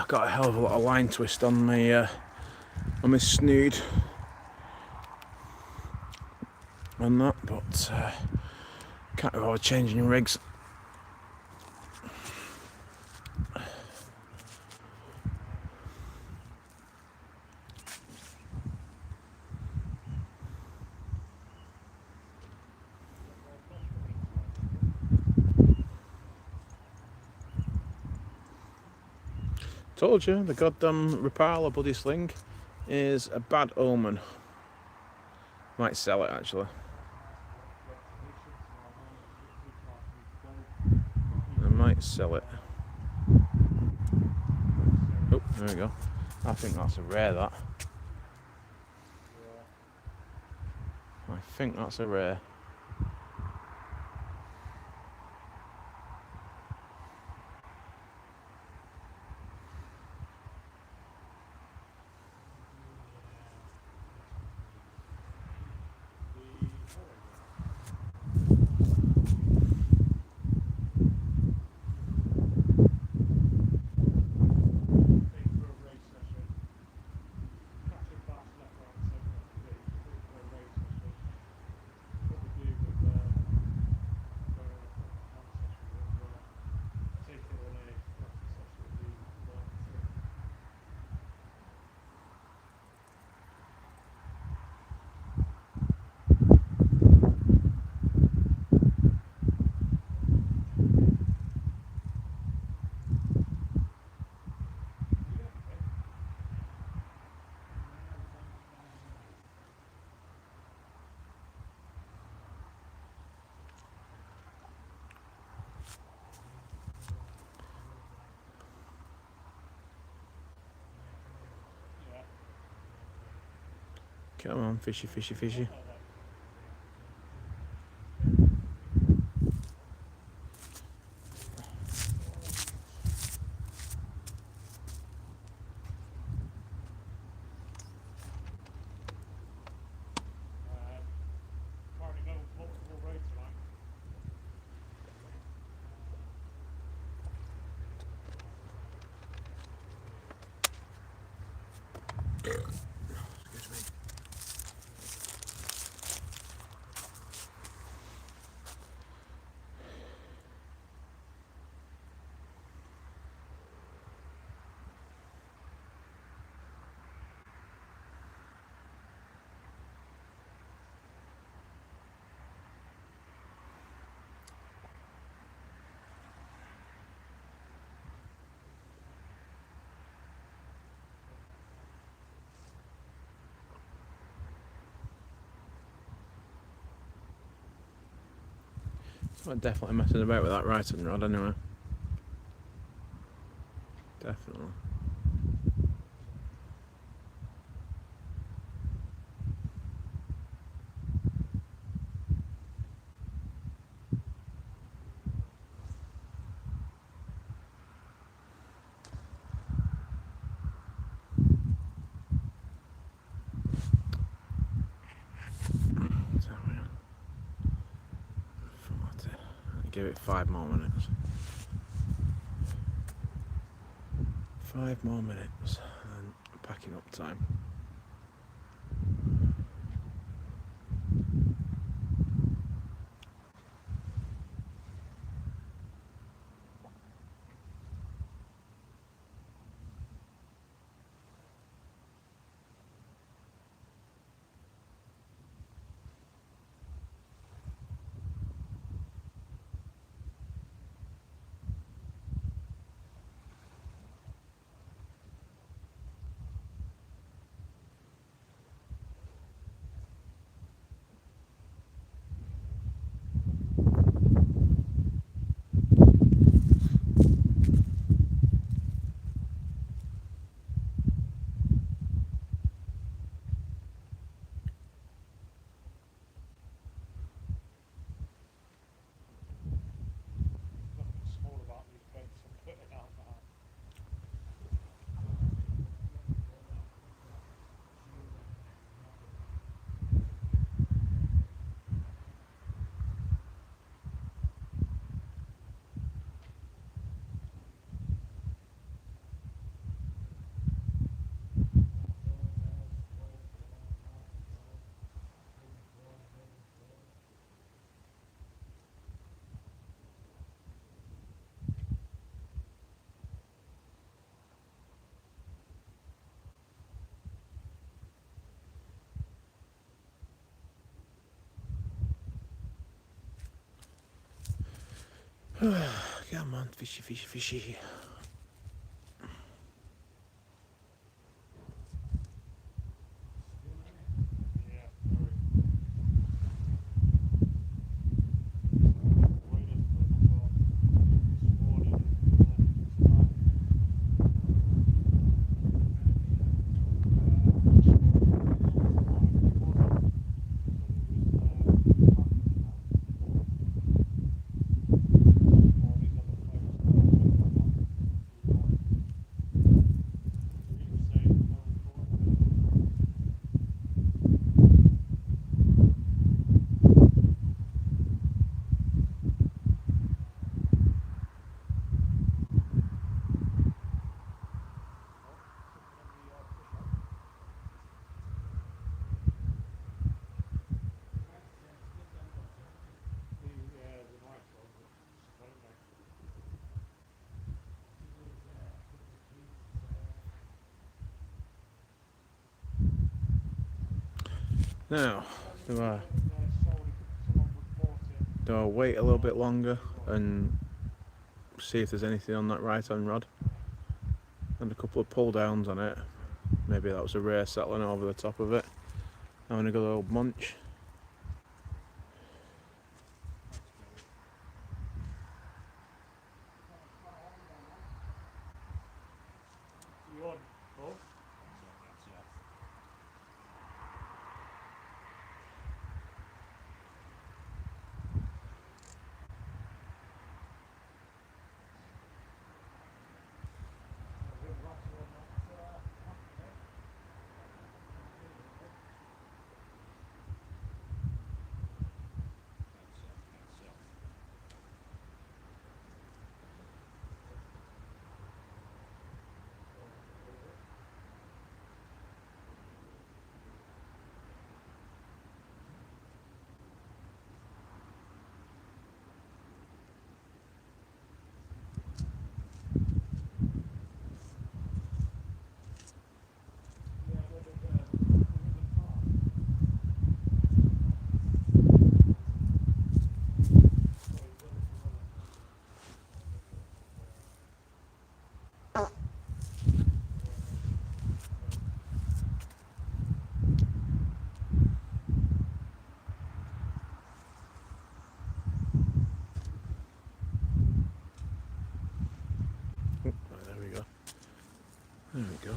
Got a hell of a lot of line twist on my snood on that, but can't avoid changing rigs. Told you, the goddamn Rapala bloody sling is a bad omen. Might sell it actually. I might sell it. Oh, there we go. I think that's a rare, that. I think that's a rare. Come on, fishy, fishy, fishy. I'm definitely messing about with that Wrighton rod anyway. Definitely. Give it 5 more minutes. 5 more minutes and packing up time. Come on, fishy, fishy, fishy. Now, do I solely someone would bought it. do I wait a little bit longer and see if there's anything on that right hand rod? And a couple of pull downs on it. Maybe that was a ray settling over the top of it. Having a good old munch. You on, Paul? Right, there we go. There we go.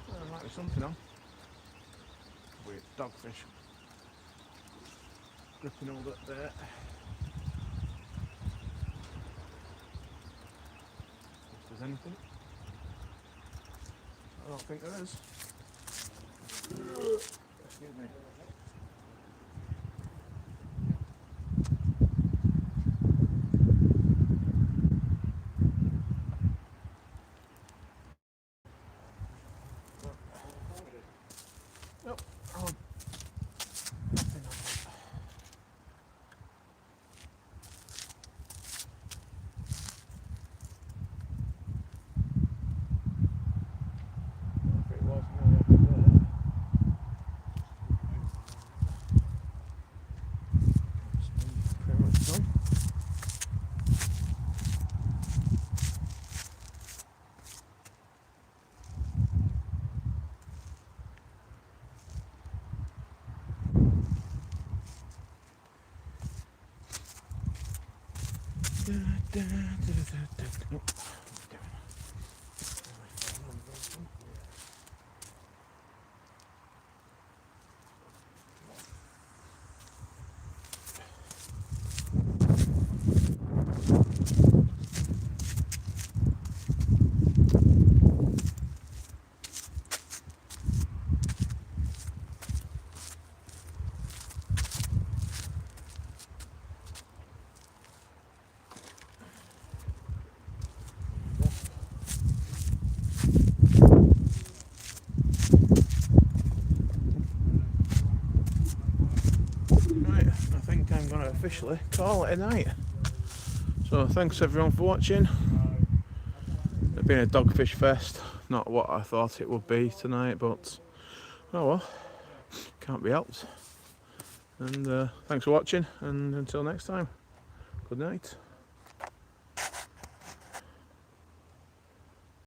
There might be something on. Weird dogfish. Gripping all that there. If there's anything. I don't think there is. Excuse me. Nope. Oh. Nothing on that. If it was more up there. It's pretty much done. Oh, right, I think I'm going to officially call it a night. So thanks everyone for watching. It's been a dogfish fest, not what I thought it would be tonight, but oh well, can't be helped. And thanks for watching, and until next time, good night.